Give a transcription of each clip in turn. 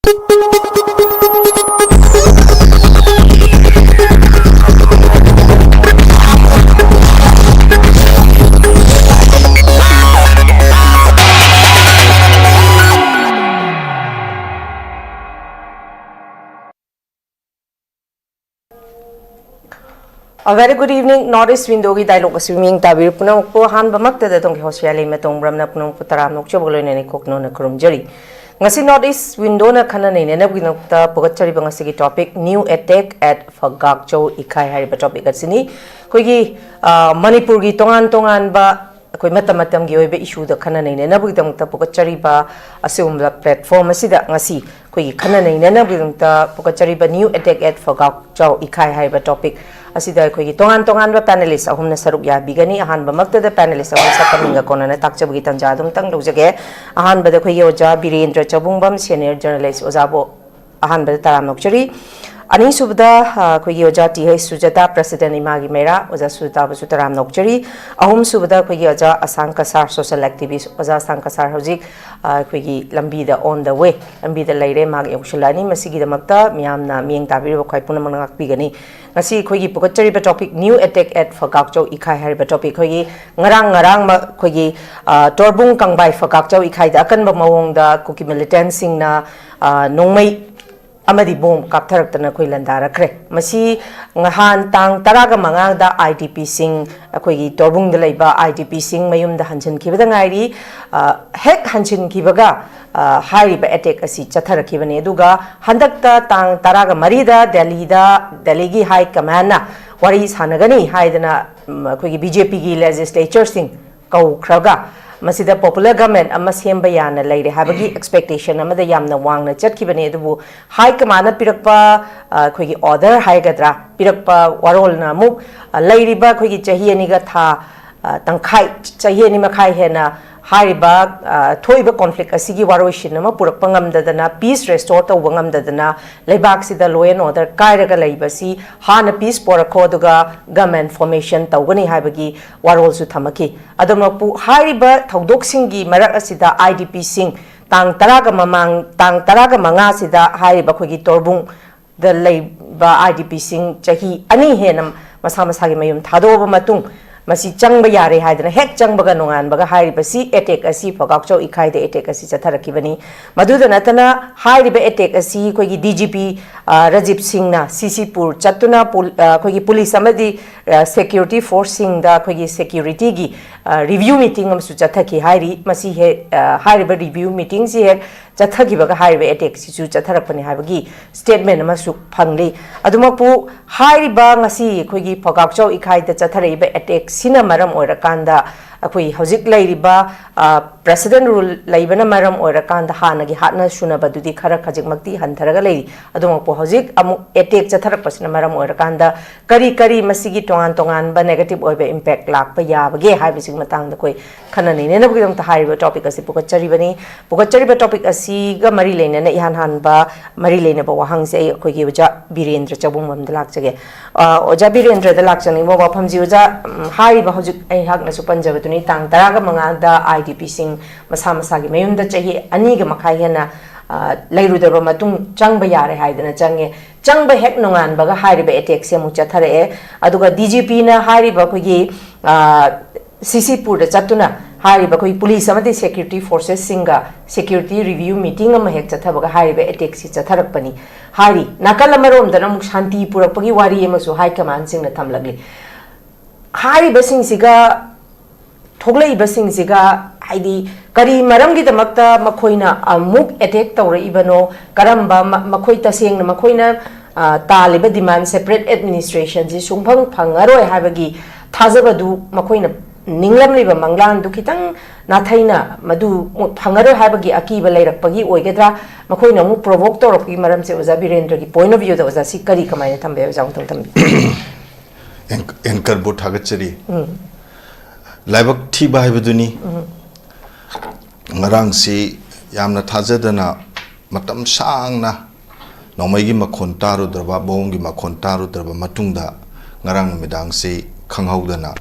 A very good evening. Northeast window ki dialogue swimming tabir punong po han bamak tada tong hospital metong bram na punong putaram nok chobolo ne kokno na kurumjari. Ngasi Northeast window na kana ne na binok ta Phougakchao bangasi ki topic new attack at Phougakchao Ikhai hari ba topic asini. Koi ki manipur ki tongan ba koi matam gi oibe issue da kana ne na binok ta Phougakchao ba asum la platform asida ngasi koi kana ne na binok ta Phougakchao ba new attack at Phougakchao Ikhai hari ba topic asida koi tongan ba panelist ahum na saruk ya bigani ahan ba makta da panelist ahum sa kaminga kona na takcha bagi tanja dum tang lojage ahan ba da koi oja BIRENDRA CHABUNGBAM senior journalist ozabo ahan ba da taram nokchari ani subda koi oja SUJATA president IMAGI MEIRA oja SUJATA ba sutaram nokchari ahum subda koi oja ASANG KASAR social activist oja ASANG KASAR hojik koi lambi da on the way lambi da leire mag yoshulani masigi da makta miyamna miyeng tabiri ba khoi puna manang bigani ngasi khoi gi Phougakchao ba topic new attack at Phougakchao Ikhai hari ba topic khoi gi ngarang ma khoi gi torbung kangbai Phougakchao Ikhai da akan ba mawong da kuki militant sing na nongmai amadi bom kaptharak tana khoi landara khre masi ngahan tang taraga mangang da IDP sing khoi gi torbung da leiba IDP sing mayum da hanjin khibada ngairi hek hanjin khibaga hari ba attack asi chatharak khibane duga handakta tang taraga marida Delhi gi high command na wari sanagani haidana khoi gi BJP gi legislature sing kau khraga masida popular government ama semba yana leire habagi expectation ama da yamna wangna chatkibane dubu high command pirakpa khoi gi order haigadra pirakpa warol na mu leiriba khoi gi chahi ani ga tha tangkhai chahi ani makhai hena hariba thoiba conflict asigi waroshin ama purak pangam dadana peace restore to wangam dadana leibak sida law and order kairaga leibasi hana peace porako duga government formation tawgani habagi warol su thamaki adompu hariba thodok singi marak asida IDP sing tang taraga manga sida hariba khogi torbung the leiba IDP sing chahi ani henam masa gi mayum thado ba matung masi changba yare haidana hek changbaga nongan baga hairiba si attack asi Phougakchao Ikhai de attack asi chatharakibani maduda natana hairiba attack asi koigi DGP Rajiv Singh na Sisipur chatuna koigi police amadi security force sing da koigi security gi review meeting am su chathaki hairi masi he hairiba review meeting si he chathaki baga hairiba attack si su chatharakpani haibagi statement ama su phangli adumapu hairiba ngasi koigi Phougakchao Ikhai da chatharaiba attack sina maram oirakanda akoi hojik leiriba president rule leibana maram oirakanda hanagi hatna shunaba dudi khara khajik makti hantharaga leiri adumapo hojik amu attack chatharak pasina maram oirakanda kari masigi tongan ba negative oiba impact lakpa yabage haibising matang da koi khanani ne nabugidam ta haiba topic asi Phougakchao ba topic asi ga mari leina na ihan ba mari leina ba wahang se koi gi oja BIRENDRA CHABUNGBAM da lakchage oja BIRENDRA da lakchani mo ba phamji oja haiba hojik ai hak na su panjaba ni tang taraga manga da IDP sing masa gi mayum da chahi ani ga makhai hena leiruda ba matung changba yare haidana changba hek nongan baga hairiba attack se mu chathare aduga DGP na hairiba ko gi Sisipur da chatuna hairiba ko police amati security forces singa security review meeting am hek chathabaga hairiba attack si chatharak pani hari nakal amarom da namuk shanti purakpagi wari emasu high command sing na thamlagli hairiba sing siga thoglai basing siga haidi kari maram gi damakta makhoina amuk attack tawra ibano karamba makhoi taseng na makhoina taliba demand separate administration ji sungphang phangaroi habagi thajabadu makhoina ninglam liba manglan du kitang nathaina madu phangaroi habagi akiba leirakpagi oigedra makhoina mu provoke tawraki maram se oja BIRENDRA gi point of view da oja si kari kamaina thambe jang thambi anchor bo Phougakchao laibak thi bai beduni ngarang si yamna thajadana matam sangna nomai gi makhon taru draba bong gi makhon taru draba matungda ngarang midang si khanghaudana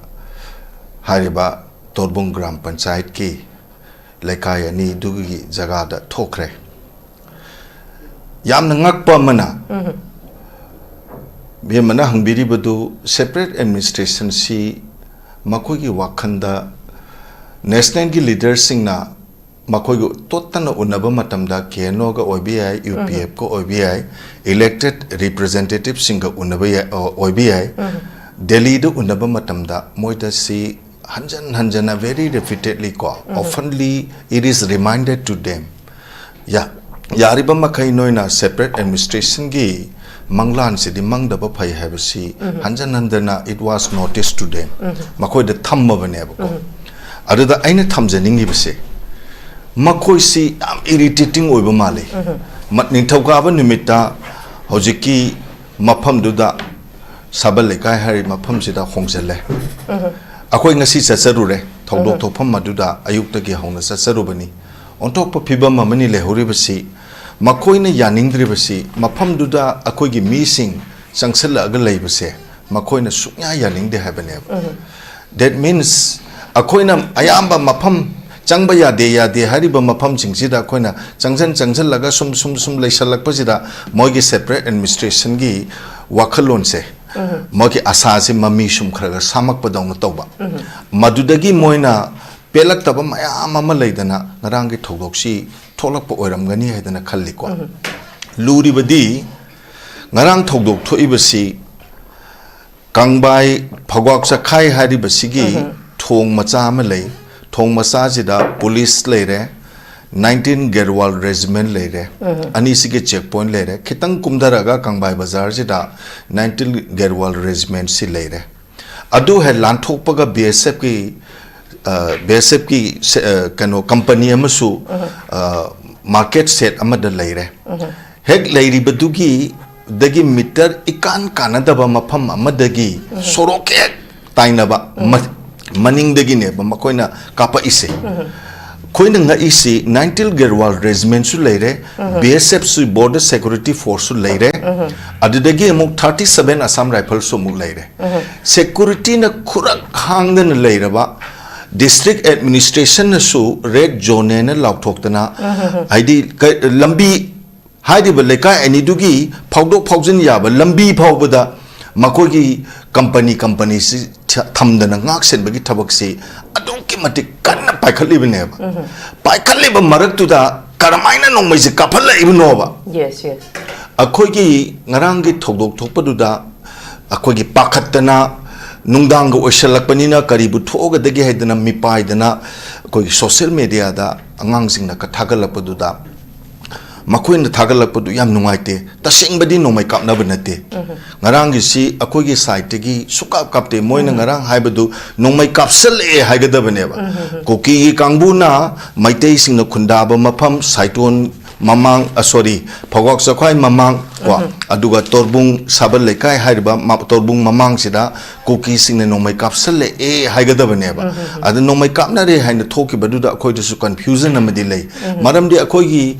hariba torbung gram panchayat ki lekai ani dugi jaga da thokre yamna ngakpa mana be mana hangbiri badu separate administration si makoi gi wakhanda national gi leaders sing na makoi go totana unaba matamda keno ga OBI UPF ko OBI elected representatives sing ga unaba OBI Delhi do unaba matamda moita si hanjana very repeatedly ko oftenly it is reminded to them yariba makai noina separate administration gi manglan si di mangdaba phai habasi hanjana it was noticed to them makoi the thamma bane ko aduda aina thamjaning gi base makoi si am irritating oiba male matning thauka ba nimita hojiki mafam duda sabal lekai hari mafam sida khongjale akoi ngasi sasarure thodok thopam maduda ayukta gi hauna sasarubani ontok pa phibam mamani le horibasi makoi na yaningdri basi mafam duda akoi gi missing sangsala ga leibase makoi na suknya yaningde habane that means akoi na ayamba mafam changba yade hariba mafam chingsida koina changjan laga sum leisalak pasida mogi separate administration gi wakhalon se mogi asa se mami sum khraga samak padong toba madudagi moina pelak taba mayam ama leidana ngarang gi thodok si tholak pa oiram gani haidana khalli ko luri badi ngarang thodok thoibasi kangbai Phougakchao Ikhai hariba sigi thong macha ama lei thong masajida police leire 19 Gerwal regiment leire ani sige checkpoint leire khitang kumdaraga kangbai bazar jida 19 Gerwal regiment si leire adu he lanthokpaga BSF ki kano company amasu market set amada leire hek leiri badugi dagi meter ikan kanadaba mafam amadagi soroke tainaba maning dagi ne makoina kapa ise koina nga isi 19 Gerwal regiment su leire BSF su border security force su leire adudagi amuk 37 Assam rifles su muk leire security na khurak hangdan leire ba district administration na su red zone na laukthoktana aidi lambi haidi ba lekai ani dugi phawdok phawjin yaba lambi phawbada makogi company si thamdana ngak sen bagi thabak si adonki matik kanna paikhali bane ba paikhali ba marak tuda karamaina nongmai se kaphala ibno ba yes akogi ngarangi thodok thokpaduda akogi pakhatana nungdang go oisalakpanina karibu thoga dagi haidana mipaidana akogi social media da angang singna ka thagalakpaduda makoina thagalakpadu yam nungaite tasing nomai kapna banate ngarang gi si akogi site gi sukap kapte moina ngarang haibadu nomai kapsal e haigadabane ba koki kangbuna maitei singna khundaba mafam saiton mamang sorry Phougakchao Ikhai mamang wa aduga torbung sabal lekai hariba torbung mamang sida koki singna nomai kapsal e haigadabane ba adu nomai kapna re haina thoki baduda akoi su confusion amadi lei maramdi akogi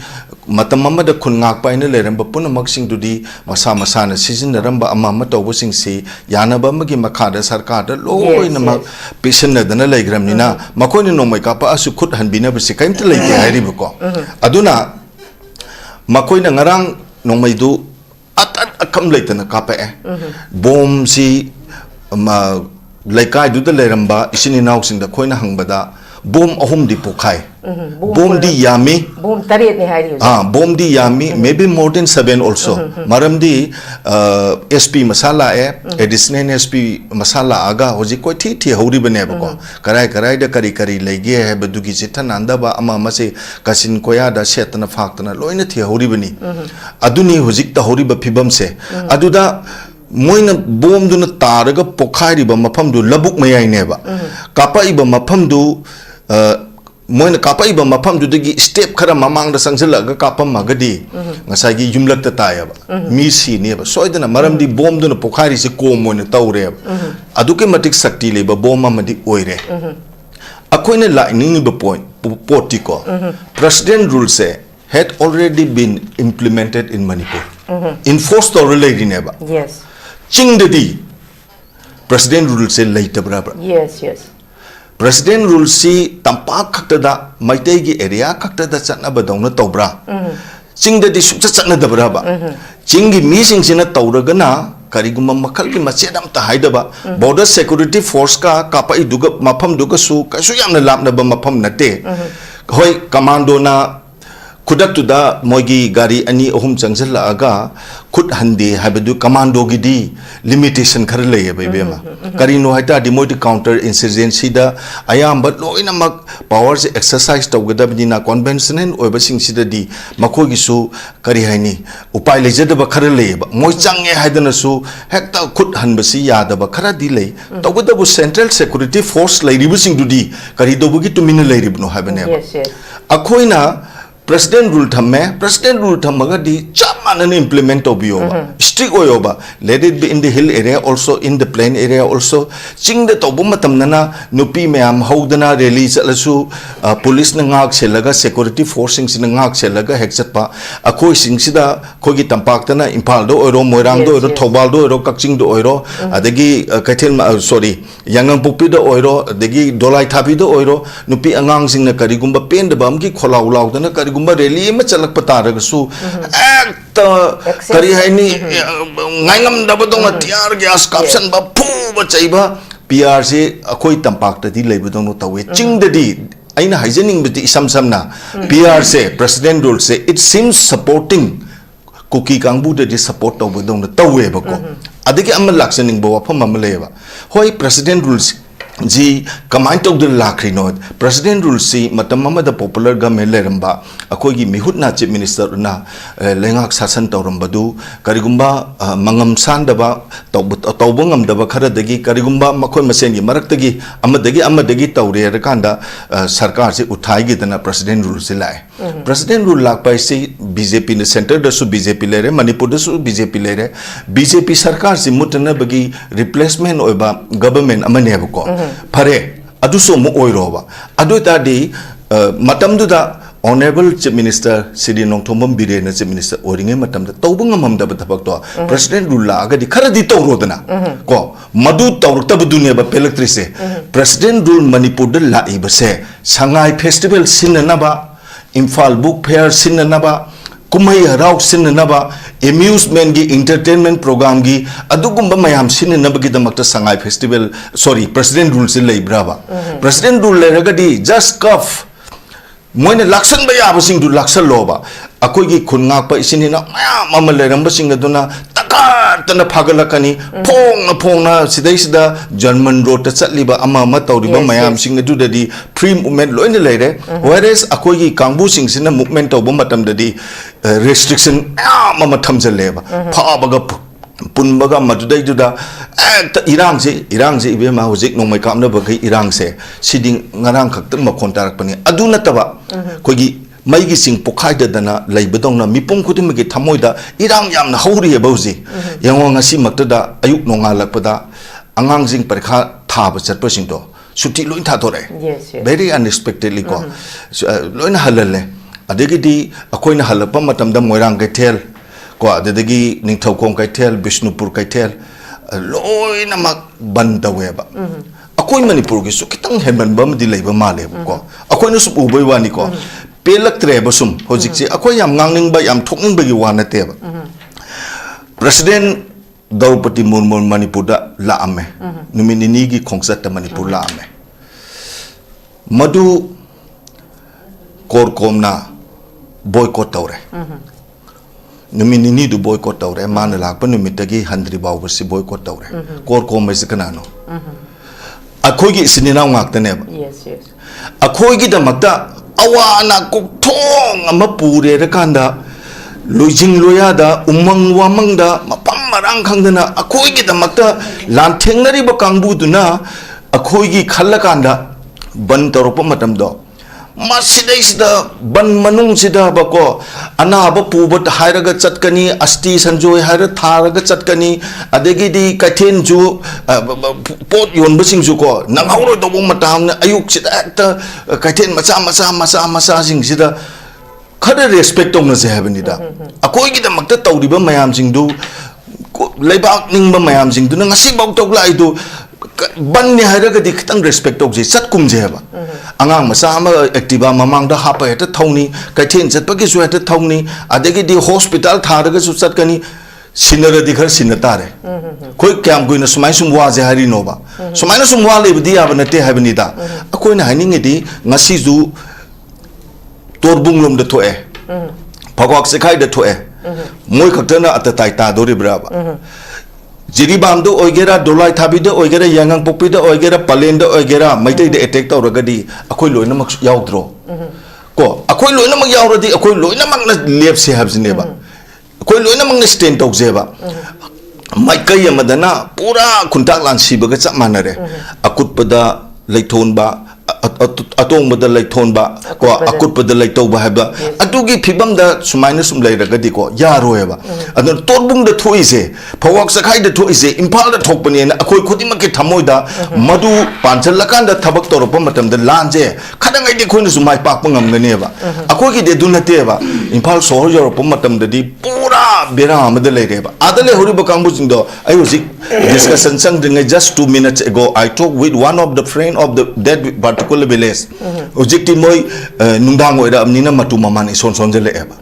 matam amada khun ngak paina leramba punamak sing dudi masa na season ramba amma tawbo sing si yanaba magi makhada sarkar da loina ma patient na dana leigramnina makoni nomai kapa asu khut hanbina bisi kaimta leite hairiba ko aduna makoina ngarang nomai du akam leitana kapa bom si ma laikai du da leramba isini nauk sing da koina hangbada bom ahum di pokai bom di yami bom tarit ni hari bom di yami maybe more than 7 also maram di SP masala additional SP masala aga hoji koi thi hori bane ba ko karai da kari lege hai badugi chithan andaba ama mase kasin koya da setna faktana loina thi hori bani aduni hojik ta hori ba phibam se aduda moina bom duna taraga pokhari ba mafam du labuk mayai ne ba kapa iba mafam du moina kapa iba mafam du dagi step khara mamang da sangsala ga kapa magadi ngasai gi yumlak ta taya ba mi si ne ba soidana maram di bom duna pokhari se ko moina tawre aduke matik sakti le ba bom amadi oire akoina lightning ba point potiko president rule se had already been implemented in Manipur enforced already neba yes Chingdadi President rule say later brother. Yes. President rule si tampak kakta da maitegi area kakta da chatna badong na tobra. चिंग दी सुच चटना दबराबा चिंगी मीसिंग सिना तौरगना करिगुम मखल की मचेद अमता हाइदबा border security force का कापाई दुग मफम दुग सु कसु यामना लापनबा मफम नते होय commando ना खुदक्तुदा मोगी गाड़ी अनि अहुम चंगजलागा खुद हंदे हाबदु कमांडो गिदी लिमिटेशन खर लेय बेबेमा करिनो हाइता दि मोइद काउंटर इंसर्जेंसी दा आयाम बट लोइनमक पावर्स एक्सरसाइज तौगदबनिना कन्वेंशनल ओइबसिंग सिददी मखोगिसु करि हाइनी उपाय लेजदब खर लेयबा मोइ चंगे हाइदनसु हेक्ता खुद हनबसी यादब खर दि लेय तौगदबु सेंट्रल सिक्योरिटी फोर्स लेरिबसिंग दुदी करि दोबुगी Tumin लेरिबनो हाबनेबा अखोइना President rule thamme President rule thammaga di chaman implement obiyoba strict oyoba let it be in the hill area also in the plain area also ching the tobu matam nana nupi mayam hodana rally chalasu police na ngak selaga security forcing sin ngak selaga hexatpa akoi sing sida khogi tampak tana impal do oiro moirang do oiro thobal do oiro kakching do oiro adagi kaithel sorry yangang pupi do oiro adagi dolai thapi do oiro nupi angang sing na karigumba pen de bam ki kholau lau dana kari rally ma chalak pataragasu ekta kari haini ngaingam dabadong tiar gas caption ba phu ba chaiba PR se akoi tampak ta di leibadong tawe ching de di aina hygienic bi isam samna PR se president rule se it seems supporting cookie kangbu de support tawbadong tawe ba ko adiki am laksaning ba wafam am leba hoi president rules ji command तौद Lakhari no president rule सी मतम ममद popular government लेरंबा अखोगी मिहुतना chief minister ना लेंगाक शासन तौरंबदु करिगुंबा मंगम सांदबा तौबंगमदबा खरदगी करिगुंबा मखोय मसेनगी मरक्तगी अमदगी तौरे रकांदा सरकार से उठाईगी दना president rule से लाए president rule लाक पाई से BJP ने सेंटर दसु बीजेपी लेरे मणिपुर दसु बीजेपी लेरे बीजेपी सरकार से मुतना बगी रिप्लेसमेंट ओइबा गवर्नमेंट अमनेबको फरे अदुसो मु ओइरोबा अदुतादी मतमदुदा ऑनरेबल चीफ मिनिस्टर सिडी नोंथोंबम बिरेन चीफ मिनिस्टर ओरिंगे मतमदा तौबंगममदब थबकतो प्रेसिडेंट रूल लागदी खरदी तौरोदना को मदु तौरतबदुनेबा पेलेक्ट्रिसे प्रेसिडेंट रूल मणिपुर द लाइबसे संगाई फेस्टिवल सिननबा इम्फाल बुक फेयर सिननबा कुमई हराउ सिननबा एम्यूजमेंट की एंटरटेनमेंट प्रोग्राम की अदुगुंबा मयाम सिननबगी दमकता Sangai festival sorry president rule से लेब्राबा प्रेसिडेंट रूल लेरगदी जस्ट कफ मोइने लाक्सन बयाबसिंग दु लाक्सन लोबा अकोगी खुनगाप इसिनिना मयाम अम लेरंबसिंग दुना तकार तना फागलकनी फोंगना सिदैसिदा जर्मन रोड चटलिबा अमा अमा तौरिबा मयाम सिंग दुददी फ्री मूवमेंट लोइने लेरे वेरेस अकोगी कांगबु सिंग सिना मूवमेंट तौबा मतमददी रेस्ट्रिक्शन मयाम अमा थमजलेबा फाबगा पुनबगा मदुदैदुदा एकता इरांगसे इबेमा हुजिक नोंमै कामनबगै इरांगसे सिदिं ngarang खक्तंग मखोन तारकपनि अदु नतबा खोगी मैगी सिंग पोखाइददना लैबदोंना मिपुम खुदिमगे थमोइदा इरांग यामना हौरि बौजी यंगो ngasi मक्तदा अयुक नोंगालकपदा अंगांगजिंग परीक्षा थाब चटपसिंगदो सुटी लोइन थाथोरे वेरी अनएक्सपेक्टेडली को लोइन हलले अदेगिदी अखोइना हलपम मतमदा मोइरांग गैथेल को अदगी निथौकों कैथेल विष्णुपुर कैथेल लोइनमक बंद तवेबा अखोइ मणिपुर की खितंग हेमनबम दि लेबा मालेब को अखोइना सु उबै वानी को पेलक्त्रेबा सुम होजिकसे अखोइ याम ngangningba याम थोकनिंगबगी वा नतेबा प्रेसिडेंट द्रौपदी मुर्मू मणिपुर दा लाअमे नुमिनिनी की खोंगसत मणिपुर लाअमे मधु कोरकोमना बॉयकॉट तौरे नुमिनिनी दु बॉयकॉट तौरे मान लाप नुमितगी हंद्री बावबसी बॉयकॉट तौरे कोरकोम मैसे कनानो अखोगी सिनिनाव ngaktaneब अखोगी दमक्ता अवाना कुथोंग अमा पुरे रकांदा लोजिंग लोयादा उमंग वामंगदा मपम मरांग खंगदना अखोगी दमक्ता लांथेंगनरिब कांगबुदुना अखोगी खल्लकांदा बन तौरप मतमदो मसिदैसिदा बन मनुंगसिदा बको अनाब पुबत हायरगा चटकनी अस्ति संजोय हायर थारगा चटकनी अदेगिदी कैथेन जु पोट योनबसिंगजु को नंगहौरो दबो मतामने अयुकसिदा एकता कैथेन मचा सिंगसिदा खरे रेस्पेक्ट तौनसे हाबनिदा अकोइगिदमक्ता तौरिबा मयामसिंगदु लेबाक निंगबा मयामसिंगदुना ngasi बाव तौलाइदु banne hairaga di khitang respect tok ji sat kum je ba angang masa ma activa mamang da hapa heta thongni kaithin chat pa ki su heta thongni adegi di hospital tharaga su sat kani sinara di khar sinata re koi kyam koi na sumai sum wa je hari no ba sumai na sum wa le bi ya ba na te ha bani da akoi na haning di ngasi ju torbung lom da to e Phougakchao Ikhai da to e moi khaktana atatai ta dori bra ba Jiribam do oigera dolai thabi do oigera yangang popi do oigera palen do oigera maitai de attack tawragadi akhoi loina mak yaudro ko akhoi loina mak yauradi akhoi loina mak na lep se habjine ba akhoi loina mak na stand tok je ba maikai amadana pura khuntak lan sibaga chap manare akut pada leithon ba atong bada leithon ba ko akut pada leitau ba haba atugi phibam da sumaina sum leiragadi ko yaroe ba adon torbung da thoise Phougakchao Ikhai da thoise imphal da thokpani na akhoi khudima ke thamoi da madu panchal lakan da thabak toropa matam da lanje khadangai de khoina sumai pak pangam ngane ba akhoi ki de dunate ba imphal sohor yoropa matam da di pura bera amada leire ba adale hori ba kangbu jindo I was discussion sang just 2 minutes ago I talked with one of the friend of that particular village ojikti moi nungdang oida amnina matu mamani son jele eba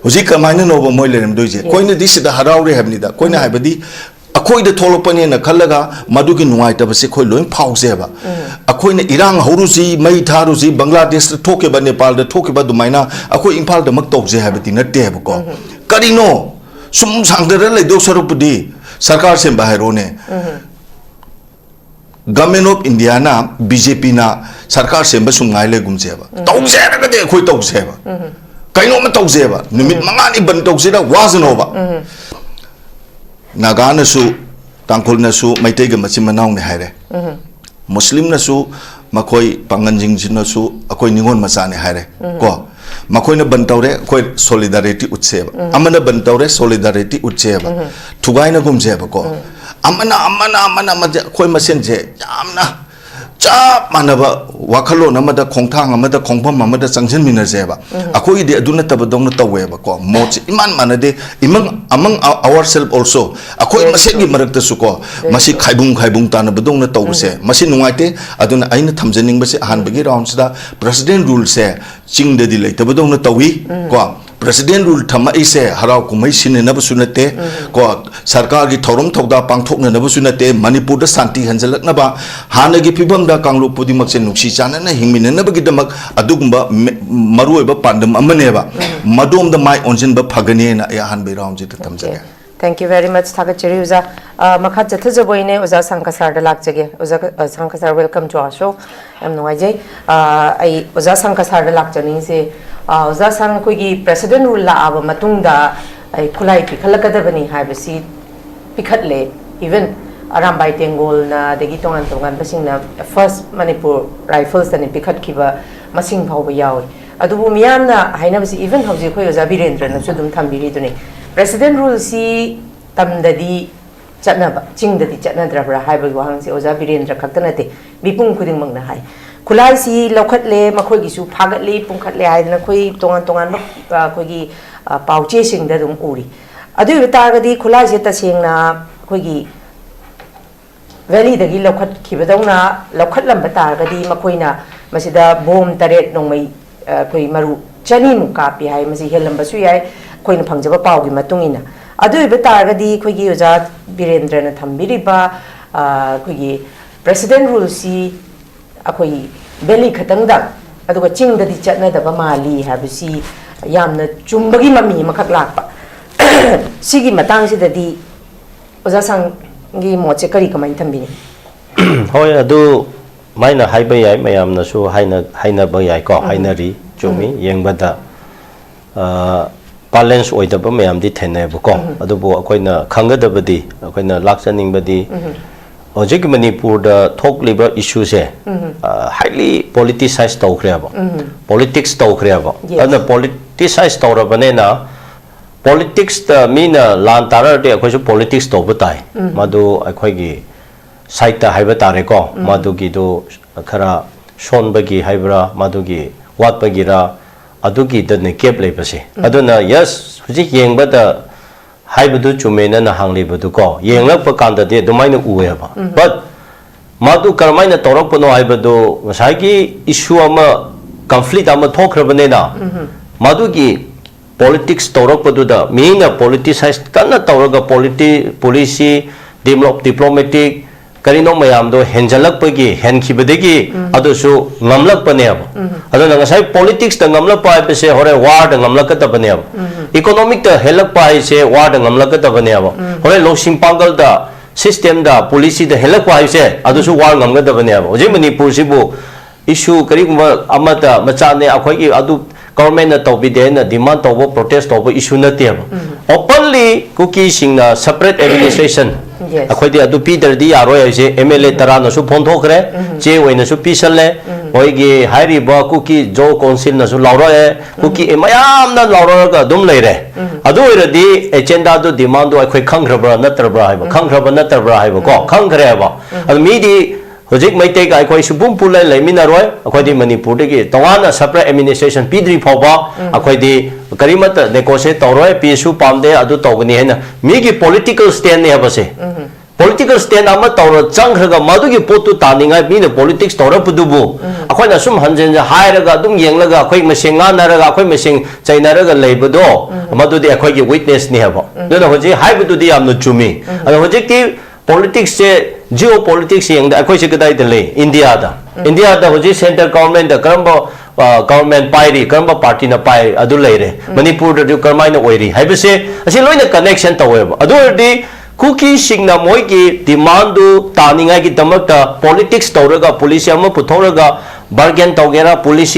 ojik kamaina no ba moi lerem doije koina dis da haraure habni da koina habadi akhoi da tholopani na khallaga madugi nuai ta base khoi loin phause ba akhoi na irang horusi mai tharusi Bangladesh thoke ba Nepal da thoke ba dumaina akhoi imphal da mak tokje habati na te ba ko karino sum sangdara le do sarupudi sarkar se bahero ne Government of India na BJP na sarkar se ba sungai le gumje ba tokje ra de khoi tokje ba kaino ma tokje ba numit mangani ban tokje da wazno ba Naga na su tangkol na su maitay ga machim manong ni haire Muslim na su makoi panganjing jin na su akoi ningon macha ni haire ko makoi na bantawre koi solidarity utse ba amana bantawre solidarity utse ba thugai na gumje ba ko amana koi masen je jamna cha manaba wakalo namada khongthang amada khongpham amada changjen mina jeba akoi de aduna tabadong na tawe ba ko moch iman manade among ourselves also akoi masegi marakta su ko masi khaibung tana badong na tawse masi nungaite aduna aina thamjaning base han bagi round da president rule se ching de dilai tabadong na tawi ko President rule thama ise harau kumai sine na basunate ko sarkar gi thorom thokda pangthok na basunate manipur da santi hanjalak na ba hana gi phibam da kanglu pudi mak chen nuksi chana na hingmin na ba gi damak adugumba maroi ba pandam amane ba madom da mai onjin ba phagane na ya han be raum ji tamjage Thank you very much Phougakchao Uza makhat jathaja boine Uza Sangkasar da lakjage Uza Sangkasar welcome to our show am no ajay ai Uza Sangkasar da lakjani se Uza Sang koigi president rule la aba matungda ai khulai pi khalakadabani haibasi pikhatle even arambai tengol na degi tongan basing na first Manipur rifles tani pikhat kiba masing phawba yawi adubu miyam na hainabasi even hauji khoi Uza Birendra na sudum thambiri duni President rule si tamdadi chatnaba chingdadi chatnadrabra haibagi wahang si Uza Birendra khaktanate mipung khuding mangna hai khulai si lokhatle makhoi gi su phagatli pungkhatle haidna khoi tongan khoi gi pauche singda dum uri adu bitargadi khulai si tasengna khoi gi valley dagi lokhat khibadawna lokhatlam batargadi makhoina masida bom taret nongmai khoi maru chani mukapi hai masi helamba su yai koina pangjaba pau gi matungina adu bitargadi khoi gi Uza Birendra na thambiriba khoi gi president rule si akoi belly khatangda aduga chingda di chatna da ba mali habisi yamna chumbagi mami makhak lakpa sigi matang si dadi Uza Sang gi moche kari kamai thambini hoi adu maina haiba yai mayamna su haina ba yai ko hainari chumi yengbada balance oidaba mayam di thene bu ko adu bo akoina khangadabadi akoina laksaningbadi Ojek Manipur da talk liba issue se highly politicized tau kriaba politics tau kriaba ana politicized tau rabane na politics da mina lan tarar de akhoi politics tau batai madu akhoi gi site ta haiba tare ko madu gi do khara son bagi haibra madu gi wat bagira adu gi da ne kep lei pase aduna yes hujik yengba da haibadu chumena na hangli badu ko yenglak pa kanda de dumaina uwe ba but madu karmaina torok pano haibado ngasai issue ama conflict ama thokrabane na madu ki politics torok padu da meina politicize kana toraga policy diplomatic karino mayam do henjalak pagi henkibadegi adusu ngamlak pane aba aduna ngasai politics da ngamlak pa pese hore war da ngamlak ka tabane aba economic da helak pa ise war da ngamlak ka tabane aba hore losim pangal da system da policy da helak pa ise adusu war ngamga tabane aba oje manipur sibu issue kari amata machane akhoi ki adu government na tawbide na demand tawbo protest tawbo issue na te openly cookie sing na separate administration akhoi di adu peter di aro ase mla tara na su phon thokre che oina su pisale oi gi hairi ba cookie jo council na su lauro e cookie mayam na lauro ga dum leire adu iradi agenda do demand do akhoi khangrabra natrabra haiba khangraba natrabra haiba ko khangre ba adu mi di hojik maite ga akhoi subum pulai leimina roi akhoi di manipur de gi tawna separate administration pidri phoba akhoi di karimat negotiate tawroi psu pamde adu tawgani hena mi gi political stand ne habase political stand ama tawra changkhraga madu gi potu taninga mi ne politics tawra pudubu akhoi na sum hanjen ja hairaga dum yenglaga akhoi masenga naraga akhoi maseng chainaraga leibado madu di akhoi gi witness ne haba dona hoji haibudu di amnu chumi ado hojik ti politics se geopolitics yang da akhoi se kadai de le india da hoji center government da karamba government pairi karamba party na pai adu leire manipur da karmai na oiri haibase asi loina connection taweba adu di cookie singna moi ki demand du taninga ki damakta politics tawraga police ama puthoraga bargain tawgera police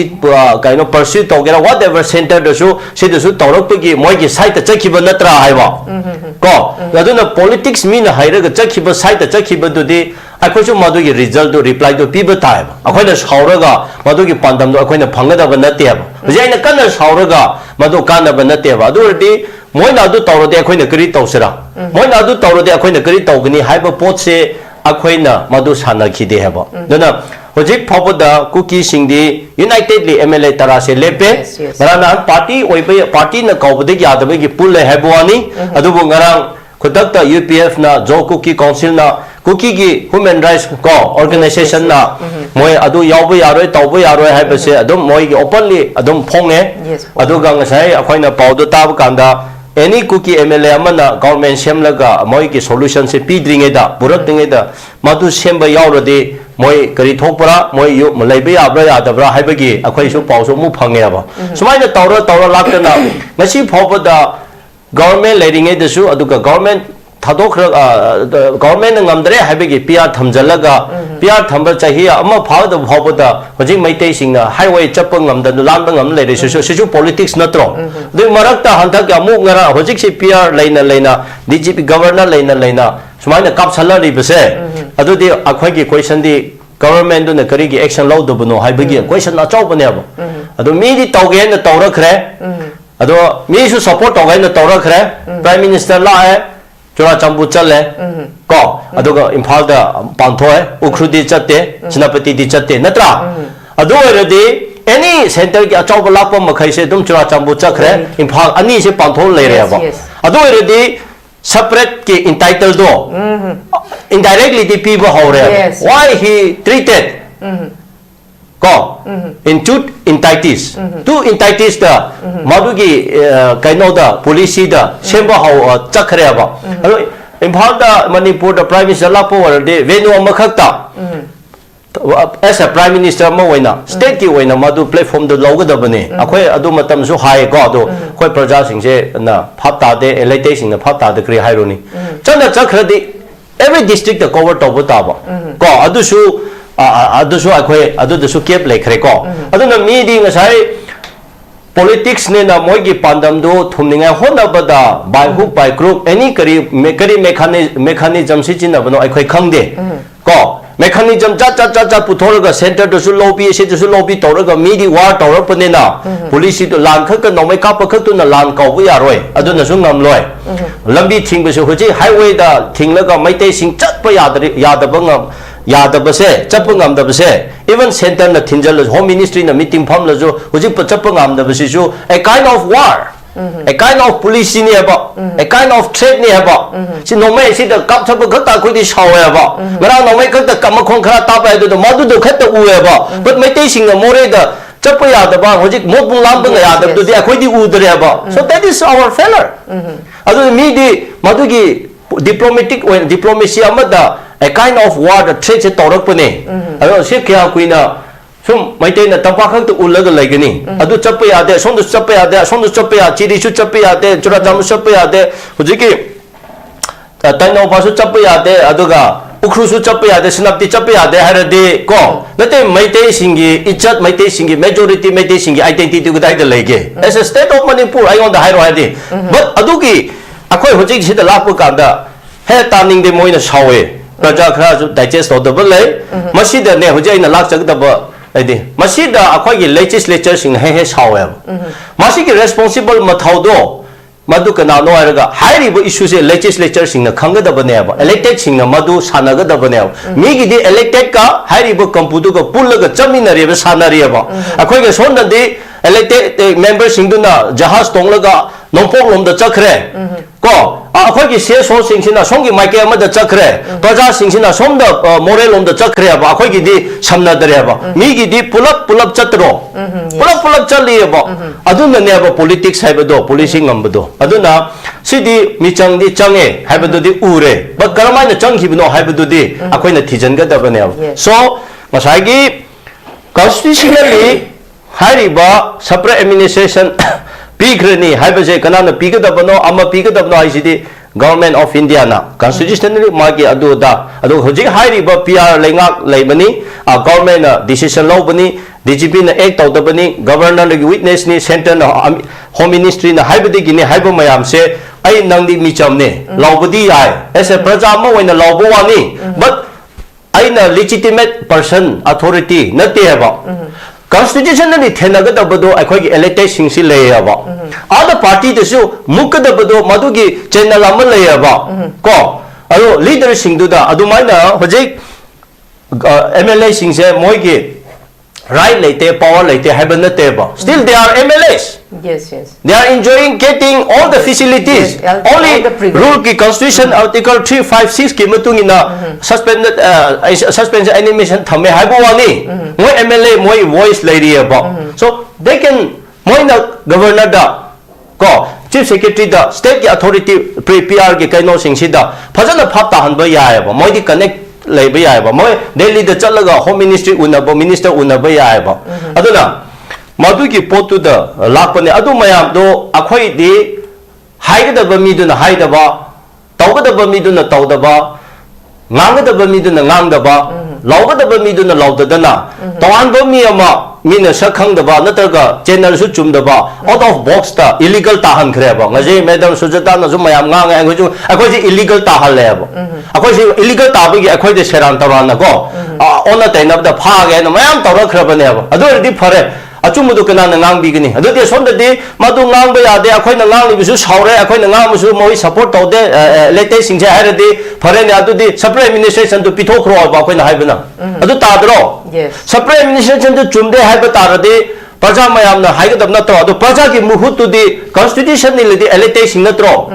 kaino pursue tawgera whatever center dasu sidasu tawrakpagi moi ki site chakhiba natra haiba ko aduna politics mean hairaga chakhiba site chakhiba dudi akhoisu madu ki result do reply do piba taiba akhoina sauraga madu ki pandam do akhoina phangada nate ba jaina kana sauraga madu kana nate ba adurdi moina adu tawrode akhoina kari tawsira moina adu tawrode akhoina kari tawgani haiba potse akhoina madu sana khide haba dona hojik phaboda cookie singdi unitedly mla tara se lepe marana party oibe party na kawbde gi adabe gi pulle habwani adubu ngarang khudakta upf na jo cookie council na cookie gi human rights ko organization na moi adu yawbu yaroi tawbu yaroi haibase adum moi gi openly adum phonge aduga ngasai akhoina pawdo tab kanda any cookie mla amana government semlaga moi ki solution se pidringe da burak dinge da madu semba yawrodi moi kari thokpara moi yu malaibe abra yadabra haibagi akhoi su pawso mu phange aba sumaina tawra laktana ngasi phawbada government leadinge da su aduga government thadokra government ngamdre haibagi pr thamjalaga pr thamba chahi ama phawda phawbada hojik maitei singna highway chappa ngamda lamba ngam leire su politics natro de marakta hanthak amu ngara hojik se pr leina dgp governor leina sumaina kapsala ribase adudi akhoi gi question di government do na kari gi action law do bano haibagi question na chaw bane aba adu mi di tawge na tawrakhre adu mi su support tawge na tawrakhre prime minister la hai chura chambu chale ko aduga imphal da panthoe ukhrudi chatte sinapati di chatte natra adu eradi any center ki achau balapa makhai se dum chura chambu chakhre imphal ani se pantho leire aba adu eradi separate ki entitled do indirectly the people hore why he treated ko in two entities da madugi kaino da police da semba how chakhre aba imphal da manipur da prime minister lapo de venu amakhakta as a prime minister ma waina state ki waina madu platform do logadabane akhoi adu matam su hai ko adu khoi praja sing se na phapta de elite sing na phapta de kri haironi chana chakhre every district da cover to ba ko adu su akhoi adu su kep lekhre ko adu na mi di ngasai politics ne na moi gi pandam do thumninga hona bada by hook by crook any kari mechanism si chin abano akhoi khangde ko mechanism cha puthorga center to su lobby se to su lobby toraga mi di war torap ne na police to lan khak ka nomai ka pakhak tu na lan kau bu ya roi adu na su ngam loi lambi thing bu su hoji highway da thinglaga maitei sing chat pa yadabangam yadabase chapungam dabase even center na thinjal home ministry na meeting pham la jo hoji chapungam dabase ju a kind of war a kind of police ni ba a kind of threat ni ba si no mai si da kap thap ka ta khoi di shaw ya ba ngarang no mai ka ta kam khong khara ta ba do ma du khat ta u ya ba but mai te sing mo re da chap ya da ba hojik mo pung lam bang ya da du di khoi di u dre ba so that is our failure adu mi di madu gi diplomatic when diplomacy amada a kind of war the threat to rak pane ado se kya kuina sum maite na tampa khang tu ulaga laigani adu chappa ya de sondu chappa ya de sondu chappa ya chiri chu chappa ya de chura jam chappa ya de hujiki taino ba su chappa ya de aduga ukru su chappa ya de snapti chappa ya de harade ko nate maite singi ichat maite singi majority maite singi identity gu dai de laige as a state of manipur I on the high hadi but adugi akhoi hujik sida lapu kanda he taning de moina shawe praja khara su digest of the bale masida ne hujai na lak chak da ba adi masida akhoi gi legislature sing he shawe masi gi responsible mathaudo madu kana no araga hairi bo issue se legislature sing na khanga da bane ba elected sing na madu sanaga da bane mi gi di elected ka hairi bo kampudu ko pullaga chaminari ba sanari ba akhoi gi sonda di elected member sing du na jahaz tonglaga nongpok lom da chakre ko akhoi gi se so sing sina songi maike ama da chakre praja sing sina som da more lom da chakre ba akhoi gi di samna dare ba mi gi di pulap chatro pulap chali ba aduna ne ba politics haiba do policing am do aduna sidi mi chang di change haiba do di ure ba karamai na chang hibno haiba do di akhoi na thijan ga da ba ne so masai gi constitutionally hariba separate administration pigrani haibase kanana pigadabano ama pigadabno haisidi government of India na constitutionally magi adu hojik hariba PR lengak leibani government decision lobani DGP na act tawdabani governor gi witness ni center na home ministry na haibadi gini haiba mayam se ai nangdi micham ne lawbadi ai as a praja ma waina lawbo wani but aina legitimate person authority na te ba constitutionally thenagadabodo akhoi elected singsi layaba other party desu mukadabodo madugi channel am layaba ko aro leader singduda adumaina hojik MLA singse moigi right laite power laite habanate ba still they are MLAs yes they are enjoying getting all the facilities only rule ki constitution article 356 ki matungina suspended suspension animation thame haibo wani moi MLA moi voice lady ba so they can moi na governor da ko chief secretary da state authority PR ki kaino singsi da phajana phap ta han ba ya ba moi di connect leiba ya ba moi Delhi da chalaga home ministry unaba minister unaba ya ba aduna madu ki potu da lakpane adu mayam do akhoi di haigada mi du na haida ba tawgada mi du na tawda ba ngangada mi du na ngangda ba lawgada mi du na lawda na tawan ba mi ama mina sakhang da ba nataga channel su chum da ba out of box ta illegal ta han khre ba ngaje madam sujata na su mayam ngang ngai ju akhoi ji illegal ta hal le ba akhoi ji illegal ta ba gi akhoi de seran taran na ko ona tainab da pha ge na mayam tawra khra ba ne ba adu di phare achumudu kana na ngang bigini adu de sonda di madu ngang ba ya de akhoi na ngang ni su saure akhoi na ngang su moi support taw de lete singje ha de phare ne adu di separate administration to pithok ro ba akhoi na hai bana adu ta dro separate administration to chumde hai ba ta de praja mayam na hai ga dab na to adu praja ki muhut to di constitution ni le di elite sing na tro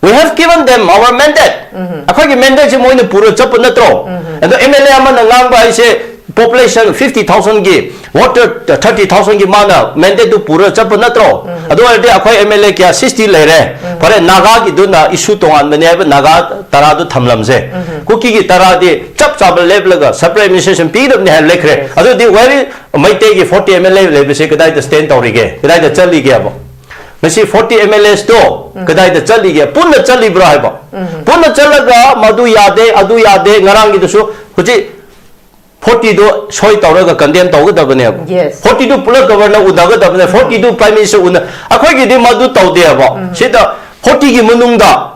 we have given them our mandate akhoi ki mandate je moi ne puro chap na tro adu MLA ama na ngang ba ise population 50,000 gi water 30,000 gi mana mandate to pura chap na tro adu ade akhoi MLA kya 60 lere pare naga gi duna issue tongan bane ba naga tara du thamlam se kuki gi tara di chap chap level ga separate administration period ne lekre adu di very maite gi 40 MLA level se kadai the stand tori ge kadai the chali ge ba ngasi 40 MLAs to kadai the chali ge punna chali bra ba punna chalaga madu yade adu yade ngarang gi du su huji 40 do soi tawraga condemn tawgadabane 40 do pula governor udagadabane 40 do prime minister una akhoi gi di madu tawde ba sida 40 gi munungda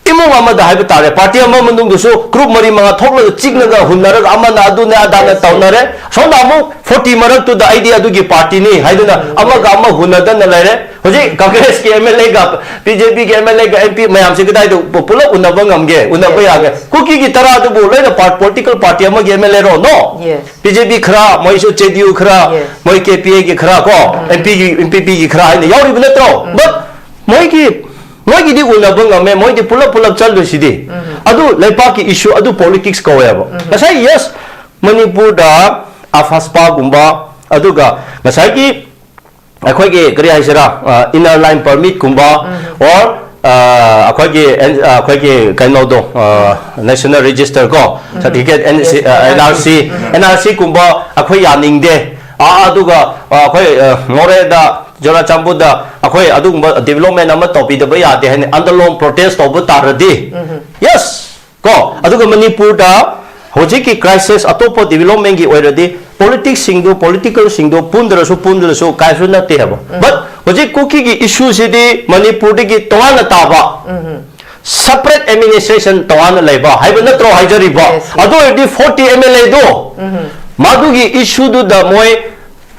imong amada haiba tare party ama munung du so group mari manga thokla chignaga hunnaraga amana aduna adana tawnare sonda amu 40 marak to the idea du gi party ni haiduna amaga ama hunada na lare hoji congress ki MLA ga BJP ki MLA ga MP mayam se gidai do pula unaba ngamge unaba ya ga kuki gi tara du bo le political party ama gi MLA ro no BJP khra moi so CDU khra moi KPA gi khra ko MP gi MPP gi khra ne yori bne tro but moi di unabang ame moi di pulap chalu sidi adu lepa ki issue adu politics ko ya ba ngasai yes manipur da afaspa gumba adu ga ngasai ki akhoi ge kari haisara inner line permit gumba or akhoi ge kaino do national register ko certificate NRC gumba akhoi yaning de adu ga akhoi ngore da Jora Chambuda, Akoi Adumba development ama topi the Baya, they had underlong protest of Taradi. Yes, go. Aduga Manipur da Hojiki crisis, Atopo development already, politics single, political single, Pundra, Kaisuna Table. But Hojiki issues the Manipur digi Toana Taba. Separate administration Toana labor, Hibernatro Hijariba. Ado 40 MLA do. Madugi issue do the Moy.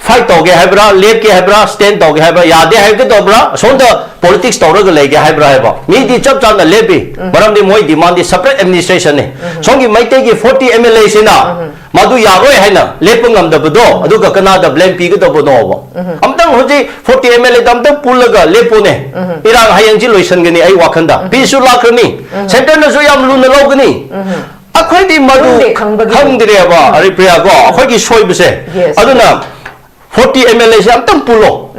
Fight toge hebra, lep ke hebra, stand toge hebra, yade hebke dobra, sonda politics toge lege hebra heba. Mi di chap chap na lepi, baram di moi demand di separate administration ne. Songi maite ki 40 MLA sina, madu yaroi hai na, lepungam da bedo, adu ka kana da blame pi ke da bedo ba. Amtang hoji 40 MLA damtang pulaga lepo ne. Irang hayang ji loisan gani ai wakanda. Pisu lakrani, center na so yam lu na log gani. Akhoi di madu khangdire ba, ari priya go, akhoi ki soi bese. Aduna 40 MLA siya ang pulo.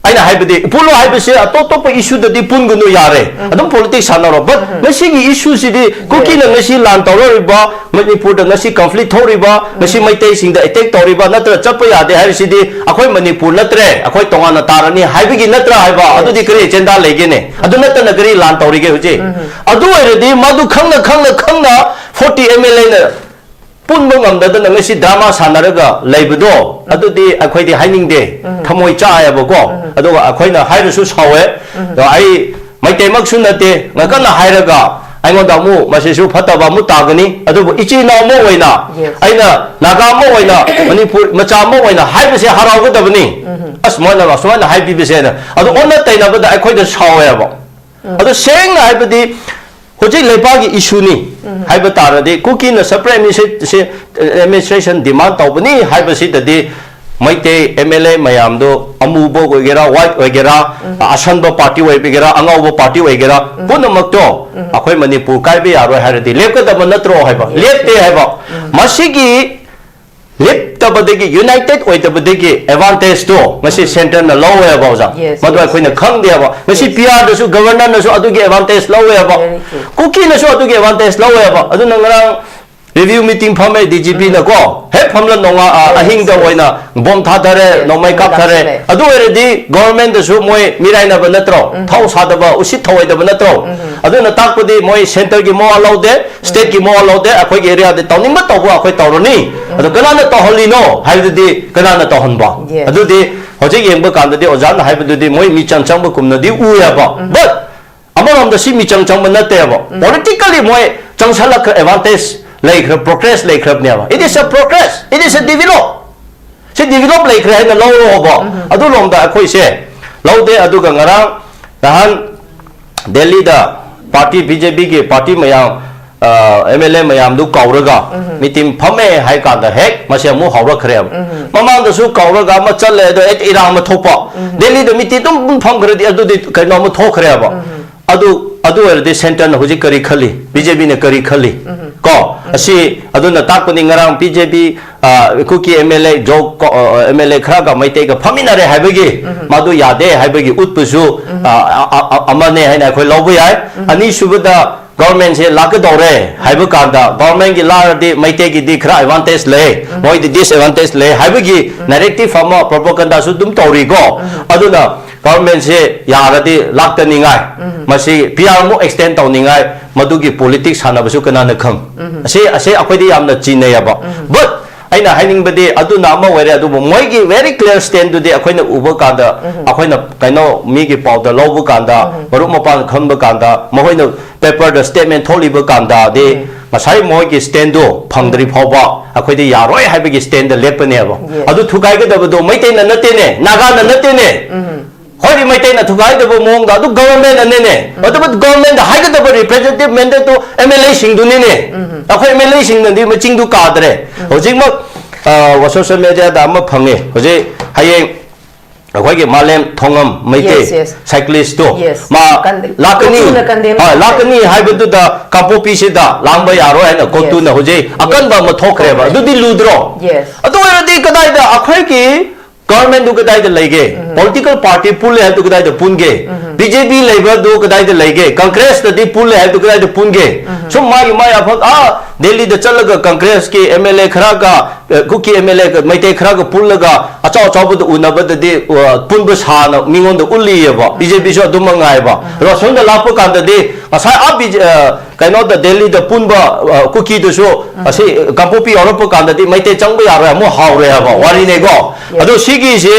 Ay na haibadi pulo haibadi siya to pa issue da di pun guno yare. Adong politics sana ro. But nasi gi issue si di kuki na nasi lan tawlo riba, Manipur da nasi conflict ho riba, nasi may sing da attack to riba natra chapa yade hai si di ako'y Manipur natre, ako'y tonga na tarani haibagi natra haiba. Ado di kari agenda lege ne. Ado natra na kari lan tawri ge hoje. Ado ay di madu khang na 40 MLA na Punbang ang dadan ng si drama sanaraga laibudo ado di akoy di haining de thamoy chaaya boko ado akoy na hairo su sawe ai mai te mag sunate ngaka na hairaga aingon da mu masisu phataba mu tagani ado ichi na mo waina aina naga mo waina manipur macha mo waina haibase haraw gadabani asmana asmana haibi besena ado onna taina bada akoy da sawe ba ado seng na haibadi Hoji lepagi issue ni haiba tarade kuki na separate administration demand tawbani haiba si dadi maite MLA mayam do amubo oigera white oigera asanba party oigera angawbo party oigera punamak to akhoi Manipur kaibe yaro haradi lepkada natro haiba lepte haiba masigi leptabadegi united oitabadegi advantage to masi center na low way about madu akhoi na khang de ba masi PR da su governor na su adugi advantage low way ba kuki na su adugi advantage low way ba adu nang review meeting phame DGP na ko he phamla nonga ahing da oina bom thadare nomai kap thare adu eredi government da su moi mirai na ba natro thau sada ba usit thawai da ba natro adu na takpudi moi center gi mo allow de state gi mo allow de akhoi gi area de tawning ma taw ba akhoi tawroni adu kana na tawholi no haibdi kana na tawhon ba adu di hoje yeng ba kan de ojan haibdu di moi mi chang chang ba kum na di u ya ba but amaram da si mi chang chang ba na te ba politically moi changsalak advantage like progress like it is a progress, it is a develop. Si develop like na low ba. Adu lom da akhoi se. Low de adu ga ngarang dahan Delhi da party BJP ke party mayam MLA mayam du kauraga meeting phame hai ka da hek masya mu hawra khre mamang da su kauraga ma challe do et irang ma thopa Delhi da meeting tum pham khre di adu di kaino ma thok khre ba adu er center na hoji kari khali BJP ne kari khali ko asi adu na tak pani ngarang BJP kuki MLA jog MLA khra ga maite ga phamina re haibagi madu yade haibagi utpusu amane haina khoi lobu yai ani subada government se lag dore haiba kanda government gi la de maite gi dikhra advantage le moi di disadvantage le haibagi narrative fama propaganda su dum tori go aduna government se yaradi lakta ningai masi PR mo extend taw ningai madugi politics hanabasu kana na khang ase akhoi yamna chine yaba but aina haining bade adu nama were adu moi gi very clear stand do de akhoi na uba kanda akhoi na kaino mi gi powder lobu kanda maru mapan khamba kanda mohoi na paper the statement tholiba kanda de masai moi gi stand do phangdri phawba akhoi de yaroi haibagi stand the lepane ba adu thukai ga do maite na nate ne naga na nate ne hoi mai tai na thugai de bo mong da du government ane ne but government hai ga de representative mandate to MLA sing du ne ne akhoi MLA sing na di ma ching du ka dre hojing ma wa social media da ma phange hoje haye ꯑꯩꯈꯣꯏꯒꯤ ꯃꯥꯂꯦꯝ ꯊꯣꯡꯉꯝ ꯃꯩꯇꯩ ꯁꯥꯏꯀ꯭ꯂꯤꯁꯇꯣ ꯃꯥ ꯂꯥꯛꯀꯅꯤ ꯍꯥꯏꯕꯗꯨꯗ ꯀꯥꯡꯄꯣꯛꯄꯤꯁꯤꯗ ꯂꯥꯡꯕ ꯌꯥꯔꯣꯏ ꯍꯥꯏꯅ ꯀꯣꯔꯠꯇꯨꯅ ꯍꯧꯖꯤꯛ ꯑꯀꯟꯕ ꯑꯃ ꯊꯣꯛꯈ꯭ꯔꯦꯕ ꯑꯗꯨꯗꯤ ꯂꯨꯗ꯭ꯔꯣ ꯑꯗꯨ ꯑꯣꯏꯔꯗꯤ ꯀꯗꯥꯏꯗ ꯑꯩꯈꯣꯏꯒꯤ government du kadai da lege political party pull hai du kadai da punge BJP labor du kadai da lege congress da di pull hai du kadai da punge so mai afak Delhi da chalaga congress ki MLA khara ka kuki MLA ka maite khara ka pull ga achau bu da unaba da di pun bu sa na mingon da ulli ba BJP so du mangai ba ro son da lapo kan da di asai kaino da Delhi da pun ba kuki du so asi kampopi europe kan da di maite chang ba ya ra mo haw re ba wari ne go adu sigi se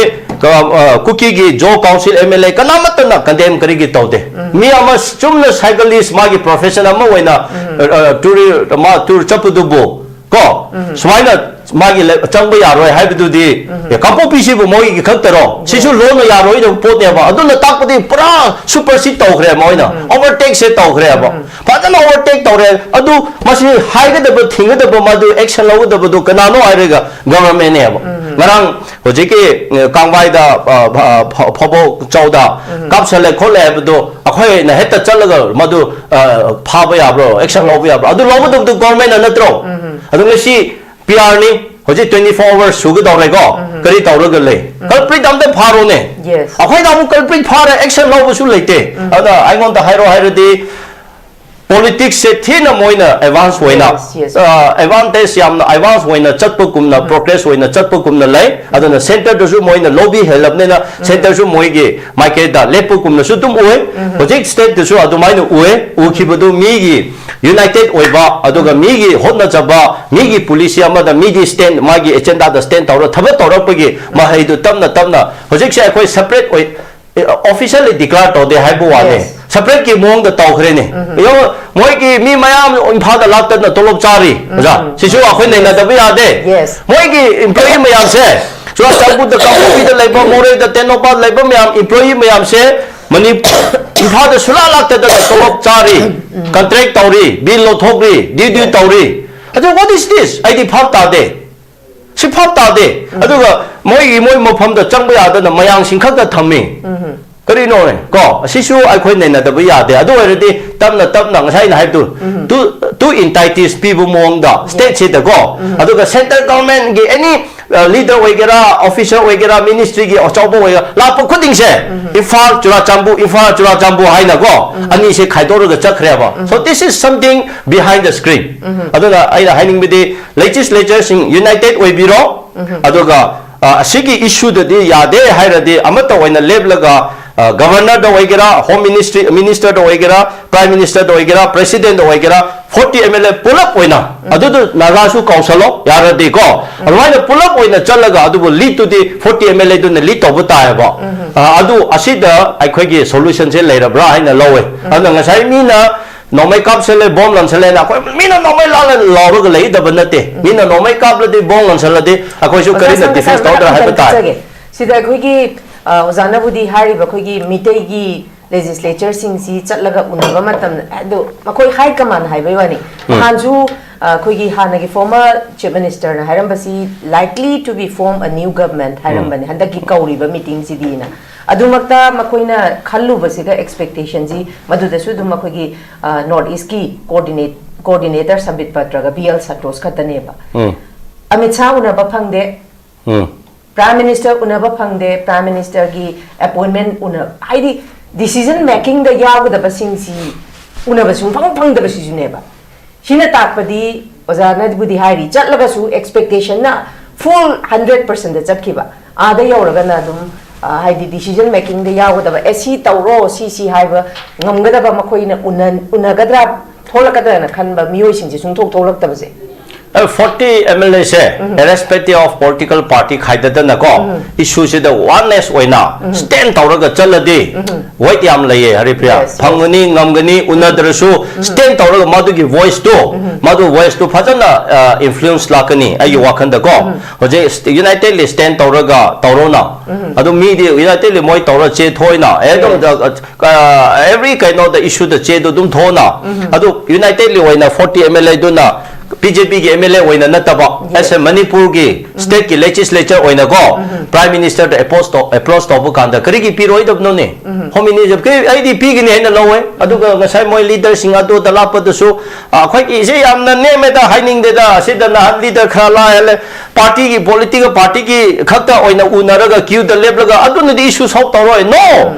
kuki gi jo council MLA kanamat na condemn kari gi tawde mi ama chumna cyclist magi professional ma waina tour chapudu bo ko swaina magi changba yaroi haibudu di kampopi si bu moi gi khaktaro sisu loan yaroi do pot ne ba aduna takpadi pura supersede tawkhre moina overtake se tawkhre ba fadana overtake tawre adu masi haiga da thinga da madu action lawu da du kanano airega government ne ba ngarang hojiki kangbai da Phougakchao da kapsale khole abdu akhoi na heta chalaga madu phaba yabro action lawu yabro adu lawu du government na natro adu ngasi PR ni hoji 24 hours sugu dawre go kari tawraga le culprit amda pharo ne akhoi da mu culprit phara action lawu su leite ada aingon da hairo di politics se thina moina advance hoina advantage yamna advance hoina chatpa kumna progress hoina chatpa kumna lai aduna center da su moina lobby helpne na center su moigi market da lepu kumna su tum uwe project state da su adumaina uwe ukhibudu migi united oiba aduga migi hotna chaba migi police amada migi stand magi agenda da stand tawra thaba tawrapagi mahaidu tamna project se akhoi separate oi officially declare to de haibu wane separate ki mong da tawkhre ne yo moi ki mi mayam imphal da lakta na tolop chari ja sisu akhoi nei na da ya de moi ki employee mayam se so chabu da kampopi da laiba more da tenopa laiba mayam employee mayam se mani imphal da sula lakta da tolop chari contract tawri bill lo thokri due tawri ajo what is this I di phap ta de si phap ta de aduga moi mafam da changba ya da mayang singkhak da thammi kari no ne ko sisu akhoi nei na da ya de adu already tapna ngasai na haitu to entities people mong da state se da go aduga central government gi any leader wegera officer wegera ministry gi ochaubo wega la po khuding se ifal chura chambu haina go ani se khaidor ga chakre ba so this is something behind the screen aduga aina haining bi legislature sing united we biro aduga asigi issue da di yade hairadi amata oina leblaga governor da oigera home minister da oigera prime minister da oigera president da oigera 40 MLA pull up oina adu nagasu council yaradi ko alwaina pull up oina chalaga adu lead to the 40 MLA du na lead to buta ba adu asida aikhoi gi solution se leirabra haina lowe adu ngasai mina nomai kap sele bom lan sele na khoi mina nomai la lo ga lei da banate mina nomai kap la de bom lan sele de akhoi su kari na defense tawdra ha bata sida khoi gi ozana budi hari ba khoi gi mitei gi legislature sing si chatlaga unaba matam adu makhoi high command hai bai wani hanju khoi gi hana gi former chief minister na hairam basi likely to be form a new government hairam bani handa gi kauri ba meeting si dina adumakta makoina khallu basiga expectation ji maduda su dum makogi north east ki coordinator sabit patra ga BL Satos khatane ba Amit Shah unaba phangde prime minister unaba phangde prime minister gi appointment una haidi decision making da yawda basing si unaba sung phang da basi june ba hina takpadi ozana budi hairi chatlaga su expectation na full 100% da chapkiba ada yawraga na dum haidi decision making da yawda SC tawro CC haiba ngamgada ba makoina unagadra tholakada na khanba miyoi singje sung tholak tabase 40 MLA se irrespective of political party khaidada na ko issue se the oneness oina stand tawraga chaladi wait yam laye haripriya phangani ngamgani unadrasu stand tawraga madugi voice to fajana influence lakani ayu wakhanda ko hoje united li stand tawraga tawrona adu mi di united li moi tawra che thoina edom every kind of the issue the che do dum thona adu united li oina 40 MLA do na BJP ki MLA oina na taba as a Manipur ki state ki legislature oina go prime minister the applause to bu kanda kari ki piroi dab no ne homini jab ke ai di pi gi ne na lowe adu ga ngasai moi leader sing adu da lap da su khoi ki se yam na ne me da haining de da se da na leader khala ele party ki political party ki khakta oina unara ga queue da lep ga adu ne di issue solve to roi no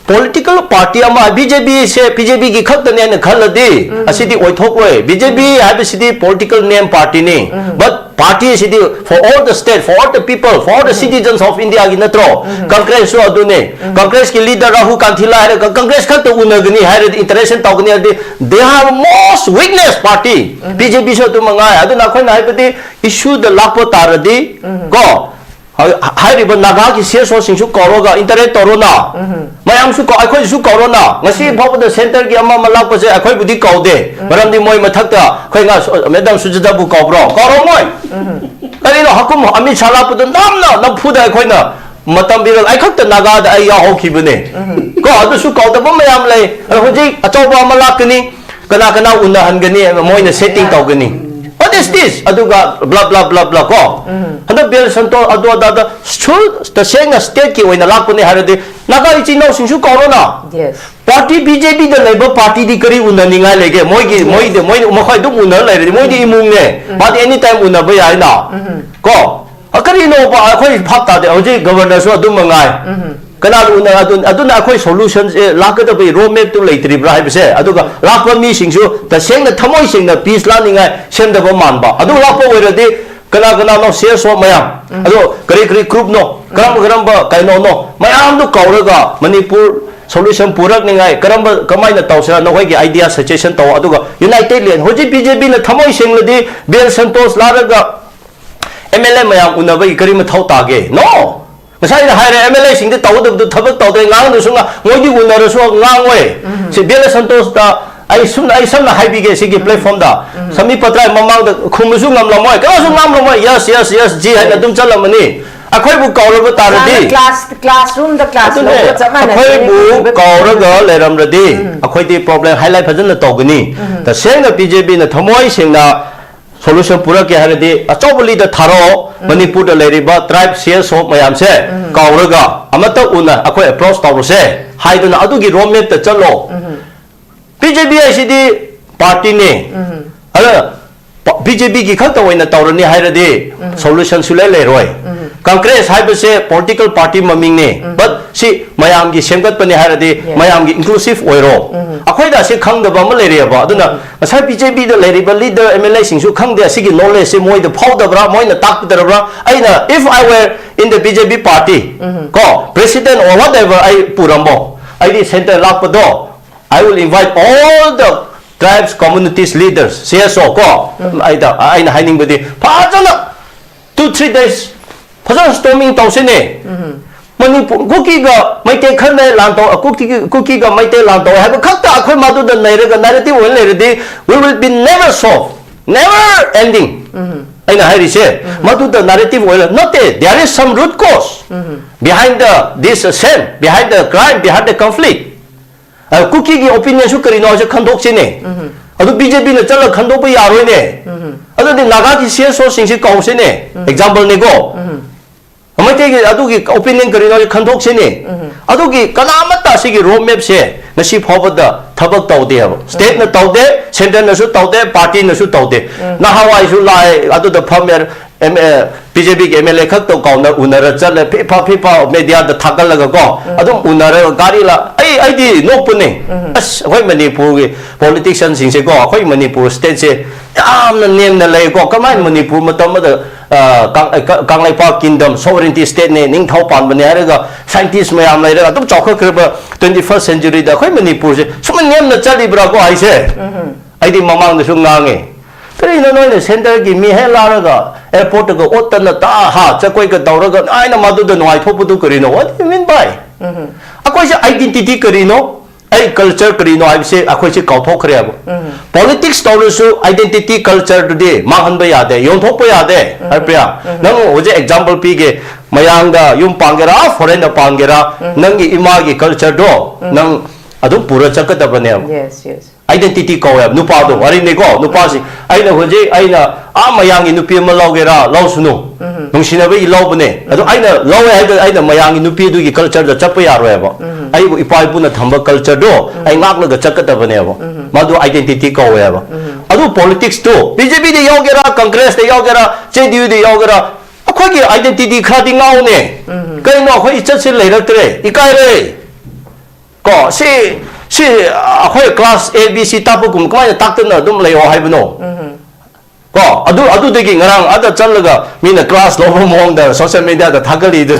political party ama BJP se BJP ki khakta ne na khaladi asidi oithok roi BJP have city political name party ne but party city for all the state for all the people for all the citizens of India gi natro congress so adune congress ki leader Rahul Gandhi la hai congress khakta unagni hai interest tawgni they have most weakness party BJP so tu mangai aduna khoi na hai issue the lakpo taradi go 하이리버 나가기 시에서 신수 거로가 인터넷 도로나 마양수 거 아코이 수 거로나 ngasi 법의 센터기 아마 말라고제 아코이 부디 거데 바람디 모이 마탁다 코이가 매담 수자다 부 거브로 거로 모이 아니로 하kum 아미 잘라부도 남나 나 푸다 코이나 matam biral ai khakta nagada ai ya hokibune ko adu su ko da ba mayam lei hoji achoba malakni kana kana unahan gani moina setting tawgani what is this aduga blah blah blah blah ko handa bel santo adu da school the saying state ki oina lakune harade naga ichi no singsu corona yes party BJP the labor party di kari unaninga lege moi de moi makhai du unar lai moi di imung ne but anytime unar ba yai na ko akari no ba akhoi phapta de hoji governor so adu mangai kana unar aduna akhoi solution lakada be roadmap tu leitri bra hai bse aduga lakpa mi singsu the saying the thamoi sing the peace laninga sem da ba man ba adu lakpa oiradi kana no share so mayam adu kari group no karam ba kaino no mayam du kauraga Manipur solution purak ningai karamba kamai na tawsara no hoi ki idea suggestion taw aduga united lane hoji BJP na thamoi sing ladi bel santos laraga MLA mayam unabai kari ma thau tage no masai na haire MLA sing de taw du thabak taw de ngang du sunga ngoi di unara so ngang we se bel santos da ai sam na haibi ge sigi platform da sami patrai mamang da khumusu ngam la moi ka su ngam la moi yes ji hai na dum chalamani akhoi bu kauraba taradi classroom the class lo chamana akhoi bu kauraga leram radi akhoi di problem highlight bhajan na tawgani the same BJP na thamoi singna solution pura ke haradi achobuli da tharo Manipur da leriba tribe share so mayam se kauraga amata una akhoi approach tawse haiduna adugi roadmap ta chalo BJP ICD party ne ala BJP ki khakta oina tawrani hairadi solution sule le roi Congress haibase political party maming ne but si mayam gi semgat pani hairadi mayam gi inclusive oiro akhoi da se khang da ba ma le re ba aduna asai BJP da le riba leader MLA sing su khang de sigi knowledge se moi da phau da bra moi na tak da bra aina if I were in the BJP party ko president or whatever I purambo I di center lakpado I will invite all the tribes, communities, leaders. CSO ko. Ay na haining budi. Paano 2-3 days. Paano storming tawsin eh. Manipur cookie ga may te khane lanto cookie ga may te lanto. Have khakta akhoi madu da nairaga narrative will narrative we will be never solved. Never ending. Ay na hairi se. Madu da narrative will not there is some root cause behind this sin, behind the crime, behind the conflict. Cookie ki opinion su kari no se khandok se ne adu BJP na chala khandok ba yaroi ne adu de naga ki CSO sing se kaw se ne example ne go amai te adu ki opinion kari no khandok se ne adu ki kanamata se ki roadmap se nasi phobada thabak tawde ha state na tawde center na su tawde party na su tawde na hawai su lai adu da phamer BJP के MLA खक तो कौन उनर चल FIFA media the थाकल लगा को अदम उनर गाड़ी ला आई दी no पुने अस होय मणिपुर के politician सिंह से को होय मणिपुर state से याम न नेम न ले को कमाय मणिपुर मतम द कांगलाइपा kingdom sovereignty state ने निंग थाव पान बने हरेगा scientist में आम ले रे अदम चौक करब 21st century द होय मणिपुर से सुम नेम न चली ब्रा को आई से आई दी ममांग द सुंगांगे करी न नोय सेंटर की मी हे लारगा airport ko otan ta ha chakoi ka dawraga aina madu da noi thopu du kari no what do you mean by akoi se identity kari no ai culture kari no ai se akoi se kau thok khre abo politics tawlu su identity culture today ma han ba ya de yon thok pa ya de ai pya nang oje example pi ge mayang da yum pangera foreign da pangera nang gi imagi culture do nang adum pura chakadabane Yes, yes. identity ko ya nupa do ari ne ko nupa si aina hoje aina mayang nupi ma logera lausunu nungsina be lobne ado aina lawe aina mayang nupi du gi culture da chapa ya ro ba ai bu ipai bu na thamba culture do ai ngak la ga chakadabane ba madu identity ko ya ba ado politics do BJP de yogera congress de yogera JDU de yogera akhoi gi identity khadi ngau ne kai no khoi chat sil leiraktre ikai re ko si akhoi class ABC tapu kum kamai taktana dum leo haibno ko adu de gi ngarang ada challaga mina class lo mong da social media da thagali de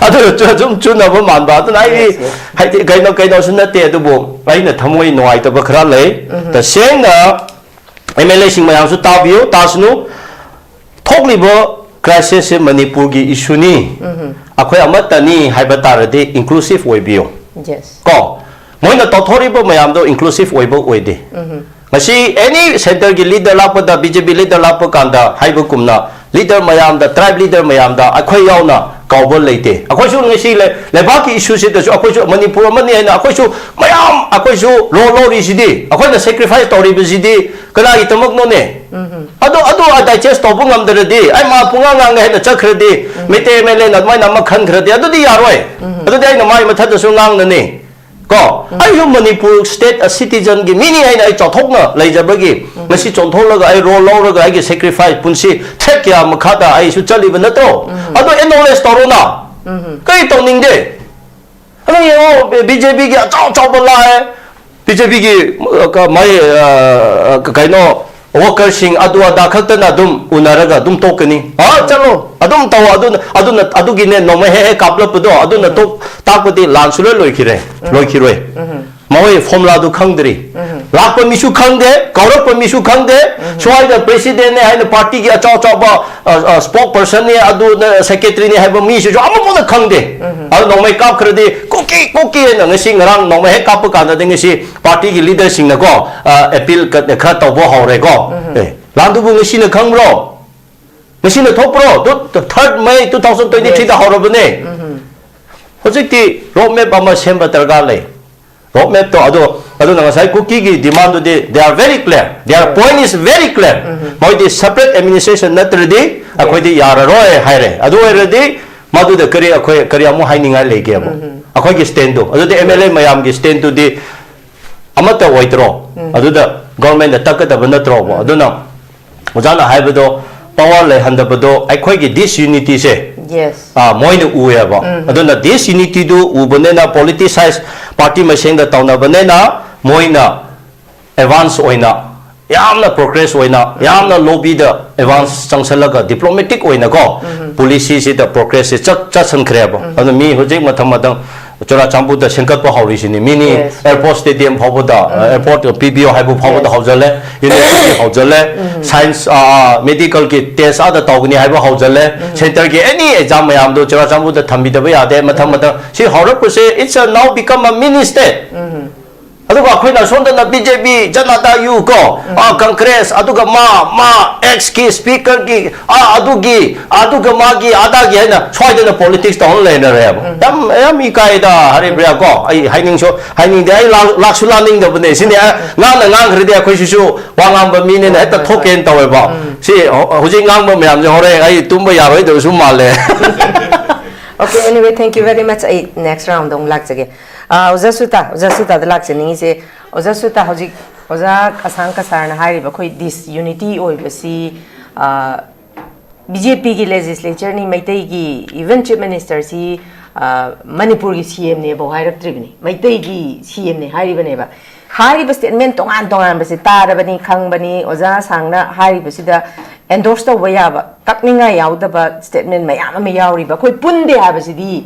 adu zum chuna ba man ba na ai hai kai no sunna te du bo ai na thamoi noi ta ba khra le ta seng na MLA sing mayang su tabio tasnu thokli bo crisis manipur gi issue ni akhoi amata ni haibatarade inclusive oibio Yes. Ko moina tothoribo mayam do inclusive oibo oide masi any center gi leader lapo da BJP leader lapo kanda haibo kumna leader mayam da tribe leader mayam da akhoi yauna kaubol leite akhoi su ngasi le baki issue se da akhoi su manipur mani haina akhoi su mayam akhoi su lo ri sidi akhoi da sacrifice tori bi sidi kana itamak no ne ado digest to bungam deredi ai ma punga ngang he da chakredi mete mele na mai na ma khan khredi ado di yaroi ado dai na mai ma thad su ngang na ne ko ai hu manipur state a citizen gi mini ai na chothok na leijabagi ngasi chonthol laga ai role lo ga ai gi sacrifice punsi thek ya ma khada ai su chali ba na to ado acknowledge to ro na kai to ning de ado yo BJP gi chau ba la BJP gi mai kai no worker sing adu ada khatana dum unaraga dum tokani chalo adum taw adu gi ne no me he kaplap do adu na to takpati lan sule loikiroi moi formula du khangdri lakpa misu khangde kaurap misu khangde swai da president ne haina party gi achaw ba spokesperson ne adu secretary ne haiba mi su amma mo khangde adu no me kap khrade koki na ngasi ngarang no me he kap ka na de ngasi party gi leader sing na ko appeal ka kha taw bo hore ko landu bu ngasi na khangro ngasi na thopro 3rd May 2023 da horobne hojikti roadmap ama semba targa le roadmap to ado na ngasai cookie gi demand de they are very clear their point is very clear moi the separate administration natredi akhoi di yara roi haire ado eredi madu de kari amu haininga lege abo akhoi gi stand do ado de MLA mayam gi stand to di amata oitro ado da government da takada banatro ado na ojana haibado power le handabado akhoi gi disunity se Yes. Moina uyaba aduna this unity do ubanena politicize party machine da tawna banena moina advance oina yamna progress oina yamna lobby da advance changsalaga diplomatic oina ko policy si da progress chat san khreba anu mi hojek mathamadang chora chambu da senkat pa hauri sini mini airport stadium phoboda airport PBO haibu phoboda haujale university haujale science medical ki test ada tawgni haibu haujale center ki any exam mayam do chora chambu da thambi da ya de mathamada si horap se it's now become a mini state aduga akhoi sonda na BJP janata yu ko congress aduga ma ex ki speaker ki aduga ma gi ada gi na chhoide na politics ta on le na re yam ikai da hari bra ko ai haining de ai laksulaning da bne sini ngang khri de akhoi su wangam ba mi ne na ta thoken tawe ba si hojing ngang ba myam je hore ai tumba ya roi do su male. Okay, anyway, thank you very much. Next round dong lak jage. Oza suta da lak jeni se oza suta hoji oza asang kasar na hari ba khoi this unity oi ba si BJP ki legislature ni maitai gi even chief minister si manipur gi CM ne bo hairak tribni maitai gi CM ne hari bane ba hari ba statement tongan ba si tar bani khang bani oza sangna hari ba si da endorse to waya ba takninga yauda ba statement mayam ma yauri ba khoi punde ha ba si di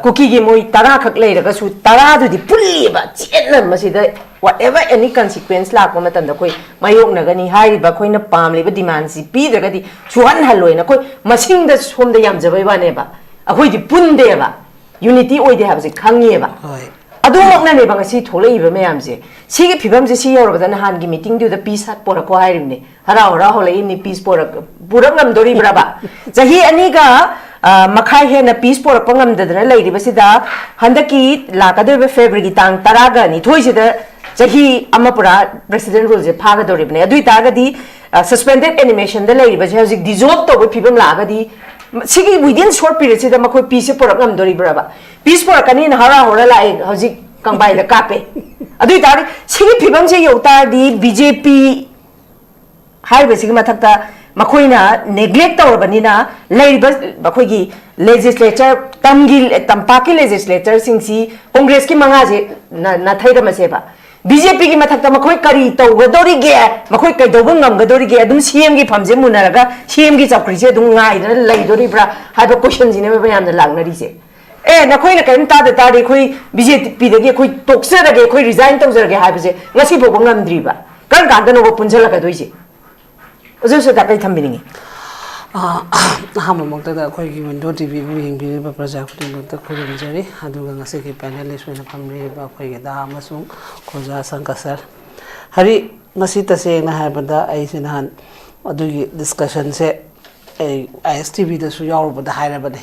cookie gi moi tara khak lei raga su tara du di pulli ba chenna ma si da whatever any consequence la ko matan da khoi mayok na gani hari ba khoi na pam le ba demand si pi da ga di chuan haloi na khoi masing da som da yam jabai ba ne ba akhoi di punde ba unity oi de ha ba si khangye ba adumok na ne ba ngasi tholei ba mayam se sigi phibam se si yor ba na han gi meeting du da peace hat por ko hairim ne hara hole ni peace por purak lam dori bra ba jahi ani ga makai he na peace por pangam da na lei basi da handa ki la ka de February ki tang taraga ni thoi sida jahi amapura president rule je phaga dori bne adui ta ga di suspended animation da lei basi hojik dissolve to phibam la ga di sigi within short period sida makoi peace por ngam dori braba peace por kani na hara hora la hojik kangbai da kape adui ta sigi phibam je yota di BJP hai basi ki mathakta makoina neglect tawrbanina leiba bakhoi legislature tamgi tampaki legislature singsi congress ki manga je na thaida maseba BJP ki mathakta makhoi kari tawgadori ge makhoi kai dawbang ngamgadori ge adum CM gi phamje munaraga CM gi chapkri je dum ngai da leidori bra haiba question jine ba yam na langnari je na khoi na kain ta da ta de khoi BJP de ge khoi toksa da ge khoi resign tawjar ge haiba je ngasi bo ngamdri ba kan kan da no punjala ka doi je Ojo da kai thambiningi hamamokta khoi gi window TV bu yengbi ba project ku ta khurun jari aduga ngase ki panelist wena phamri ba khoi ge da amasung khoja sankasar hari ngasi ta se na habada ai sinahan adugi discussion se ISTV da su yaw ba da haira ba de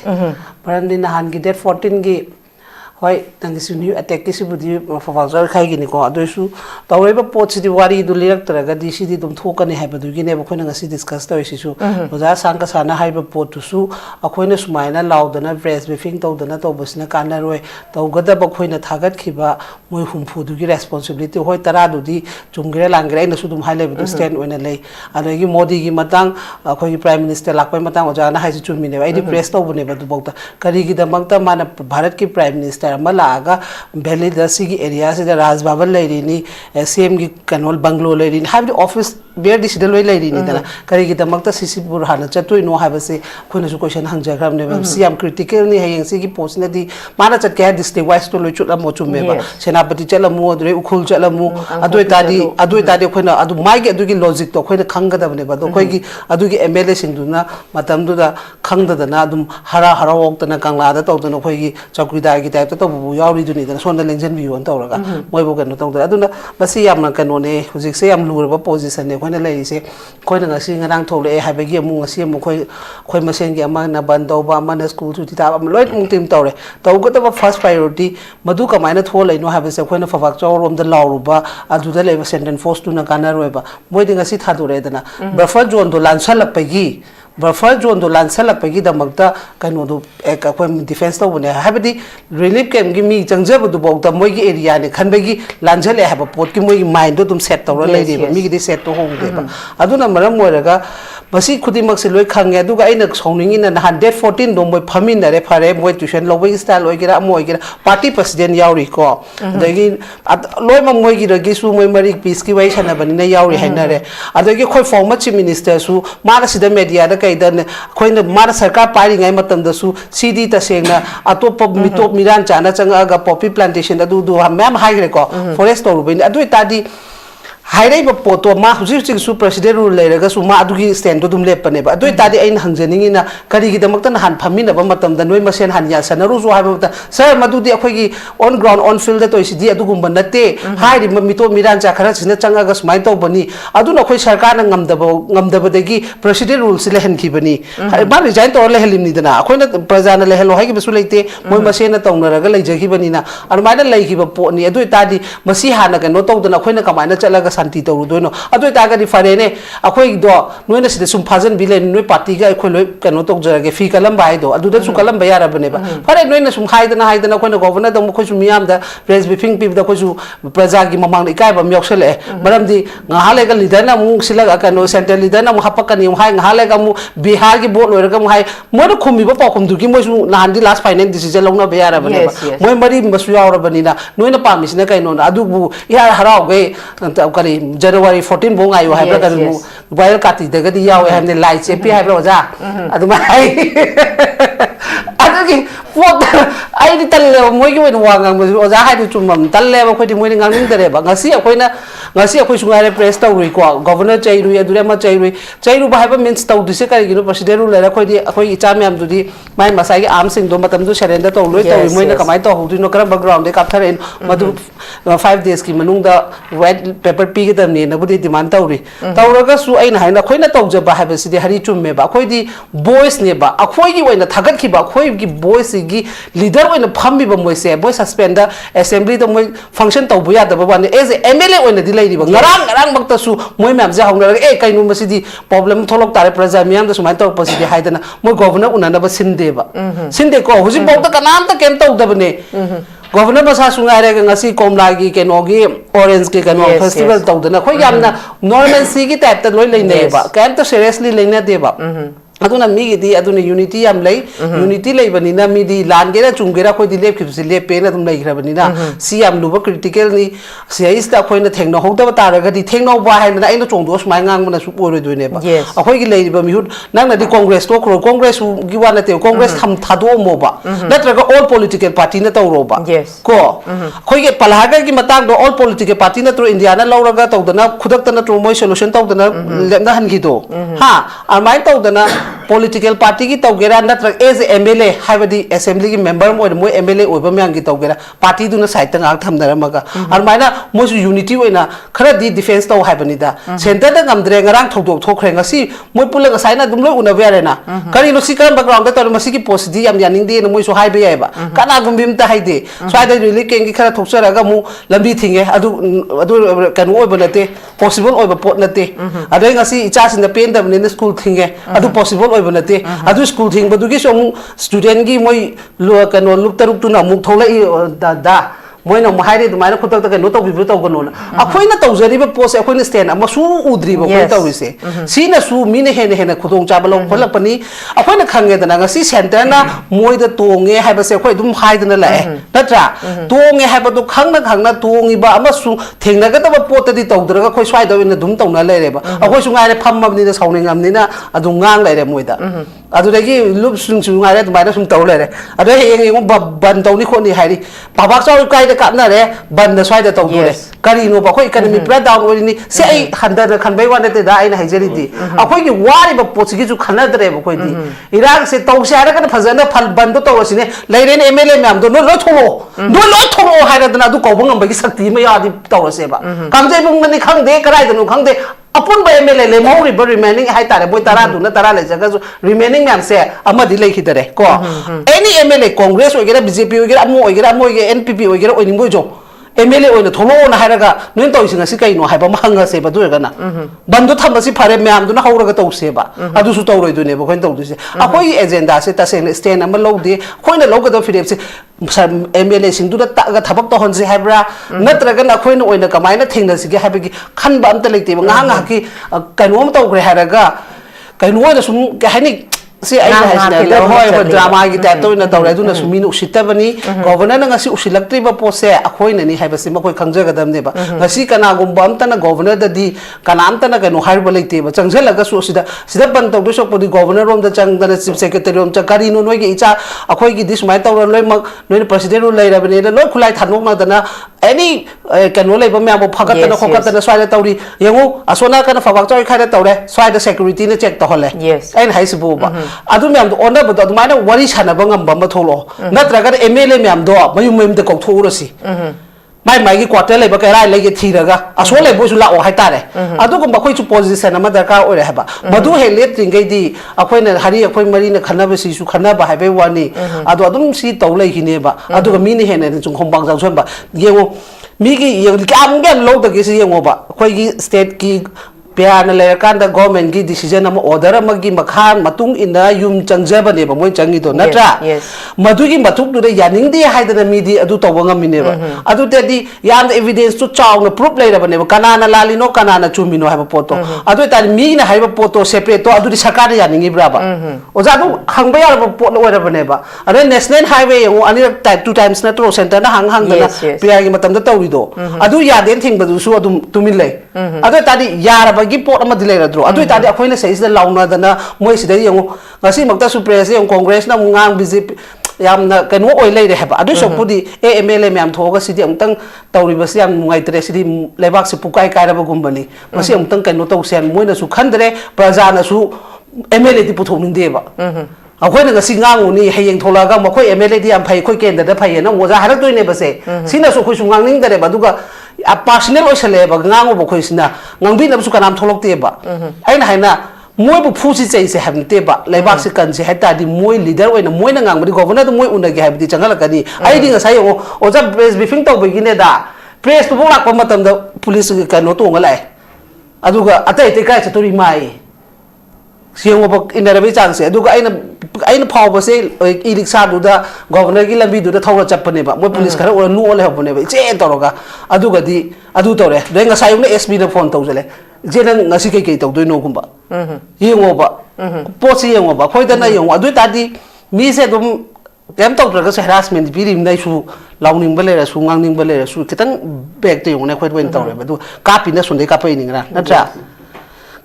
parandi nahan gi date 14 gi hoi tang si new attack ki si budi Phougakchao Ikhai gi ni ko adoisu tawreba pot si di wari du lirak taraga di si di dum thokani haiba du gi ne ba khoina ngasi discuss tawi si su oja sangka sana haiba pot tu su akhoina sumaina laudana press briefing tawdana tawbasna kana roi tawgada ba khoina thagat khiba moi humfu du gi responsibility hoi tara du di chumgira langira ina su dum haile bu stand oina lei adagi modi gi matang akhoi prime minister lakpai matang oja na hai si chumi ne ai di press tawbune ba du bauta kari gi da makta mana bharat ki prime minister malaga valley da sigi area se da Raj Bhavan lerini CM gi kanol banglo lerini have the office where this the loi lerini da kari gi da makta CC pur hana chatoi no have se khona su question hangja gram ne CM critical ni hayeng sigi post na di mana chat ka district wise to loi chula mo chume ba senapati chala mu adre ukhul chala mu adoi tadi khona adu mai gi adu gi logic to khona khanga da ne ba do khoi gi adu gi MLA sing du na matam du da khangda da na adum hara hara wok ta na kangla da to da khoi gi chakrida gi type to bu yauri du ni da son da lengen bi on tawraga moi bo kan to da aduna basi yamna kano ne hujik se yam lurba position ne khoina lei se khoina ngasi ngarang thole ha ba gi mu ngasi mu khoi masen gi ama na ban do ba ma na school chu ti ta am loi mu tim tawre taw go ta first priority madu kamaina tholei no ha ba se khoina Phougakchao rom da lawruba adu da leba sentence force tu na kana roiba moi di ngasi thadure da na buffer zone do lansalak pa gi buffer zone do lansalak pa gi da magta kano do ek akhoi defense to bune habadi relief camp gi mi changjab du bok da moi gi area ne khan ba gi lanjale ha ba pot ki moi gi mind do dum set tawra lei de mi gi de set to hong de ba aduna maram moiraga basi khudi mak se loi khange adu ga aina songning ina 114 do moi phamin na re phare moi tuition loboi style oi gira moi gira party president yauri ko adagi loi ma moi gi ragi su moi mari peace ki wai sana bani na yauri haina re adagi khoi former chief minister su mara sida media da kai da khoi na mara sarkar pari ngai matam da su cd ta sengna atop mitop miran chana changa ga poppy plantation adu du ma'am haigre ko forest to rubai adu tadi hairei ba poto ma huji su president rule leiraga su ma adugi stand dum lepane ba adoi tadi ain hangjaningi na kari gi damakta na han phamina ba matam da noi masen han ya sanaru zu ha ba sir madudi akhoi gi on ground on field da to isi di adugum banate hairi mito miran cha khara sina changa ga smai to bani adu na khoi sarkar na ngamdaba dagi president rule sile hen ki bani ba resign to le helim ni dana akhoi na prajana le helo hai gi besu leite moi masen na tongna ga leija gi bani na armaina lei gi ba po ni adoi tadi masi hana ga no to dana khoi na kamaina chalaga santi to rudoino adoi ta ga di fare ne akhoi do noina side sum phajan bile noi party ga akhoi loi kano tok jara ge fi kalam bai do adu da su kalam ba yara bane ba fare noina sum haidana khoi na governor da khoi sum miyam da press briefing pi da khoi su praja gi mamang ikai ba myok sele maram di ngahale ga leader na mu silaga kano central leader na mu hapakani hai ngahale ga mu bihar gi board loi ga mu hai mo da khumi ba pa khum du gi mo su nahan di last final decision longna ba yara bane ba moi mari masu yaura bani na noina pamis na kai no adu bu ya harau ge kari January 14 bong ayo hai bra mu viral kati daga di yaw hai ne lai chepi hai bra ja adu ma hai adu ki pot ai di tal moi gi wangang mu oja hai du chumam talle ba khoi di moi ngang ning dare ba ngasi akhoi sungare press taw ri ko governor chairu ya dure ma chairu ba hai ba means taw du se kai gi no president ru le ra khoi di akhoi icha me am du di mai masai gi am sing do matam du surrender taw loi taw moi na kamai taw hu du no kara background de kapthar en madu 5 days ki manung da white paper pi gi dam ne na budi demand tawri tawraga su aina haina khoina tawja ba ha basi di hari chumme ba khoi di boys ne ba akhoi gi waina थागत की बाखोई की voice की leader ओइना फम्बी बा मोइसे boy suspend दा assembly दा मोइ function तौ बुया दा बाने as MLA ओइना दिलाई दिबा ngarang bakta su moi ma'am जे हाउना ए काइनु मसिदी प्रॉब्लम थोलक तारे प्रजा मियाम दा सुमाइ तौ पसिदी हाइदना मोइ गवर्नर उनाना बा सिनदेबा सिनदे को हुजि बौता कनाम ता केम तौ दबने गवर्नर मसा सुंगारे ngasi कोमलागी केनोगी ऑरेंज के कनो फेस्टिवल तौदना खोय यामना नॉर्मल की टाइप ता लोय लेनेबा कैम तो सीरियसली लेने देबा अदुना मीगी अदुना यूनिटी याम लई यूनिटी लेबनिना मीदी लानगेरा चुंगेरा खोय दिलेप खिबसि लेपेना दुम लैखरबनिना सी याम लुबा क्रिटिकल नि सीआईस ता खोयना थेंगनो होदबा तारगदि थेंगनो बा हायना आइनो चोंदो समाय ngang सु ओरोदुनेबा अखोय गी लेरिबा मिहुट नांना दि कांग्रेस तो खरो कांग्रेस गी वाना ते कांग्रेस थम थादो मोबा नत्रगा ऑल पॉलिटिकल पार्टी न तौरोबा को खोय गे पलहागर की मतंग दो ऑल पॉलिटिकल पार्टी न तो इंडिया न लौरगा तौदना खुदक न तो मोय सोल्यूशन तौदना लेना हनगिदो हां अमाय तौदना political party की तौगेरा नत्रग एज एमएलए हाइबदी असेंबली की मेंबर मोय मोय एमएलए ओइबा म्यांग की तौगेरा पार्टी दुना साइड तंग थमनरमगा अरमाइना मोसु यूनिटी ओइना खरा दी डिफेंस तौ हाइबनिदा सेंटर दा गमद्रे ngरang थौदोक थोखरे ngasi मोय पुलग साइना दुम लोय उना बेरेना करी नो सिकरम बैकग्राउंड दा तौर मसी की पोस्ट दी याम यानिंग दे मोय सु हाइबे याइबा काना गुमबिम ता हाइदे स्वाइदा रिली केंग की खरा थोकसरगा मु लंबी थिंगे अदु कनो ओइबा नते पॉसिबल ओइबा पोट नते अदे ngasi इचा सिन पेन दबने स्कूल थिंगे अदु पॉसिबल ओइबा नते अदु स्कूल थिंग बदुगी सो स्टूडेंट की मोय लो कनो लुप तरुक तुना मुक थोलाई दा मोइना महाइरे दुमाइना खुतक तक नो तौबिबु तौगनो अखोइना तौजरिबा पोस अखोइना स्टैंड अमा सु उद्रिबा कोइ तौरिसे सीना सु मीने हेने हेने खुदोंग चाबलो फलपनी अखोइना खंगेदना ngasi सेंटर ना मोइदा तोंगे हाइबसे अखोइ दुम हाइदना लाए नत्रा तोंगे हाइबदु खंगना तोंगिबा अमा सु थेंगनगदबा पोतदि तौदरगा खोइ स्वाइदविना दुम तौना लेरेबा अखोइ सुंगाइने फम्मबनिना सौनिंगमनिना अदु ngang लेरे मोइदा अदुदगी लुप सुंगाइरे दुमाइना सुम तौ लेरे अदु हेंग बन तौनि खोनि हाइरि पाबाकचाउ काय काटनरे बंद स्वाइद तौदुरे करिनो बखोय इकोनॉमी पूरा डाउन ओरिनी से आई हंदर खनबै वानते दा आइना हाइजरिदी अखोय की वारिबा पोचगी जु खनदरे बखोय दी इराक से तौसे हारगन फजन फल बंद तौरसिने लेरेन एमएलए म्याम दो लो थोरो हाइरदना दु कौबंगम शक्ति म यादि तौरसेबा कामजै बुंगनि खंगदे कराइदनु खंगदे अपन बे एमएलए ले मौरि ब रिमेनिंग हाइ तारे बोय तारा दुना तारा ले जगा रिमेनिंग मैम से अमदि लेखिदरे को एनी एमएलए कांग्रेस ओगेरा बीजेपी ओगेरा अमो ओगेरा अमोगे एनपीपी ओगेरा ओनिंगबो जो एमएलए ओइना थोलोना हाइरगा नोन तौसिंग असि कइनो हाइबा महंगसे बदुरगना बंदु थमसि फारे म्याम दुना हौरगा तौसेबा अदुसु तौरोय दुने बखोइन तौदुसे अखोइ एजेंडा से तसेन स्टैंड अमा लौदे खोइना लौगदा फिरेपसे एमएलए सिंदुदा तागा थबक तहनसे हाइब्रा नत्रगना खोइना ओइना कमाइना थेंगनसिगे हाइबगी खनबा अमता लेतेबा ngang हाकि कइनोम तौग्रे हाइरगा कइनो ओइना सुम कहानि से ड्रामा की टाइप तो तौर सुमीन उसितबनी गवर्नर ngasi उसिलक्ट्रिबा पोसे अखोइननी हाइबसे मखोइ खंजगदमनेबा ngasi कनागुम्बा अमतना गवर्नर ददी कनामतना कनो हाइबा लेतेबा चंगजलगा सुसिदा सिदा बन तौदो सोपदि गवर्नर रोम द चंगदना चीफ सेक्रेटरी रोम चकारिनो नोइगे इचा अखोइगी दिसमाय तौर लोइ मक नोइ प्रेसिडेंट रो लेरबने लोइ खुलाइ थानोकनादना एनी कनो लेबा म्याबो फगतना खोकतना स्वाइदा तौरी यंगो असोना कना फबाकचाउ इखाइदा तौरे स्वाइदा सेक्युरिटी ने चेक तहले एन हाइसबोबा अदु म्याम दो ओनब दो दुमाइना वरी सानबा ngamba ma tholo natraga MLA ma'am दो मयु मयम de कौथोरसी माइ माइगी क्वार्टर लेबा केराइ लेगे थीरगा असो लेबोसु लाओ हाइतारे अदुगुम बखोइ चु पोजिशन अमा दरकार ओरे हबा मधु हेले त्रिंगैदी अखोइना हरि अखोइ मरिना खनबसि सु खनबा हाइबे वानी अदु अदुम सि तौ लेखिनेबा अदुगा मीनि हेने चुं खोंबांग जाउसनबा येंगो मीगी येंग काम गेम लौदगे सि येंगोबा अखोइगी स्टेट की प्यान लेरकांदा गवर्नमेंट की डिसीजन अमा ऑर्डर अमगी मखान मतुंग इना युम चंगजबनेबा मोय चंगिदो नत्रा मधुगी मतुक दुदे यानिंगदे हाइदना मीदी अदु तवंगमिनेबा अदु तेदी याम एविडेंस तो चाउना प्रूफ लेरबनेबा कनाना लालिनो कनाना चुमिनो हाइबा पोतो अदु तारि मीना हाइबा पोतो सेपरेट तो अदु सरकार यानिंगिब्राबा ओजादु हंगबा यारबा पोट ओरबनेबा अरे नेशनल हाईवे यंगो अनि टाइप टू टाइम्स नत्रो सेंटर ना हंगदना पियागी मतमदा तौरिदो अदु यादेन थिंगबदुसु अदु तुमिलै अदु तारि यारबा की पोट अमा दिलेरद्रो अदु तादि अखोइना सैसिदा लाउनादना मोइ सिदा यंगो ngasi makta suppress young Congress ना मुंगांग बीजेपी यामना कनो ओइ लेरे हेबा अदु सोपुदी एमएलए म्याम थोगा सिदि अमतंग तौरिबसि याम नुंगाइतरे सिदि लेबाक से पुकाइ काइरबा गुम्बनी मसि अमतंग कनो तौसेन मोइना सु खंदरे प्रजाना सु एमएलए दि पुथोनिंदेबा अखोइना ngasi nganगुनी हयेंग थोलागा मखोइ एमएलए दि याम फै खोइ केंद्रदा फैयेना ओजा हारक्तोइने बसे सिना सु खोइ सु ngangningdare बादुगा पर्सनल ओइसलेबा nganगो बखोइसिना ngangbि नबसु कनाम थोलक्तेबा आइना हाइना มวยบุฟูสิใจเสียหายเตะบะเลยบักสิกันเสียหายตาดีมวยลีดเดอร์ไว้นะมวยนั่งงานบริกรวันนั้นมวยอุ่นแก่บดีจังกันละกันนี่ไอ้ดิ่งก็ใช่โอ้จะเพรสบีฟิงตัวไปกินเนี่ยด่าเพรสพวกหลักประมาณตั้งแต่ police กันโน้ตตัวกันเลยอะดูก็อัตย์ติใกล้จะตัวรีไม่เสียงว่าอินเดียไม่จังเสียดูก็ไอ้น่ะพอไปเสียอีลิกซาดูด้ากอล์ฟนักกีฬาบีดูด้าเท่ากับจับปนเนี่ยบะมวย police กันแล้วนู้นเลยครับปนเนี่ยบะเจ๊ตัวเราก็อะดูก็ดีอะดูตัวเลยเรื่องก็ใช่ยังเนี่ย SB เนี่ยโฟนตัวเลยเจนังงาสิเกี่ยตัวด้วยโน้กุมบะยังว่าบะโพสยังว่าบะคอยแต่นั่นยังว่าด้วยตาดีมีเสดุมเต็มตัวเราก็เสีย harassment ปีริมได้สู้เราหนิงเบลเลยสู้งานหนิงเบลเลยสู้คิดตั้งแบกตัวอยู่ในคอยเป็นตัวเลยบะดูกาปินเนี่ยส่วนใหญ่กาไปนี่กันนั่นจ้ะ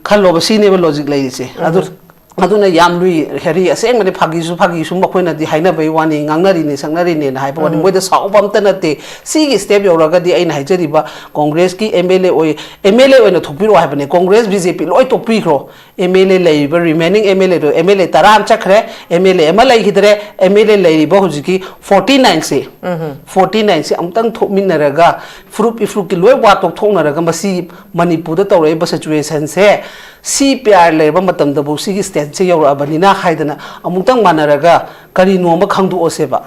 ขันโลบะซีเนี่ยเป็น logic เลยสิอะดูเนี่ยยามลุยเฮรี่เสียงมันพักยิสุมาคุยนั่นดีให้น่ะไปวันนี้งังนารีนี่สังนารีนี่นะให้พอวันนี้มวยจะสาวปั๊มตันนั่นเตะซีกิสเต็ปอยู่แล้วก็ดีไอ้ไหนจะดีบ่คอนเกรสกี้ MLA โอ้ย MLA โอ้ยน่ะทุกปีรู้ให้ปะเนี่ยคอนเกรส BJP ร้อยทุกปีครอ MLA เลยบ่ remaining MLA ตัว MLA ตารามจักรเ MLA มาเลยคิดเลย MLA เลยบ่หุจิกี้49สิ49สิอันตั้งทุกมินน่ะก็ฟรุปกิลวยว่าตกทงน่ะก็มาซีมณีปูตัวเลยบ่ situation เสCPR เลยบ่มาตำตะบุซีกิสเตนเสียอยู่อะบัดนี้น่าใครดนะอมุงตั้งมันอะไรก็กะรีนัวมาขังดูโอเซบะ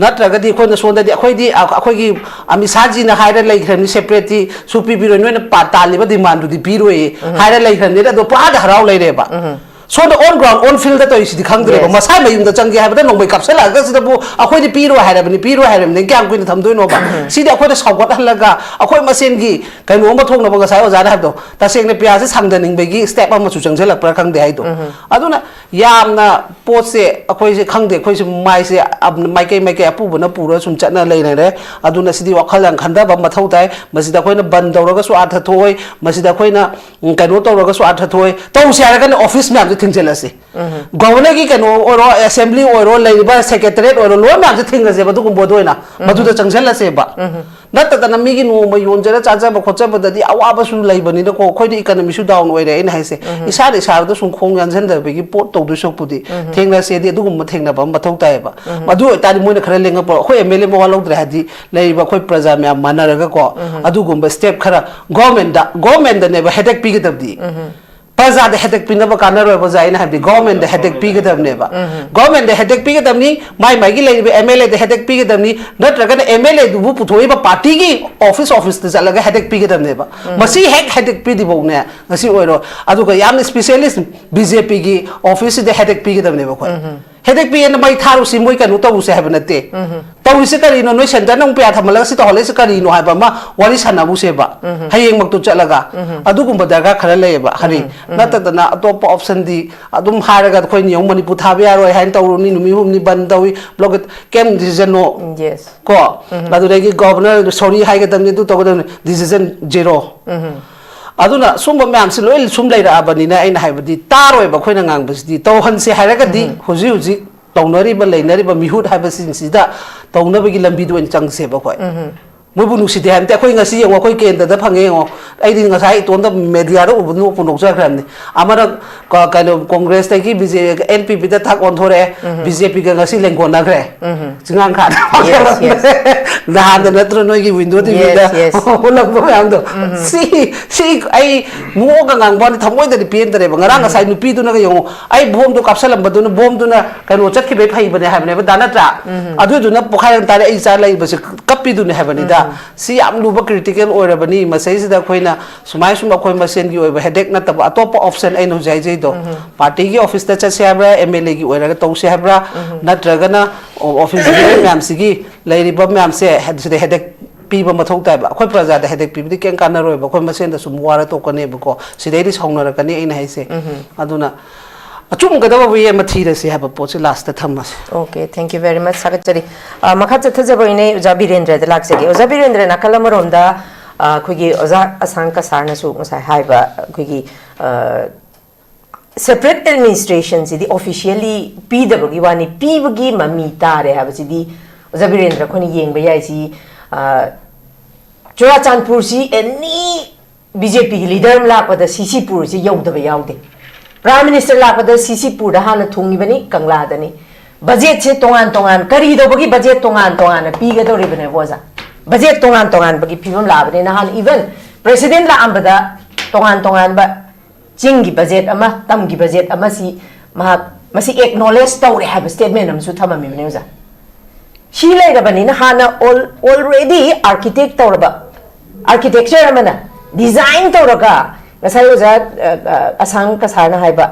นัดระก็ดีคนจะส่วนดีค่อยดีค่อยกี่อามิซาจีนะให้ได้เลยครั้งนี้ separate สุปีบิโรนี่นะปาตาลิบดีมันดูดีบิโรให้ได้เลยครั้งนี้แล้วตัวปาดหาราวเลยเด้บะส่วน on ground on field ตัวอีสิที่ขังดูเลยบ่มาใช้มาอยู่ตัวจังกี้ให้ได้ลงไปกับเสละก็สิตะบุค่อยดีบิโรให้ได้บัดนี้บิโรให้ได้เนี่ยแกงกุยทำด้วยโนบะสิเดียวค่อยจะสอบวัดหันละก็ค่อยมาเซ็นกี้กันนัวมาทงนะบ่ก็ใช้เอาจานให้ตัวแต่เสียงในปีอาสิสังเดนิงไปกี้ step มาสู่จังเสละประคังเดียให้ตัวอะดูนะยามนะโพสเสค่อยสิขังเดียค่อยสิไม่เสไม่เกปูบนะปูระสุนจัดนะเลยเนี่ยอะดูนะสิดีว่าขลังขันดาบ่มาเท่าใดมาสิตะค่อยนะบันดาวก็สุอาทถอยมาสิตะค่อยนะกันนัวตัวก็สุอาทถอยต้องเสียแล้วกันออฟฟิศแม่จะถึงเจละสิGovernor ki kano oro assembly oro labor secretariat oro lo na je thinga je badu ko bodoi na badu da changsel la se ba natta ta nami gi no ma yon jara cha cha ba khocha ba dadi awa ba su lai bani ko khoi di economy su down oi re in hai se isa de sa da sun khong yan sen da be gi pot to du so pu di thengna se di du ma thengna ba ma thok tai ba madu ta di moi na khara lenga po khoi MLA mo lo dra hadi lai ba khoi praja me manara ga ko adu gum ba step khara government da ne ba headache pi gi dab di Paza the headache pinaba kanaro was I have the government the headache pig of never. Government the headache pig of me, my MLA the headache pig of me, not like an MLA to whoop to a party office the Zalaga headache pig of never. Must see headache pig bone, I see oil. Aduka Yam specialist, BJP office the headache pig of never. Headache pig and my taru simway can not have a day. Tawisically, no nation, don't pay at Hamalasi to Holisically, no Habama, what is Hanabuseba, Haying Maktu Chalaga, Adukumba Daga Karaleva, Hari. Not that the top option the Adum Haragat Coin Yomani Putavia or Hantauni, Mumi Bandawi, Blocket, Kem Dizeno. Yes. Ko, Laduregi governor, sorry, Hagadan to talk them, this isn't zero. Aduna, Sumba Mam, Siloil, Sum later Abanina, and have the Taro, Baquinang, the Tohan se Haragadi, Hosuzi, Tonariba, Nariba, Mihud have a since that Tonabilam Bidu and Chang Seba. Mubu si dia hantar kau ingat sih, orang kau kena dah panggil orang. Ini ingat saya itu orang media tu pun pun nukar kan. Amara kalau Kongres tadi BJP NPP dah tak kontrol BJP kan ngasih lengkon nak jangan kan. Dah ada netron lagi window tu dah. Ulang apa tu? Si, ay mau kan orang thamoi dari pian dari bangarang saya nupi tu nak yang ay bom tu kapsalam betul bom tu nak kan ucap kita pay benda have never dana tra. Aduh tu nak pokai yang tadi isar lagi besi kapi tu ni have ni dah. Si am lupa critical orang bani masai sih dah kau ina sumai sumai kau masih ni orang headache na tapi atau apa option ay nujai jai do party ki office dah cakap siapa MLA ki orang tahu siapa na tergana office ki memang sigi lagi riba memang sih headache pi bermathau tai ba kau peraja dah headache pi kan karena roy ba kau masih dah semua orang tahu kan ni buko sidai di sahung nak kan ni ini hai sih aduna Acung kada ba wiye mathira se haba poche last thamas. Okay, thank you very much Sakachari. Makhat thaja boine Uja Birendra de laksege. Uja Birendra nakalamorom da khogi Uja ASANG KASAR na su masai haiba khogi separate administration si di officially PW wani PWG mami tare haba si di Uja Birendra khoni yeng ba yai si Churachandpur si any BJP leader la pada CC Pur si yaud ba yaude. Prime Minister la pada CC Pur dah na thungi bani Kangla dani budget se tongan kari do bagi budget tongan piga do ribane boza budget tongan bagi pibam la bani na han even president la ambada tongan ba चिंगी budget अमा तमगी budget अमा सी मा मसी acknowledge तौरे है statement अमसु थममिबने ओजा शी लेरबनिना हाना ऑलरेडी आर्किटेक्ट तौरबा आर्किटेक्चर अमना डिजाइन तौरगा ngasai oja asang kasarna haiba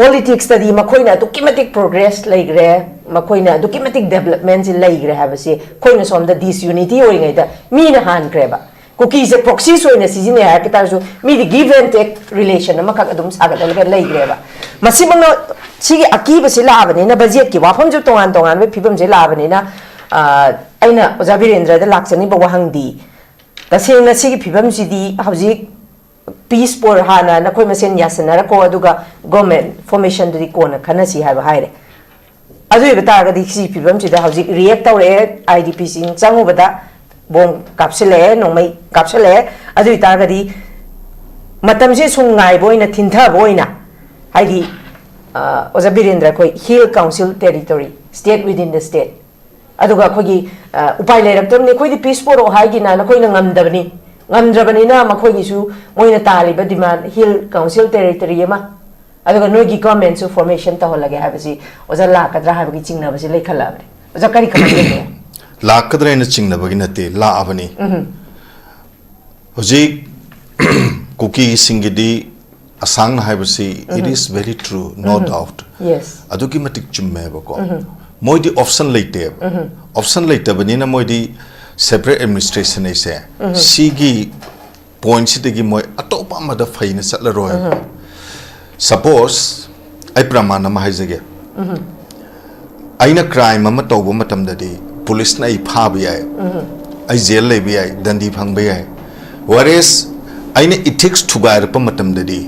politics study makoina documentic progress laigre makoina documentic development in laigre habase koina somda disunity oringai da mina han greba cookie is a proxy so in a season ya kita so mi the give and take relation makak adum sagadalga laigre ba masibano sigi akiba sila abani na budget ki wafam jo tongan tongan me phibam je la abani na aina oja birendra da laksani ba wahangdi tasengna sigi phibam sidi hauji peace por hana na koi masen yasanara ko aduga government formation di ko na khana si haiba haire adu beta ga di si phibam sida hauji react tawre idp sing changu bada bom kapsele no mai kapsele adu ta ga di matam se sungai boina thintha boina haidi oja birendra koi hill council territory state within the state aduga khogi upai lerak ni koi di peace por o haigi na koi na ngamdabni ngamdrabanina makoi gisu moina taliba demand hill council territory ma aduga nogi government su formation ta holage habasi oja la kadra habagi chingna basi lei khalabri oja kari kamane la kadra ina chingna bagi nate la abani hoji cookie singidi asang na habasi it is very true no doubt yes adugi matik chumme bako moidi option leite option leite banina moidi separate administration is sigi points degi moi atopa amada faina satla roy suppose ai pramana ma haijage aina crime ama tawbo matam dadi police na I pha bi ai ai jail le bi ai dandi phang bi ai whereas aina ethics thugair pa matam dadi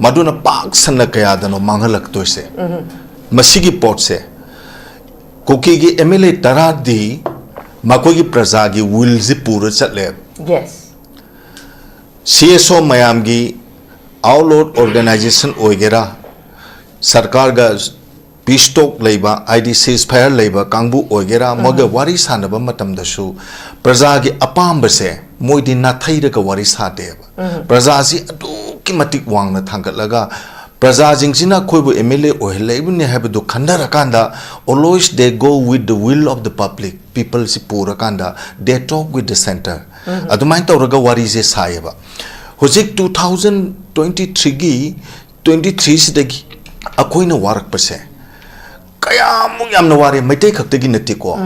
maduna pak sanna kaya dano manghalak to se masigi pot se cookie gi MLA taradi makogi praja gi will ji pura chatle yes CSO mayam gi outlaw organization oigera sarkar ga peace talk leiba IDCs fire leiba kangbu oigera moga wari sanaba matam da su praja gi apam se moidi na thaira ga wari sa de praja ji adu ki matik wang na thangat laga praja jingsina khoibu MLA ohelaibu ne habdu khandara kanda always they go with the will of the public people si pura kanda they talk with the center adumain tawraga wari je sayeba hojik 2023 gi 23 sidagi akoina warak pase kaya mu yamna wari maitai khaktagi nati ko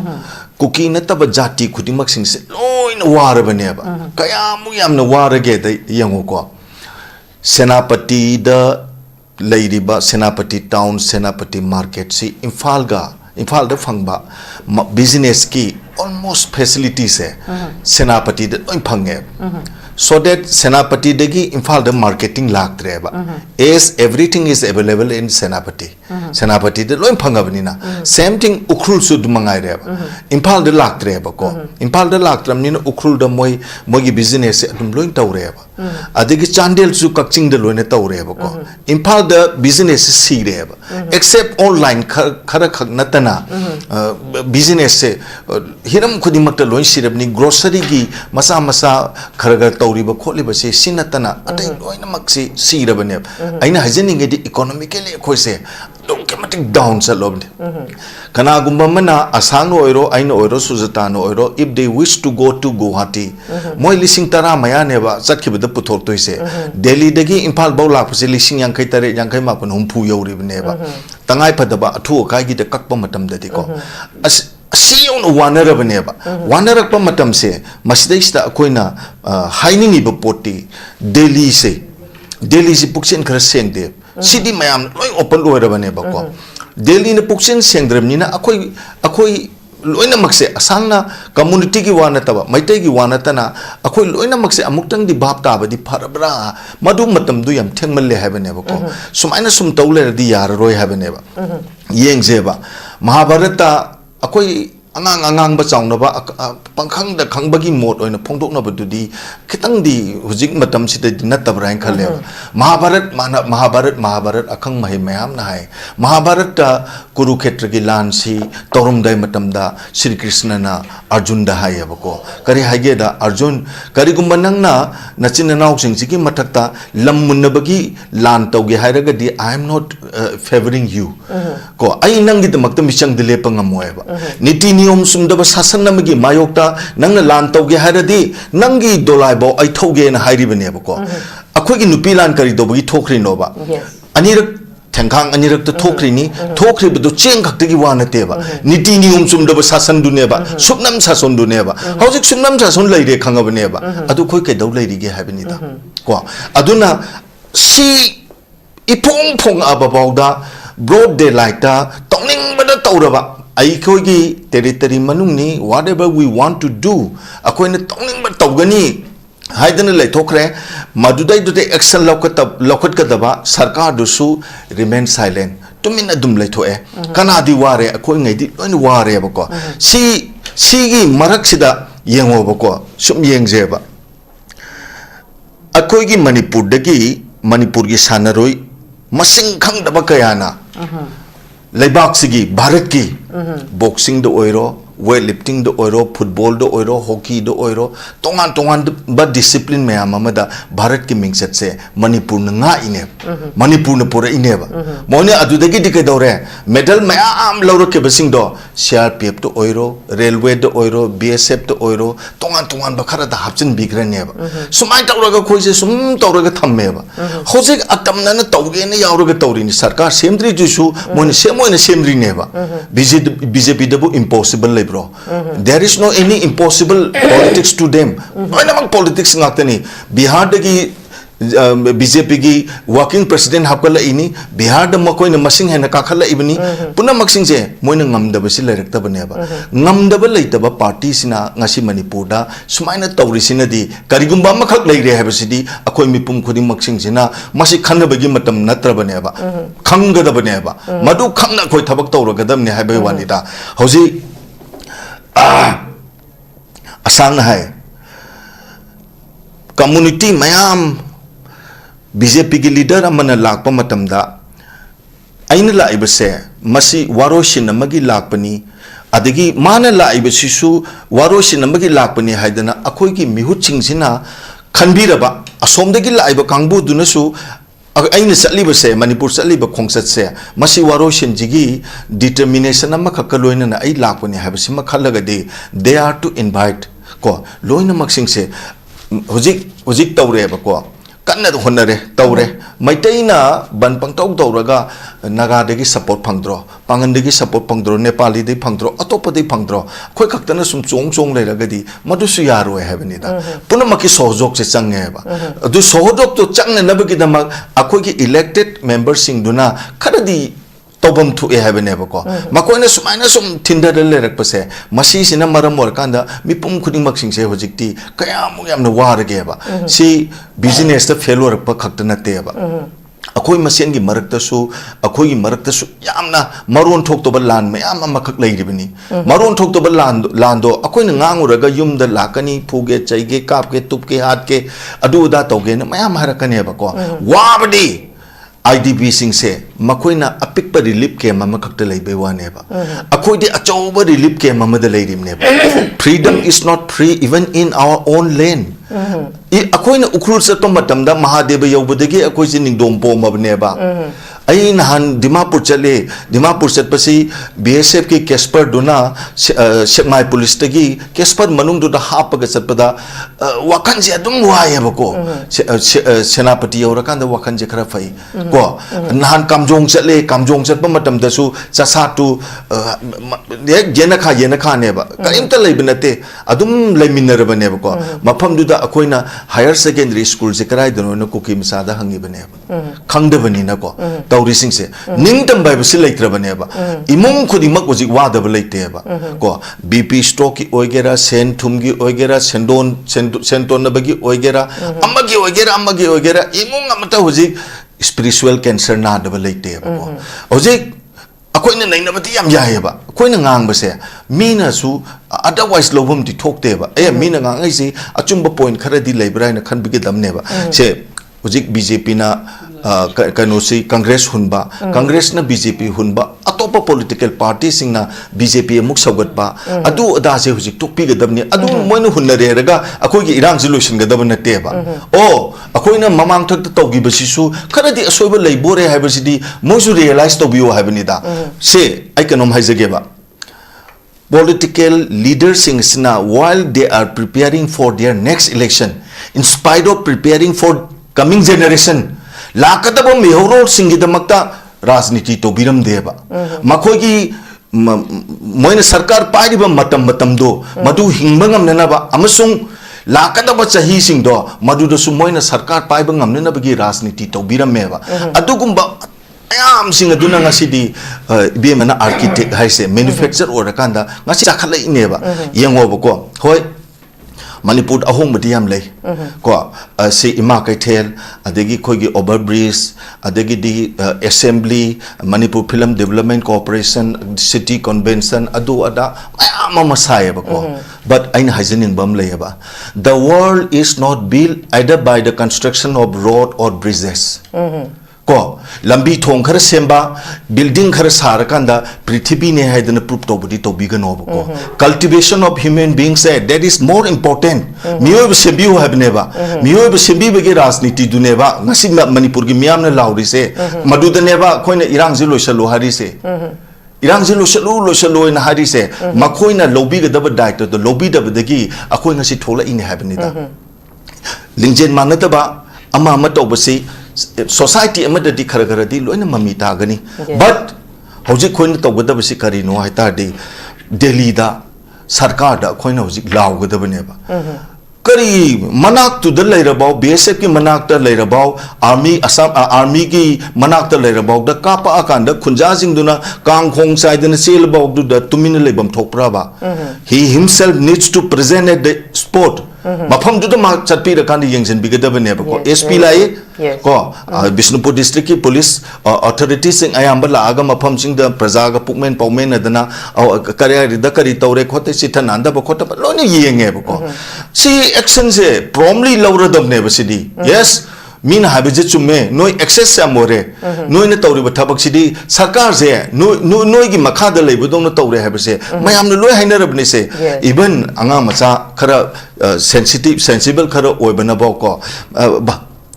cookie na taba jati khudimak sing se loina warabane ba kaya mu yamna warage da yango ko senapati da Leiriba Senapati town Senapati market si Imphal da phangba business ki almost facilities hai Senapati da loi phange so that Senapati degi Imphal da marketing lak treba as everything is available in Senapati Senapati da loi phangabni na same thing Ukhrul su mangai reba Imphal da lak treba ko Imphal da lak tramni na Ukhrul da moi gi business se adum loi taw reba adigi Chandel su Kakching da loi na taw reba ko Imphal da business si reba except online khara khak natana business se hiram khudimak ta loi sirabni grocery gi masa kharaga tawriba kholiba se sinatana atai loina maksi sirabane aina hajeninge di economically khoise automatic down salobne kana gumba mana asang oiro aina oiro sujata no oiro if they wish to go to Guwahati moi lising tara maya neba chatkibada puthok toise Delhi dagi Imphal baw lakpase lising yankai tare yankai mapun humpu yoribne ba tangai phadaba athu kai gi de kakpa matam dadi ko si on wanarabane ba wanarakpa matam se masdaista akoina haining iba poti Delhi se puksen khara sengde sidi mayam loi open loirabane ba ko Delhi ne puksen sengdrem na akoi loina makse asangna community gi wana taba maitai gi wana tana akoi loina makse amuktang di bab ta ba di pharabra madu matam du yam thengmalle habane ba ko sumaina sum tawle di yar roi habane ba yengje ba Mahabharata akoi angang ba chaunaba pangkhang da khangbagi mod oina phongdokna badudi khitang di hujik matam sida natabra han khale mahabharat akhang mahi mayam na hai mahabharat ta kurukhetra gi lan si torum dai matam da Sri Krishna na Arjun da hai abako kari hage da Arjun kari gumbanang na nachin naw sing sigi mathakta lam munnabagi lan tawge hairaga di I am not favoring you ko ai nangi de makta michang dile pangamoy ba niti niyom sumdaba sasan namagi mayokta nangna lan tawge hairadi nangi dolai bo ai thoge na hairi bane ba ko akhoi gi nupi lan kari do bagi thokri no ba anirak thengkhang anirak to thokri ni thokri bu cheng khakta gi wana te ba niti niyom sumdaba sasan du ne ba supnam sason du ne ba hojik supnam sason leire khanga bane ba adu khoi ke dau leiri ge habini da ko aduna si ipong phong ababawda broad daylight ta tongning bada tawraba ai khoi gi territory manung ni whatever we want to do akoi na tongning ba tawgani haidana lai thokre madudai dudai action lokhat ka daba sarkar du su remain silent tumin adum lai thoe kana di ware akoi ngai di loin ware ba ko si gi marak sida yengo ba ko sum yengje ba akoi gi manipur gi sanaroi masing khang daba kayana leibak sigi bharat ki boxing do oiro weightlifting do oiro football do oiro hockey do oiro tongan ba discipline me amada bharat ki mingset se manipur na nga ine manipur na pura ine ba mone adudagi dikai dore medal me am lawro ke basing do CRPF to oiro railway do oiro BSF to oiro tongan ba khara da hapchin bigre ne ba sumai tawraga khoise sum tawraga thamme ba hojik atamna na tawge ne yawraga tawri ni sarkar semdri jusu mone semoina semdri ne ba BJP dabu impossible bro there is no any impossible politics to them namang politics ngatani Bihar dagi BJP gi working president hapkala ini Bihar da makoi na masing hena kakhala ibni puna maksing je moina ngamdaba si lairakta bane ba ngamdaba leitaba party sina ngasi manipur da sumaina tawri sina di karigumba makhak leire habasidi akoi mipum khuding maksing sina masi khanabagi matam natra bane ba khangada bane ba madu khangna khoi thabak tawragadam ne habai wani da hoji ASANG hai community mayam BJP ki leader amana lakpa matamda aina laiba se masi waroshin amagi lakpani adagi mana laiba sisu waroshin amagi lakpani haidana akhoi ki mihut chingsina khanbiraba asomdagi laiba kangbu dunasu aina satliba se manipur satliba khongsat se masi waroshin jigi determination amma khakaloina na ai lakpani habasi makhalaga de they are to invite ko loina maksing se hojik tawre ba ko kanna honare tawre maitaina ban pangtau tawraga naga degi support phangdro pangan degi support phangdro nepali degi phangdro atopa degi phangdro khoi khaktana sum chong leiraga di madu su yaro habani da punamaki sohjok se change ba adu sohjok to changne nabagi dama akhoi ki elected members sing duna khadadi tobam thu e habane ba ko makoina sumaina sum thinda lerak pase masi sina maram war kanda mipum khuding maksing se hojikti kayam yamna warage ba si business ta failure pa khaktana te ba akhoi masen gi marakta su yamna maron thok to ba lan me am makhak leiribani maron thok to ba lando akhoi na nganguraga yumda lakani phuge chaige kapke tupke hatke adu da toge na mayam harakane ba ko wabdi IDP sing se makoina apik pa relief ke mama khakta leibe wane ba akhoi de achauba relief ke mama de leirim ne ba freedom is not free even in our own land akoina ukrul sa to matam da mahadeva yobudagi akoi sin ningdom po mabne ba ai nahan dimapur set pasi BSF ki Casper duna Shekmai police tagi Casper manung du da hapaga satpada wakan je adum waya ba ko senapati yorakan da wakan je khara fai ko nahan kamjong set pa matam da su chasa tu yena kha ne ba karim ta leibnate adum leiminner ba ne ba ko mafam du da akoina higher secondary school je karai dono no ko kim sa da hangi ba ne ba khangda bani na ko tawri sing se ningdam bai basi leitra bane ba imong khudi mak oji wada ba leite ba ko BP stroke ki oigera sen thum gi oigera senton na bagi oigera amagi oigera imong amata hoji spiritual cancer na da ba leite ba ko hoji ꯑꯩꯈꯣꯏꯅ ꯅꯩꯅꯕꯗꯤ ꯌꯥꯝ ꯌꯥꯏꯌꯦꯕ ꯑꯩꯈꯣꯏꯅ ꯉꯥꯡꯕꯁꯦ ꯃꯤꯅꯁꯨ ꯑꯗꯔꯋꯥꯏꯁ ꯂꯧꯐꯝꯗꯤ ꯊꯣꯛꯇꯦꯕ ꯃꯤꯅ ꯉꯥꯡꯉꯩꯁꯤ ꯑꯆꯨꯝꯕ point ꯈꯔꯗꯤ ꯂꯩꯕ꯭ꯔꯥ ꯍꯥꯏꯅ ꯈꯟꯕꯤꯒꯗꯕꯅꯦꯕ ꯁꯦ ꯍꯧꯖꯤꯛ ꯕꯤꯖꯦꯄꯤꯅ ꯀꯩꯅꯣꯁꯤ ꯀꯪꯒ꯭ꯔꯦꯁ ꯍꯨꯟꯕ ꯀꯪꯒ꯭ꯔꯦꯁꯅ ꯕꯤꯖꯦꯄꯤ ꯍꯨꯟꯕ ꯑꯇꯣꯞꯄ ꯄꯣꯂꯤꯇꯤꯀꯦꯜ ꯄꯥꯔꯇꯤꯁꯤꯡꯅ ꯕꯤꯖꯦꯄꯤ ꯑꯃꯨꯛ ꯁꯧꯒꯠꯄ ꯑꯗꯨ ꯑꯗꯥꯁꯦ ꯍꯧꯖꯤꯛ ꯇꯣꯛꯄꯤꯒꯗꯕꯅꯤ ꯑꯗꯨ ꯃꯣꯏꯅ ꯍꯨꯟꯅꯔꯦꯔꯒ ꯑꯩꯈꯣꯏꯒꯤ ꯏꯔꯥꯡꯁꯤ ꯂꯣꯏꯁꯤꯟꯒꯗꯕ ꯅꯠꯇꯦꯕ ꯑꯣ ꯑꯩꯈꯣꯏꯅ ꯃꯃꯥꯡꯊꯛꯇ ꯇꯧꯈꯤꯕꯁꯤꯁꯨ ꯈꯔꯗꯤ ꯑꯁꯣꯏꯕ ꯂꯩꯕꯣꯔꯦ ꯍꯥꯏꯕꯁꯤꯗꯤ ꯃꯣꯏꯁꯨ ꯔꯤꯌꯦꯂꯥꯏꯁ ꯇꯧꯕꯤꯌꯨ ꯍꯥꯏꯕꯅꯤꯗ ꯁꯦ ꯑꯩ ꯀꯩꯅꯣꯝ ꯍꯥꯏꯖꯒꯦꯕ political leaders while they are preparing for their next election in spite of preparing for coming generation lakadaba mihoro singidamakta rajniti to biram deba makogi moina sarkar pairiba matam do madu hingbangam nanaba amasung lakadaba chahi singdo madu do su moina sarkar paibangam nanabagi rajniti to biram meba adugumba ayam singa duna ngasidi bemana architect haise manufacture or kanda ngasi chakhala ineba yengoba ko hoi manipur ahong badiam lei ko se ima kaithel adegi khogi overbridge adegi di assembly manipur film development corporation city convention adu ada ayam masaya ba ko but aina hajening bam leiba the world is not built either by the construction of road or bridges ko lambi thong khara semba building khara sarakanda prithvi ne haidana proof tobudi tobigano ko cultivation of human beings said that is more important miyob sembi ho habneba miyob sembi bege rajniti duneba ngasi manipur gi miyam na lauri se madudaneba khoina irang ji loisalo hari se irang ji loisalo na hari se makhoina lobi ga daba daito to lobi daba dagi akhoi ngasi thola ine habnida lingjen manataba ama ama tobasi society amadadi kharagaradi loina mami tagani but hojik khoina tawgadabasi karino haitadi delhi da sarkar da khoina hojik lawgadabane ba kari manak tu da leirabau bsf ki manak ta leirabau army assam army ki manak ta leirabau da kapa akanda khunja jing duna kang khong sai dana selbau du da tumin lebam thokpra ba he himself needs to present at the spot mafam du da ma chatpi ra kan yengjen bigadabane ba ko sp lai ko bisnupur district ki police authorities sing ayamba la aga mafam sing da praja ga pukmen pawmen adana kari da kari tawre khote si thananda ba khota ba loni yenge ba ko si action se promptly lawradam ne ba sidi yes min habije chumme noi access samore noi na tawri ba thabak sidi sarkar se noi gi makha da leibu dong na tawre habise mayam na loi hainarab ne se even anga macha khara sensible khara oibana ba ko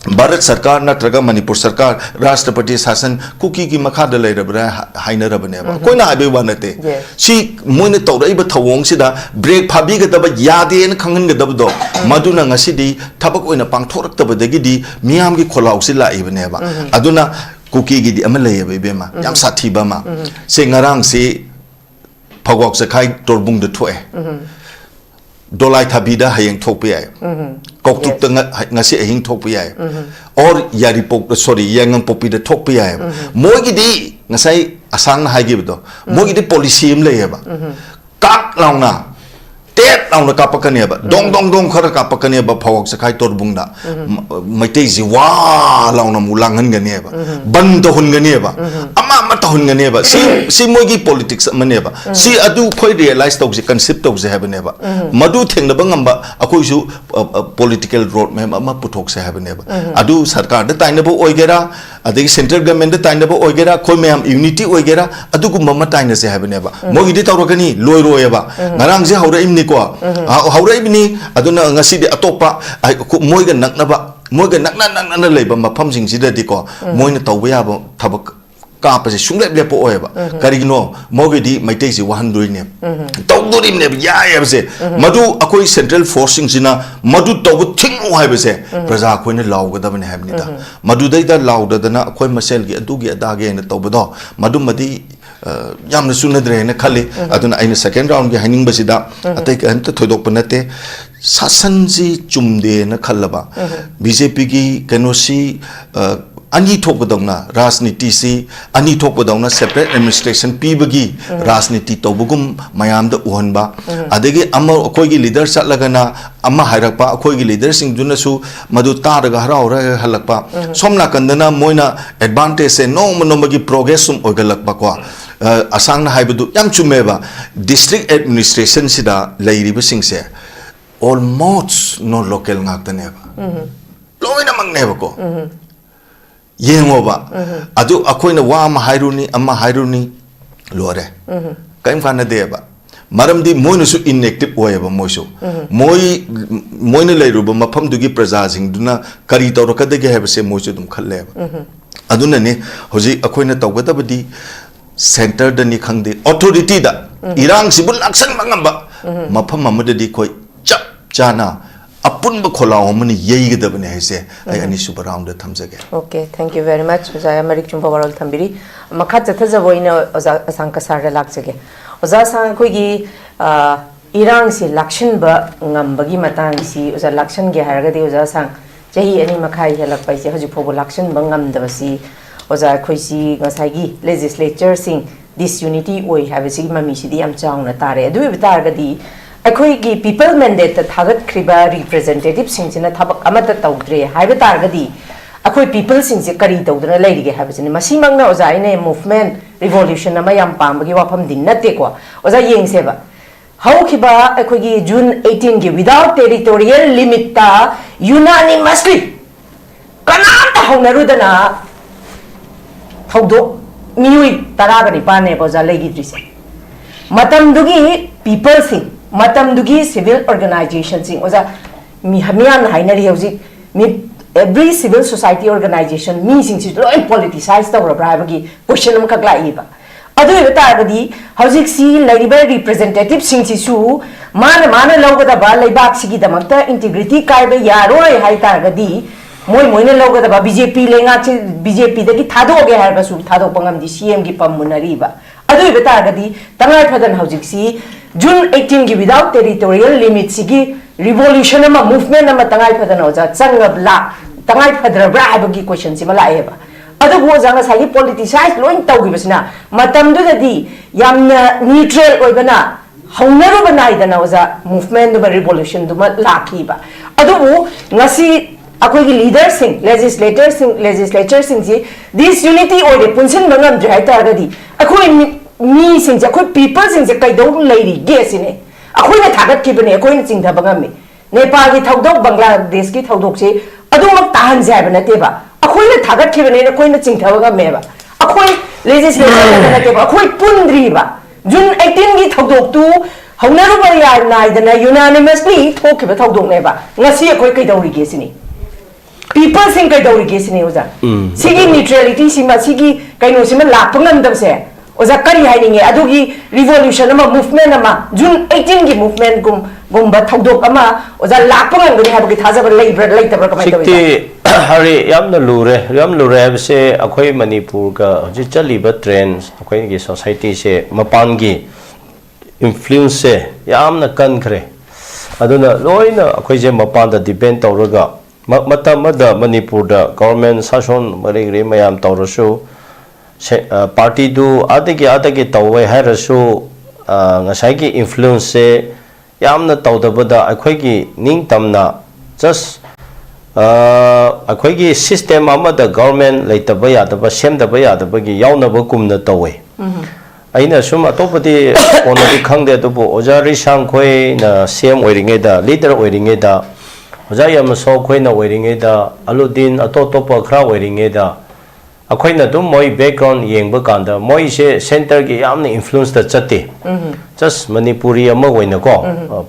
Bharat सरकार नत्रगा मणिपुर सरकार राष्ट्रपति शासन cookie की मखा the लेरबरा हाइनरबने बा कोइना हाबे वानते सी मोइने तौरइबा थवोंग सिदा break फाबी गदब यादे न खंगन गदब दो मदुना ngasidi थबक ओइना पांगथोरक्तब दगिदी मियाम की खोलाउ सि लाइबने बा अदुना कुकी गी दि अम लेयबे बेमा याम साथी बमा से ngarang से phagok sakhai torbung de thoe dolai thabida hayeng thokpe ai koktuk ta ngasi ahing thokpe ai or yari pok sorry yangang popi de thokpe ai mogi di ngasai asang na haigi bdo mogi di policy em leyeba kak launa tet launa kapakane ba dong khara kapakane ba phawak sakhai torbung da maitei ji wa launa mulangan gane ba ban to hun gane ba ama ma to hun gane ba si mogi politics mane ba si adu khoi realize tok ji concept tok je habane ba madu theng na bangam ba akoi su political road map ama puthok se habane ba adu sarkar da taina bo oigera adegi central government da taina bo oigera khoi mayam unity oigera adu gu mama taina se habane ba mogi di tawragani loi roye ba ngarang je haura imni ko haura ibni aduna ngasi de atopa moiga naknaba moiga nakna leiba mafam sing sida di ko moina tawba ya ba thabak ka pa se sunglep lepo oeba karigino mogi di maitei si 100 ne tawduri ne ya ya se madu akoi central forcing sina madu tawbu thingu haiba se praja khoine lawga da bane habni da madu dai da lawda da na akoi masel gi adu gi ada ge ne tawbu do madu madi yamna sunadre ne khali aduna aina second round gi haining basida atai kan ta thodok panate sasan ji chumde na khallaba bjp gi kanosi ani thokbadongna rajniti si ani thokbadongna separate administration pibagi rajniti tobugum mayam da uhonba adegi amma akoi gi leader chatlagana amma hairakpa akoi gi leader sing junasu madu taraga haraura halakpa somna kandana moina advantage se no magi progress sum oigalakpa ko asang na haibadu yam chumeba district administration sida lairiba singse almost no local ngakta neba loina mang neba ko yengoba adu akoina wa ama hairuni lore kaim kana deba maramdi moinu su inactive oyeba moisu moina leiruba mafam dugi praja sing duna kari tawrakadege hebse moisu dum khalleba aduna ne hoji akoina tawgadabadi center da ni khangde authority da irang sibul action mangamba mafam amadadi koi chap chana apun ba kholaw mani yeigdabane haise ai ani super round da thamjage. Okay, thank you very much. Oza Amerik chumpa warol thambiri makhat jathaja boina oza asang kasar da laksege oza sang koi gi irang si lakshan ba ngambagi matang si oza lakshan ge haragadi oza sang jahi ani makhai helak pai se haji phobo lakshan ba ngamdaba si oza khoi si ngasai gi legislature sing disunity oi have si mami si di am chaung na tare adu bitar gadi akhoi gi people mandate ta thagat kriba representative sing sina thabak amata tawdre haiba tar gadi akhoi people sing se kari tawdna lairige have sini masimang na oza ine movement revolution ama yam pambagi wafam din natte ko oza yeng seba how khiba akhoi gi June 18 gi without territorial limit ta unanimously kanata haunarudana thawdo miui taragani pane boza legi trise matam dugi people sing matam dugi civil organization sing oza mi hamian hainari hauji mi every civil society organization mi sing si loi politicize tawra brabagi question am kakla iba adu beta gadi hauji si laiba representative sing si su mana logada ba laibak sigi damakta integrity kaiba yaroi haita gadi moi na logada ba BJP lenga chi BJP dagi thado ge har ba su thado pangam di CM gi pamunari ba adu beta gadi tangai phadan hauji si June 18 gi without territorial limit sigi revolution ama movement ama tangai phadan oja changab la tangai phadra bra habagi question si mala eba adu bo janga sai politicize loin tawgi basina matam du dadi yamna neutral oibana haunaru banai dana oja movement du revolution du ma laki ba adu bo ngasi akhoi leaders sing legislature sing ji this unity or the punsin bangam jai ta gadi akhoi mi sing ja akhoi people sing ja kai do lairi ge sine akhoi na thagat ki bane akhoi na chingtha bangam me nepal gi thaudok bangladesh gi thaudok se adu mak tahan jai ba nate ba akhoi na thagat ki bane akhoi na chingtha bangam me ba akhoi legislature na nate ba akhoi pundri ba June 18 gi thaudok tu haunaru ba ya nai dana unanimously thok ba thaudok ne ba ngasi akhoi kai do ri ge sine people sing kai dawri ge sine oza sigi neutrality sima sigi kai no sima lapangam dam se oza kari haininge adugi revolution ama movement ama June 18 gi movement gum ba thaudok ama oza lapangam gani habagi thaja ba lei tabra kamai tawi sikti hari yamna lure habse akhoi manipur ga ji chali ba trends akhoi gi society se mapan gi influence se yamna kan khre aduna loina akhoi je mapan da depend tawraga matamada manipur da government sassion marigri mayam tawrasu party du adagi tawai harasu ngasai gi influence se yamna tawdabada akhoi gi ningtamna just akhoi gi system amada government leitaba yadaba semdaba yadaba gi yaunaba kumna tawai aina sum atopati onadi khangde dubu ojari sangkhoi na CM oiringe da leader oiringe da oja yam so khoina oiringe da aludin atotopa khra oiringe da akoina dum moi background yengba kanda moi se center gi yamna influence da chate just manipuri ama oina ko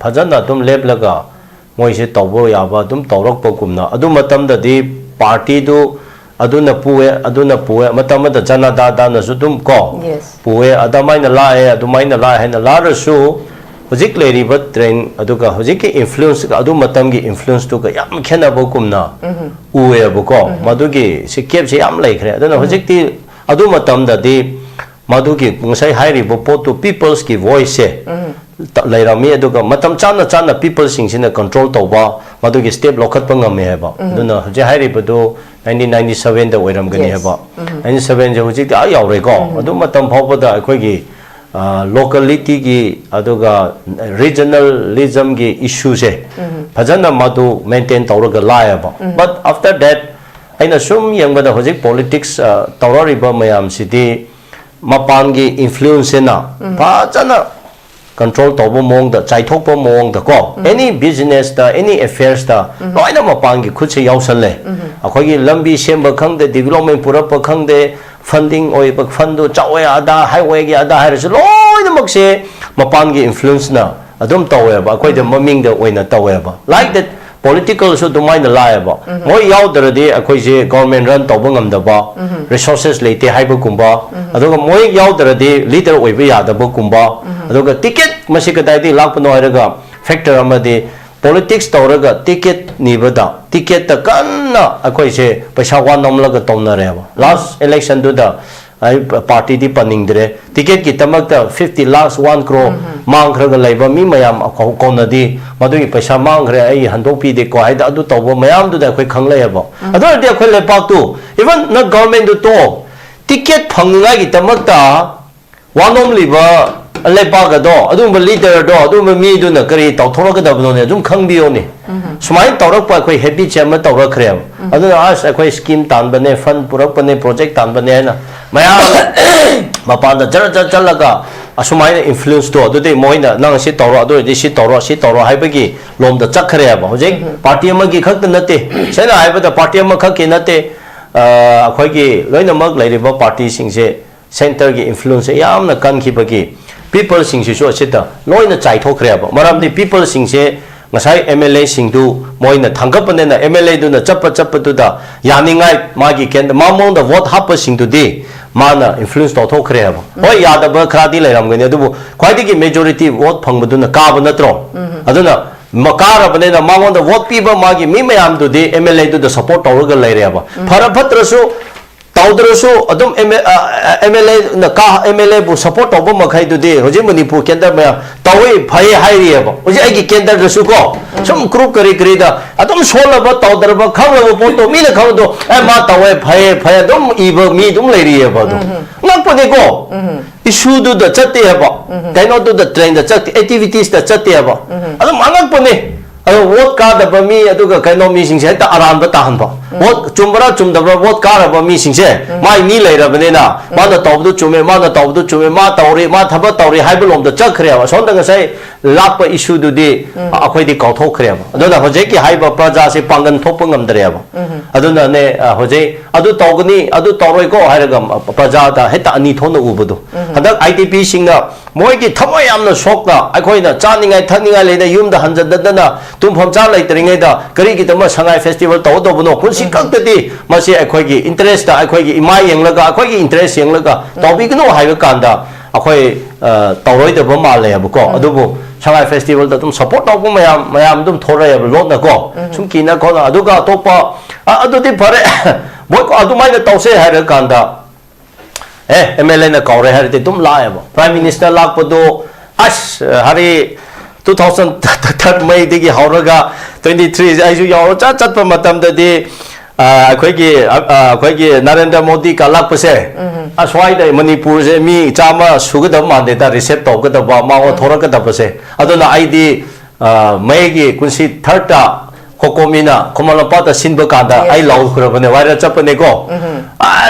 phajana dum leblaga moi se tawbo yaba dum tawrak pa kumna adu matam da di party du aduna puwe matam da jana da na su dum ko puwe adamaina la haina la rasu hojik leri ba train aduga hojik ki influence ka adu matam gi influence to ka yam khena bo kumna uwe bo ko madugi sikep se yam lai khre aduna hojik ti adu matam da di madugi ngai hairi bo po to people's ki voice se lairami aduga matam chana people sing sina control to ba madugi step lokhat pa ngam he ba aduna hojik hairi bo do 1997 da oiram gani he ba 97 je hojik a yaw re ko adu matam phau da akhoi gi locality gi aduga regionalism gi issue se phajana madu maintain tawraga laaya ba but after that aina sum yangba da hojik politics tawrari ba mayam sidi mapangi influence na fajana control tawbo mong da chai thok po mong da ko any business da any affairs da loina mapangi khut se yausal le akhoi gi lambi semba khang de development pura pa khang de funding oi ba fund do chawe ada highway gi ada hai se loina mak se mapangi influence na adum tawe ba akhoi de maming da oina tawe ba like that political so do mind lie ba moi yaw dara de akhoi se government run tawbo ngam da ba resources leite hai ba kumba aduga moi yaw dara de leader oi ba ya da ba kumba aduga ticket masi ka dai di lak pano iraga factor amadi politics tawraga ticket nibada ticket ta kanna akhoi se paisa wan namlaga tawna re ba last election do da ai party di paningdre ticket ki tamak ta 50 lakhs 1 crore mang khraga laiba mi mayam ko na di madui paisa mang khre ai handok pi de ko ai da adu tawbo mayam du da khoi khanglai ba adu de khoi le pa tu even na government du to ticket phangai ki tamak ta wanom liba lepa ga do adum leader do adum mi du na kari taw thora ga da no ne zum khang bio ni sumai tawrak pa khoi happy chama tawrak khrem adu as khoi scheme tan bane fund purak bane project tan bane na maya mapan da jar jar jar laga asumai influence to adu de moina nang si tawro adu de si tawro hai ba gi lom da chak khre ba hojek party ma gi khak na te sena hai ba da party ma khak ki na te khoi gi loina mak lai ri ba party sing se center gi influence yam na kan ki ba gi people sing si so chita loina chai thokre ba maram di people sing se ngasai MLA sing du moina thangkap ne na MLA du na chap tu da yaningai magi ken ma mong da vote hap sing du di mana influence to thokre ba hoi ya da ba khradi lai ram gani adu khwai di majority vote phang bu na ka ba na tro aduna makara bane na ma mong da vote pi ba magi mi mayam du di MLA du da support tawra ga lai re ba phara phatrasu tawdrasu adum MLA na ka MLA bu support tawba makhai du de hoje manipur kendar ma tawi phai hai ri ba hoje ai gi kendar rasu ko sum group kari da adum sola ba tawdar ba khawla ba photo mi na khaw do ai ma tawi phai adum I ba mi dum lai ri ba do nak pa de ko issue du da chatte ba kaino du da train da chatte activities da chatte ba adum anak pa ne vote ka da ba mi aduga kaino mi sing se ta aran ba ta han ba vote chumbara chumdabra vote ka ra ba mi sing se mai ni lai ra ba ne na ma da tawdu chume ma tawri ma thaba tawri hai bulom da chak khre ba son da sai lak pa issue du di akhoi di kaw thok khre ba adu da hoje ki hai ba praja se pangan thop ngam dare ba adu na ne hoje adu tawgni adu tawroi ko hai ra ga praja da heta ani thona u bu du hadak IDP sing na moi ki thamai amna sok na akhoi na chaningai thakningai le da yum da hanjad da na tum pham cha lai tringai da kari ki tama sangai festival taw do buno kun si kak di masi akhoi gi interest da akhoi gi imai yang laga akhoi gi interest yang laga tawbi gno hai ga kan da akhoi tawroi da ba ma le ba ko adu bu sangai festival da tum support taw bu mayam dum thora ya lo na ko sum ki na ko adu ga to pa adu di phare boy ko adu mai na taw se hai ga kan da MLA na kaw re hai te tum la ya ba prime minister lak pa do as hari 2003 May digi hauraga 23 aisu yaw chat pa matam da di akhoi gi Narendra Modi ka lak pase aswai da Manipur se mi chama suga da man da receive to ga da ba ma o thora ga da pase aduna ID May gi kunsi tharta kokomina komalapa ta sinba ka da ai law khura bane waira chapane ko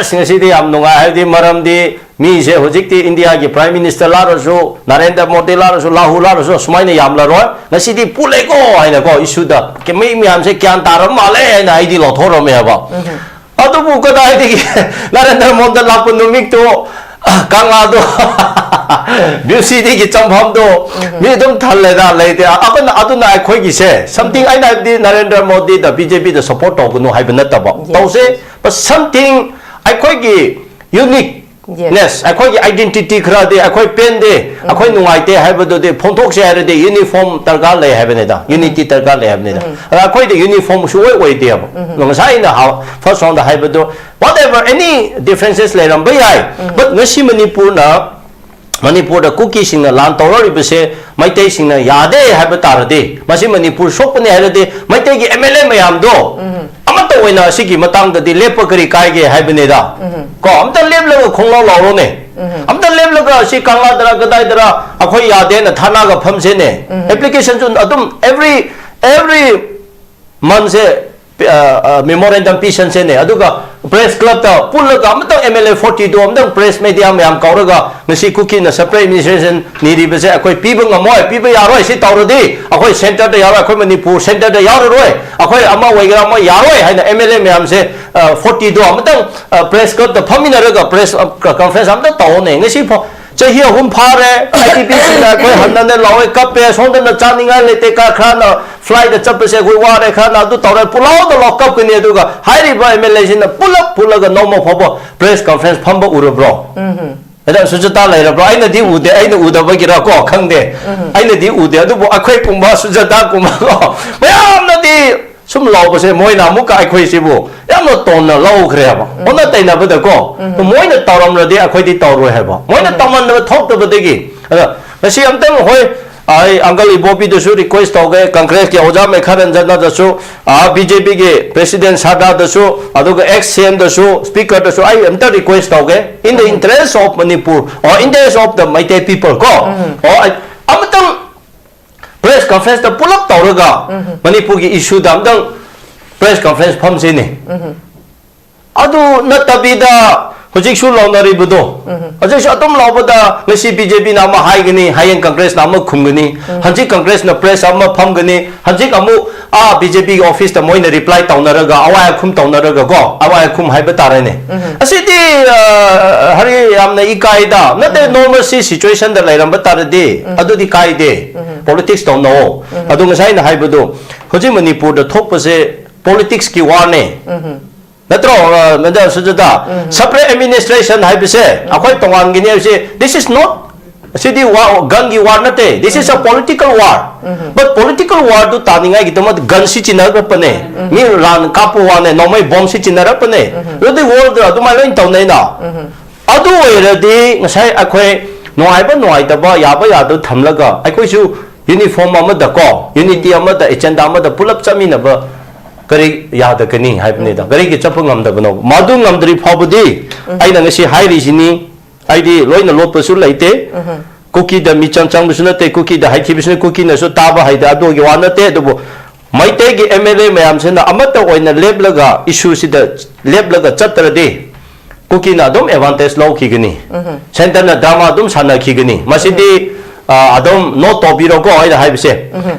singasi di am nunga hai di maram di mi se hojik ti India gi prime minister la ro Narendra Modi la ro lahu la ro smai ne yam la ro ngasi di pule ko ai na ko issue da ke mi am se kyan taram male na ai di lo thoro me ba adu bu ka dai di Narendra Modi la pu numik to kanga do beauty di gi champham do mi dum thal le da le te akon adu na khoi gi se something ai na di Narendra Modi da BJP da support to no hai ban ta ba to se but something ai khoi gi unique yes akhoi gi identity khra de akhoi pen de akhoi nungai te hai bado de phonthok se hai de uniform targa le hai bane da unity targa le hai bane da akhoi de uniform shu wei de ba long sai na how first on the hai bado whatever any differences le ram bai hai but ngasi Manipur da cookie sing na lan tawri be se mai te sing na yade hai ba tar de masi Manipur sok ne hai de mai te gi MLA mayam do amata oina sigi matang da di lepa kari kai ge hai bane da ko amta lep la khonglaw law ro ne amta lep la si kangla dara gadai dara akhoi yade na thana ga pham se ne application jun adum every month se memorandum pisan se ne aduga press club ta pulaga amtang MLA 42 amtang press media mayam kauraga ngasi kuki na separate administration niri bese akoi piba ngamoi piba yaroi si tawrodi akoi center da yaroi akoi manipur center da yaroi akoi ama waigra ma yaroi haina MLA mayam se 42 amtang press club ta phamina raga press conference amtang tawne ngasi chahi hum phare ITPC na koi hanna lawe kape sonda na chaninga lete ka khana flight da chap se koi ware khana du tawre pulau da lock up kini du ga hairi ba MLA sin pull ga no mo phobo press conference phamba uro bro ada sujata lai ra bro aina di ude aina uda ba gira ko khangde aina di ude adu bo akhoi kumba sujata kumba ko mayam na di sum lau ba se moi na mu ka akhoi sibu yam no ton na lau khre ba ona tai na ba da ko moi na tawram ra de akhoi di tawro ha ba moi na taman na thok ta ba de gi ada masi am tang hoi ai uncle ibopi do su request ho gae congress ke oja me kharan jana da su BJP ke president sada da su adu ga ex CM da su speaker da su ai am ta request ho gae in the interest of Manipur or in the interest of the Meitei people ko or am tang press conference da pull up tawraga Manipur ki issue da am tang press conference pham se ne adu na tabida hojik su lawnari budo hojik su atom lawbada ngasi BJP na ma hai gani hayen congress na ma khumgani hanji congress na press ama pham gani hanji amu BJP office ta moina reply tawnaraga awai khum tawnaraga go awai khum haiba tare ne asidi hari amna ikaida na the normal situation da lairamba tarade adu di kaide politics don't know adu ngasai na haibudo hojik Manipur da thokpase politics ki war ne natro menda sujata separate administration haibise akhoi tongan gini se this is not sidi gun gi war nate this is a political war but political war du taninga gi tomat gun si chinar pane mi ran kapu wane nomai bomb si chinar pane the world adu mai loin tawnai na adu era di ngasai akhoi noai da ba ya du thamlaga akhoi su uniform amada ko unity amada agenda amada pull up chamina ba kari yada kani haipne da kari ki chapung ngam da bano madu ngam dri phobudi aina ngasi hairi sini aidi loina lot pasu laite cookie da michang chang busuna te cookie da haiki busuna cookie na so taba haida ado gi wana te do maite gi MLA mayam sena amata oina leblaga issue si da leblaga chatra de cookie na dom advantage law ki gani center na dama dum sana ki gani masidi adom no tobiro go aida haibse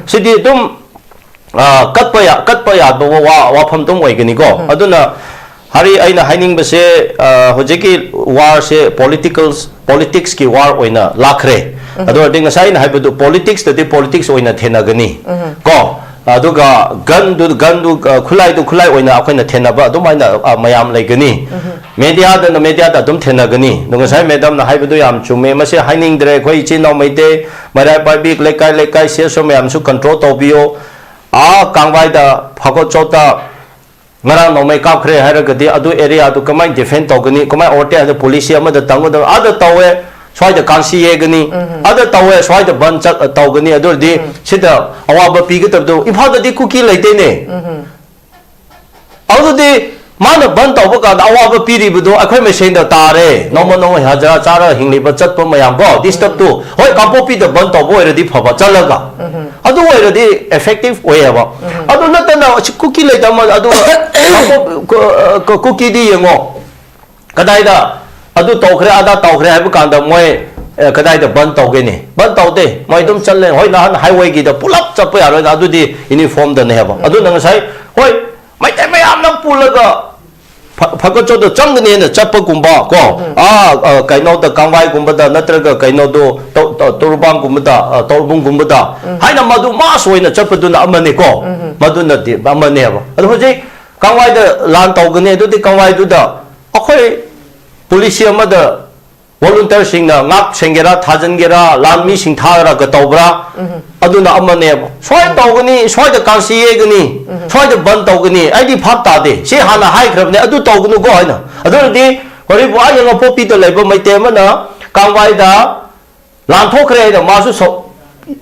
sidi dum katpa ya do wa pham tum wai gani go aduna hari aina haining base hojeki war se politics ki war oina lakhre adu ding sai na haibu politics the politics oina thena gani go aduga gun du khulai oina akoina thena ba adumaina mayam lai gani media da dum thena gani dung sai madam na haibu yam chume mase haining dre khoi chino meite marai public lekai se so mayam su control to bio kangwai da Phougakchao ta ngarang no mai kap khre haragadi adu area adu kamai defend togani kamai orte adu police ama da tango da ada tawe swai da kansi ye gani ada tawe swai da ban chak togani adu di sida awaba pi ga tabdo imphal da di cookie laite ne adu di mana ban tawba ka awaba pi ri budo akhoi me sein da tare no haja chara hingli ba chat pa mayam go disturb tu hoi kampo pi da ban tawbo era di phaba chalaga adu era di effective way aba adu natana cookie lai da ma adu cookie di yengo kadai da adu tawkhre ada tawkhre haibu kan da moi kadai da ban tawge ne ban tawde moi dum challe hoi na highway gi da pull up chap ya ro adu di uniform da ne aba adu nang sai hoi mai tai mai am na pulaga Phougakchao da changni na chappa kumba ko kaino da kangwai kumba da natraga kaino do torbang kumba da torbung kumba da haina madu mas oina chappa du na amane ko madu na di amane ba adu hoje kangwai da lan tawgani du di kangwai du da akhoi police ama da volunteer sing na ngap sengera thajangera lan mi sing thara ga tawbra adu na amane ba swai tawgani swai da kansi ye gani swai da ban tawgani ai di phat ta de se hana hai khrabne adu tawgnu go haina adu di hori bu ai nga popi to laiba maite ma na kangwai da lan thokre da masu so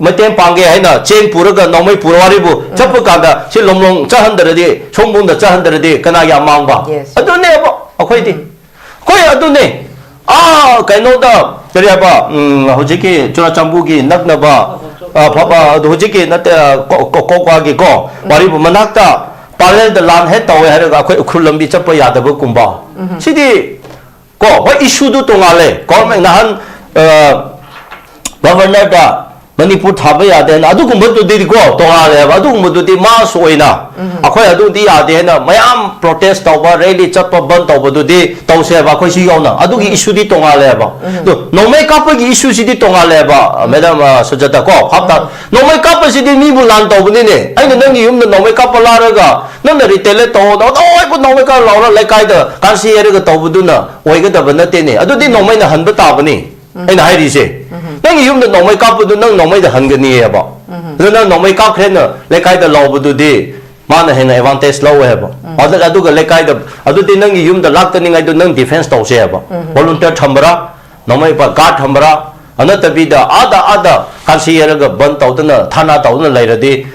maite pangge haina chen puraga nomai purwari bu chap ka da se lomlong chahandra de chombung da chahandra de kana ya mangba adu ne ba akhoi di koi adu ne kaino da kariya ba hojiki chura chambu gi nakna ba phaba hojiki nate kokwa gi ko wari bu manakta parallel the land head tawe haraga akhoi ukhul lambi chappa yadaba kumba sidi ko hoi issue du tongale government nahan governor da manipur thaba yade na adu kumba tu di ko tongale adu kumba tu di ma soina akhoi adu di yade na mayam protest tawba rally chappa ban tawba du di tawse ba khoi si yawna adu gi issue di tongale ba to no me kap gi issue si di tongale ba madam sujata ko hapta no me kap si di mi bu lan tawbni ne ai na nang yum no me kap la raga nang na retail to no oi bu no me ka la ra le kai da kan si ere ga tawbu du na oi ga da ba na te ne adu di no me na han ba ta ba ni ai na hai ri se nang yum no me kap du nang no me da han ga ni ya ba adu na no me kap khe na le kai da law bu du di mana hena advantage law ha ba adu adu ga le kai da adu di nang yum da lak ta ni ngai du nang defense to se ba volunteer thambra no me pa guard thambra anatabi ada kansi yaraga ban tawdana thana tawdana lairadi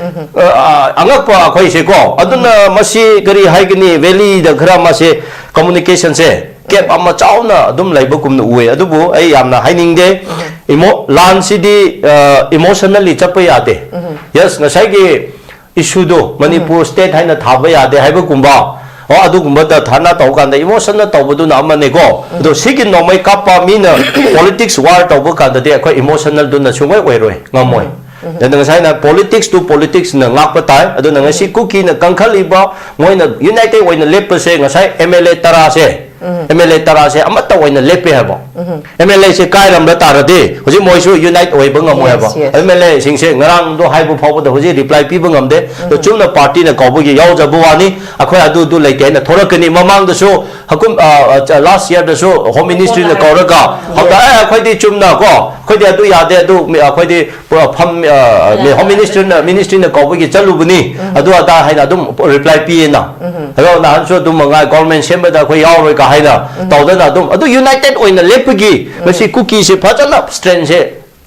angakpa khoi se ko aduna masi gari haigni valley da khara mase communication se kep ama chauna adum laiba kumna uwe adubu ai yamna hainingde lan sidi emotionally chapa yade yes ngasai gi issue do manipur state haina thaba yade haiba kumba adugumba da thana tawkanda emotion na tawbuduna amane go do sigin no mai kappa mina politics war tawbu kanda de ko emotional duna chungoi oiroi ngamoi dan ngasai na politics to politics na ngakpa tai adu na ngasi cookie na kangkhali ba moina united oina lepa se ngasai MLA tara se MLA tara se amata oina lepe haba MLA se kairam da tarade hoji moisu unite oi banga mo haba MLA singse ngarang do haibu phabu da hoji reply pi bangam de to chumna party na kawbugi yaw jabu wani akhoi adu du leite na thorakani mamang da so hakum last year da so home ministry na kawraga haba akhoi di chumna ko khoi di adu yade adu akhoi di pham home ministry na kawbugi chalubuni adu ada haina dum reply pi na ro na han so dum mangai government semba da khoi yaw roi ka haina tawdana dum adu united oina lepgi masi cookie se phajana strength se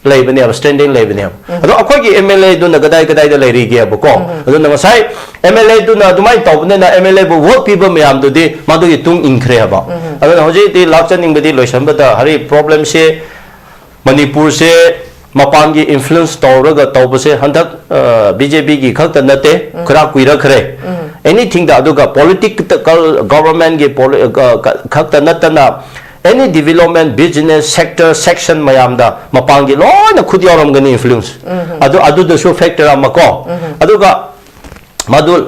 leibane standing leibane ado akhoi gi MLA du na gadai gadai da leiri ge ba ko ado na sai MLA du na dumai tawbne na MLA bu vote people mayam du di madu gi tung inkre ba ado na hoji ti lakchaning bedi loisam ba da hari problem se manipur se mapan gi influence tawraga tawba se handak BJP gi khakta nate khara kuira khare anything da aduga political government gi khakta natana any development business sector section mayamda mapangi loina khudyaram gani influence adu the show factor amako aduga madu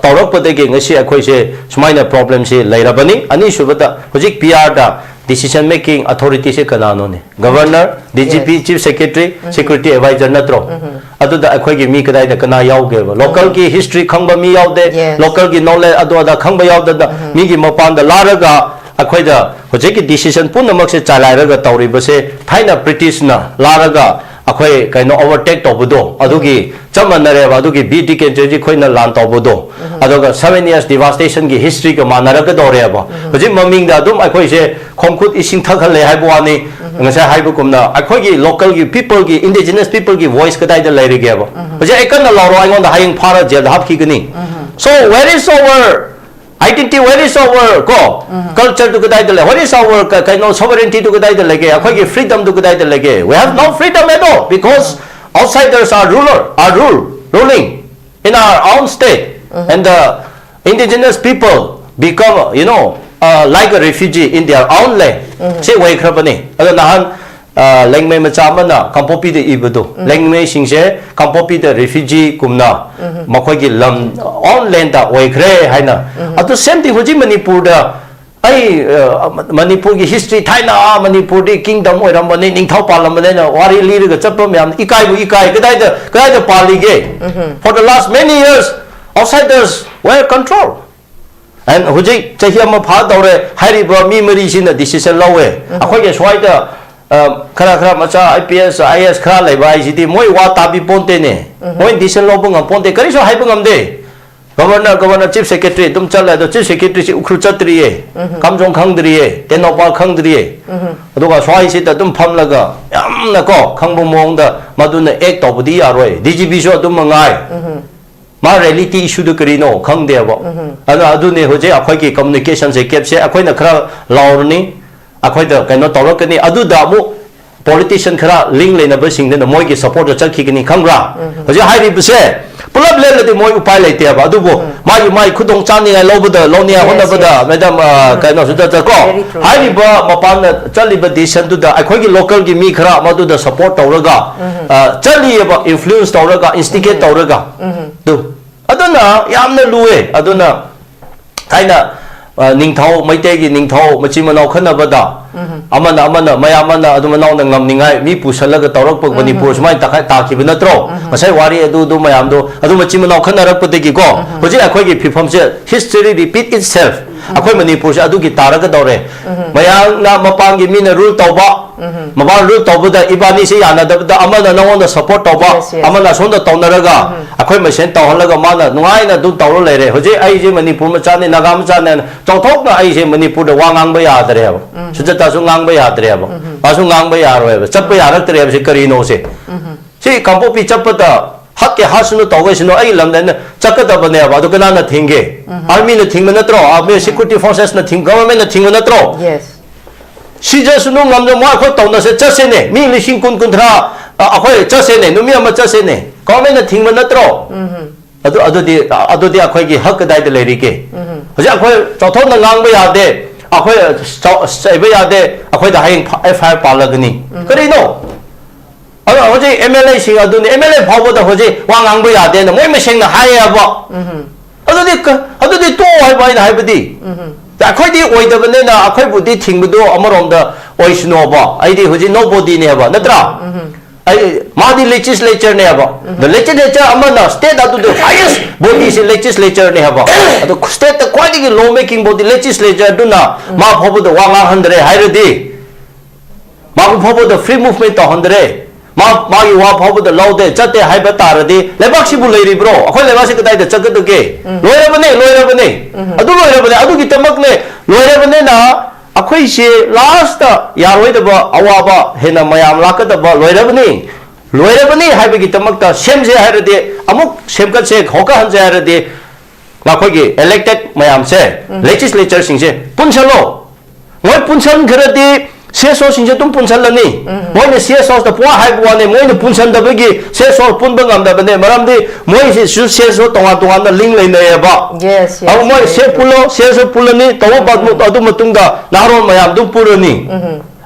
tawrak padege ngasi akhoi se sumaina problem se lairabani ani subata hojik PR da decision making authority se kanano ne governor DGP chief secretary security advisor natro adu da akhoi gi mi kadai da kana yauge local ki history khangba mi yaude local ki knowledge adu da khangba yauda da mi gi mapan da laraga akhoi da hojik ki decision punamak se chalairaga tawriba se thaina british na laraga akhoi kaino overtake tobudo adugi chamanare ba adugi BT kenji khoina lan tobudo aduga 7 years devastation gi history ka manaraga dore ba hojik maming da dum akhoi se khomkhut ising thakhale haibwani ngasa haibukumna akhoi gi local gi people gi indigenous people gi voice kadai da lairige ba hojik ekana laro aingon da haing phara jel hapki gani so where is our identity, where is our culture to gadai the where is our kind of sovereignty to gadai the lege akhoi freedom to gadai the lege we have no freedom at all because outsiders are ruling in our own state and the indigenous people become like a refugee in their own land se way khrabani ada nahan lengmei machamana kampopi de ibudo lengmei singse kampopi de refugee kumna makhoi gi lam on land da way khre haina atu same thing hoji manipur da ai manipur gi history thaina manipur di kingdom oiramani ningthau palamane na wari liriga chappa myam ikai bu ikai kadai da palige for the last many years outsiders were control and hoji chahiama pha dore hari ba mi mari sin decision lawe akhoi ge swai da khara macha IPS IS khara laiba ICT moi wa tabi ponte ne moi decision lo bungam ponte kari so hai bungam de governor chief secretary tum chala do chief secretary si ukhru chatriye kamjong khangdriye tenopal khangdriye aduga swai si ta tum phamlaga yamna ko khangbu mong da maduna ek tobudi yaroi DGP so tum mangai ma reality issue do kari no khangde ba adu ne hoje akhoi ki communication se kep se akhoi na khara laurni akhoi da kaino tawrakani adu da mu politician khara link le na ba sing na moi gi support cha ki ni khangra hoje hai ri bse pulap le le de moi upai le te ba adu bo mai khudong chan ni lo bada lo ni hon ba da madam ka no su da ko hai ri ba mapan chali ba decision tu da akhoi gi local gi mi khara ma tu da support tawraga chali ba influence tawraga instigate tawraga tu aduna yamna luwe aduna thaina ningthau maite gi ningthau machi manau khana bada amana mayamana adu manau na ngamningai mi pusalaga tawrak pak manipur smai takai taki bina tro masai wari adu mayam do adu machi manau khana rak pate gi ko hoji akhoi gi phifam se history repeat itself akhoi manipur se adu gi taraga dore mayang na mapang gi mina rule tawba mabang rule tawba da ibani se yana da amana nawon da support tawba amana sonda tawnaraga akhoi masen tawhalaga mana nuai na du tawro lere hoji ai je manipur ma chane naga ma chane chawthok na ai je manipur da wangang ba ya dare ba sujata su ngang ba ya dare ba asu ngang ba ya ro ba chap ba ya rak dare ba se kari no se si kampo pi chap da hat ke hasunu tawge sino ai lam den chakka da bane ba do kana na thinge army na thing na tro army security forces na thing government na thing na tro yes si je sunu ngam jo ma kho taw na se chase ne mi li sing kun thra akhoi chase ne numi ama chase ne government na thing na tro adu di akhoi gi hak dai de le ri ke hoje akhoi chawthok na ngang ba ya de akhoi sai ba ya de akhoi da haing fir pa lagni kari no hoje MLA sing adu ni MLA phawbo da hoje wangang ba ya de na moi me sing na hai ya ba adu di to hai ba na hai ba di akhoi di oi da bane na akhoi bu di thing bu do amarom da oi sno ba ai di hoje nobody ne ba natra ai madi legislature ne ba the legislature amana state adu the highest body is legislature ne ba adu state the quality law making body legislature do na ma phobu the wanga handre hairadi ma phobu the free movement to handre ma gi wa phobu the law de chate haiba taradi lebak sibu leiri bro akhoi lebak si kadai de chagadu ke loira bane adu gi tamak ne loira bane na akhoi se last yaroi da ba awaba hena mayam lakada ba loirabani haiba gi tamak ta sem se hairade amuk semkat se hoka han se hairade lakhoi gi elected mayam se legislature sing se punchalo moi punchal kharadi se so sing se tum punchalani moi ne se so da pwa haibu ane moi ne punchal da bagi se so punba ngam da bane maramdi moi se se so tonga na link leina ya ba yes aw moi se so pulani tawa bad mu adu matung da naron mayam du purani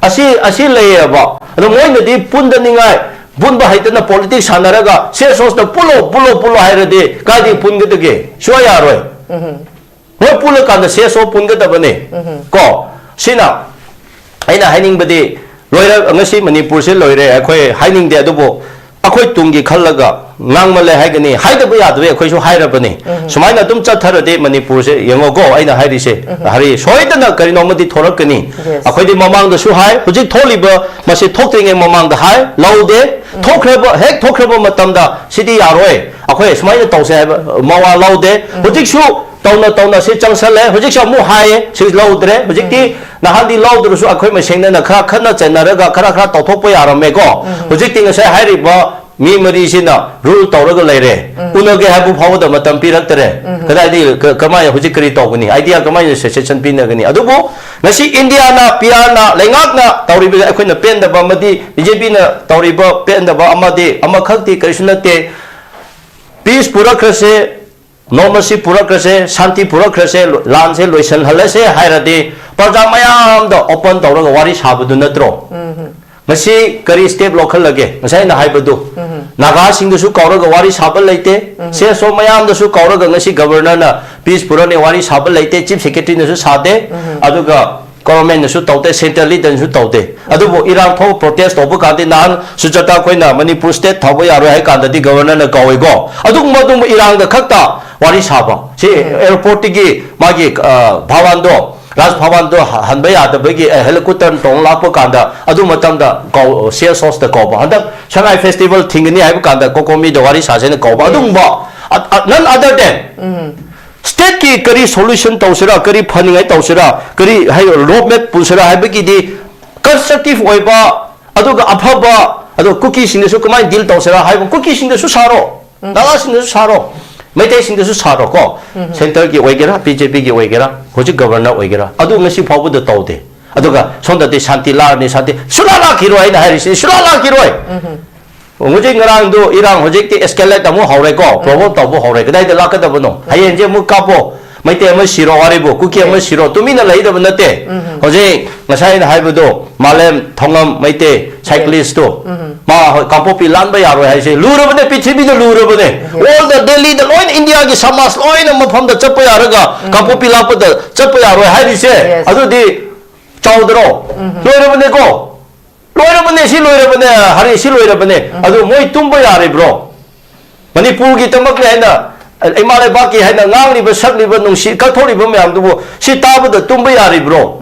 asi lei ya ba adu moi ne di punda ningai bunba haitana politics sanaraga se so da pulo hairade ka di punga de ge shwa ya roi moi pulo kan da se so punga da bane ko sina aina haining badi loira ngasi manipur se loire akhoi haining de adubo akhoi tungi khallaga ngangmale haigani haida ba yadwe akhoi su hairabani sumaina tum chatharade manipur se yengo go aina hairi se hari soidana karino madi thorakani akhoi di mamang da su hai hujik tholiba masi thoktinge mamang da hai laude thokhreba matam da sidi yaroi akhoi sumaina tawse mawa laude hujik su tawna se changsale hujik sa mu hai se laudre hujik ti nahandi laudru su akhoi ma sengna na kha khana chenaraga khara tawthokpa yarame ko hujik ti ngasai hairi ba mi mari sina rule tawraga leire unage habu phawda matam piraktere kadai di kamai hujik kari tawgani idea kamai session pinagani adubo ngasi india na piana lengak na tawriba akhoi na penda ba madi bjp na tawriba penda ba amade amakhakti krishnate peace purakrase normalcy purakrase shanti purakrase lan se loisan halase hairade parja mayam da open tawraga wari sabadu natro ngasi kari step local lage ngasai na haibadu naga sing da su kauraga wari sabal leite se so mayam da su kauraga ngasi governor na peace purane wari sabal leite chief secretary na su sade aduga government na su tawte central leader su tawte adubo irang tho protest obu ka de nan sujata koina manipur state thabo yaro hai kan da di governor na kawai go adugum irang da khakta wari saba si airport gi magi bhavando Raj Bhavan do hanba ya da bagi helicopter tong lakpa kanda adu matam da go share source da go ba handa Shanghai festival thingni hai kanda kokomi da wari sa ne go ba adu ba none other than state ki kari solution tawsira kari funding ai tawsira kari hai roadmap pusira hai bagi di constructive oi ba adu ga aphaba adu cookie sing su kamai deal tawsira hai cookie sing su saro daga sing su saro Meite sing su saro ko center ki oigera BJP ki oigera hoji governor oigera adu ngasi phabu da tawde aduga sonda de shanti la ni shanti sulala kiroi na hari sulala kiroi ngojing ngarang do irang hojik ti escalate amu haure ko provo to bo haure kadai de la ka da bono hayen je mu kapo maite ma siro wari bo kuki ma siro tumina lai da banate hojik ngasai na haibudo malem thongam maite cyclist to ma kampo pi lan ba yaro hai se luro bane pithibhi da luro bane all the delhi the loin india gi samas loin ma pham da chapa yaraga kampo pi la pa da chapa yaro hai ri se adu di chaudro luro bane ko luro bane si luro bane hari si luro bane adu moi tumba yare bro manipur gi tamak le na imale baki hai na ngang li ba sak li ba nung si ka thori ba myam du si ta ba da tumba yare bro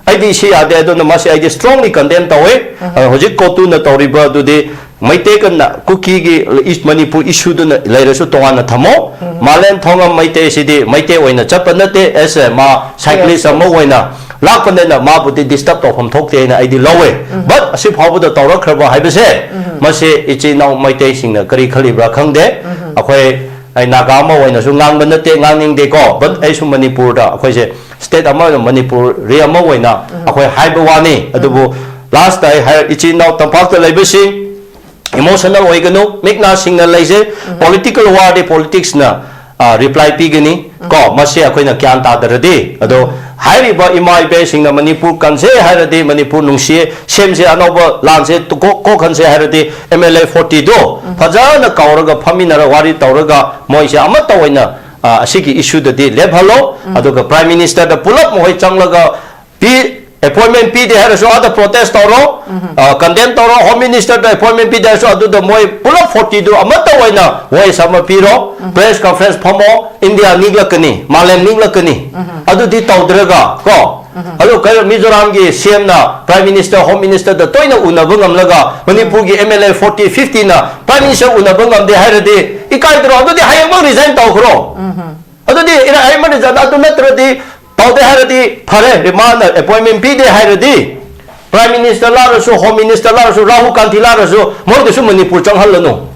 I did see that I don't know, I strongly condemn the way. Hojik Kotu na Toriba do de may take a cookie East Manipur issue to later so to one Tamo, Malan Tonga may take city, may take when a chapanate as a ma cyclist a moena. Lapanena ma would disturb from Tokyo I did low way. But a ship hover the Tora Kerba Hibese, must say it's now my tasting the Karikali Brakande, a ay nagama when a sungang banate ngang de go, but as Manipur da state amount of Manipur rea mo na akoy haibawani adubo last I hired ichi now tampak the labisi emotional way gano make na sing na laise political war de politics na reply pigani ko masi akoy na kyan ta darade ado hairiba imai be sing na Manipur kanse hairade Manipur nungsi semse anoba lanse to ko kanse hairade MLA 40 do phajana kauraga phaminara wari tauraga moise amata waina asiki issue the day leb hello aduga prime minister the pull up mohoi changlaga p appointment p de har so other protest toro condemn toro home minister the appointment p de so adu the moi pull up 40 do amata waina woi sama piro press conference phomo india niglakani malem niglakani adu di tawdraga ko adu kay mizoram gi cm na prime minister home minister the toina unabungam laga manipur gi mla 40 50 na prime minister unabungam de harade ikai dro adu di hayang resign taw khro adu di ira hayang resign adu natradi tawde haradi phare remand appointment pi de haradi prime minister la so home minister la so rahul kanti la so mo de su manipur changhal no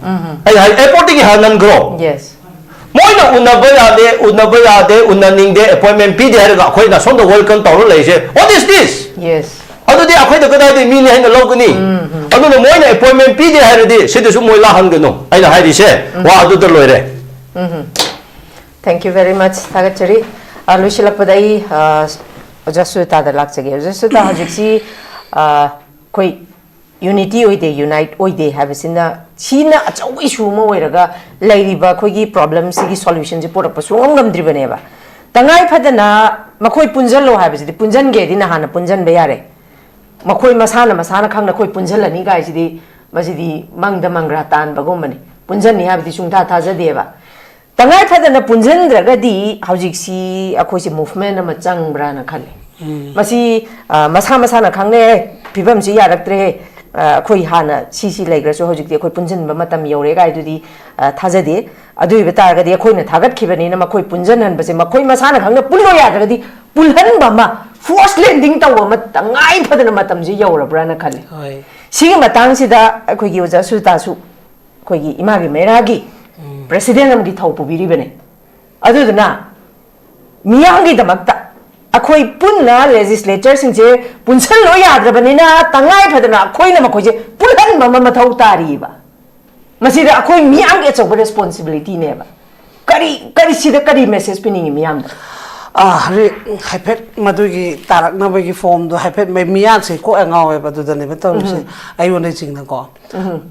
ai airport gi hanan gro yes moina unabaya de unaning de appointment pi de haraga khoi na som the welcome taw le se what is this yes adu de akhoi da kada de mi ni hain lo gni adu no moina appointment pi de haradi se de su moi la han gno ai na hairi se wa adu de loire thank you very much Phougakchari Lushilak Padai Jasuta the Laksagi Jasuta Hajiksi Koi unity oide unite oide have seen the China at a issue moeraga lady bakogi problems sigi solutions put up a swangam driveneva Tangai Padana Makoi Punjalo habits the Punjan gate in a Hana Punjan Bayare Makoi Masana Kanga Koi Punjala Niga is the Masidi Mang the Mangratan Bagomani Punjani have the Shunta Tazadeva Tangai Padana Punjandra Gadi Haujiksi Akosi movement a Chang Brana Kali Masi Masana Kangne Pibam Siaraktre Koi Hana Sisi Lagra so Hojik Koi Punjan Bamatam Yorega to the Tazade Adu Betaga the Koina Tagat Kivanina Makoi Punjan and Basima Koi Masana Kanga Puloya the Pulhan Bama forced landing Tower Tangai Padana Matamzi Yora Brana Kali Sing Matansida Koi Yosa Sutasu Koi Imagi Meragi President of the Taupo Biribene. Other than that, Miyangi the Makta, a koi punna legislature since Punsan Loya, Drabanina, Tangai Padana, Koina Makoje, Pulan Mamma Tautariba. Masida, a koi Miyang gets over responsibility never. Kari see the Kari message spinning in Miyang. Hypet Madugi Tarak Nabagi form the Hypet may Miyansi ko and however to the Nebeton. I want to sing the god.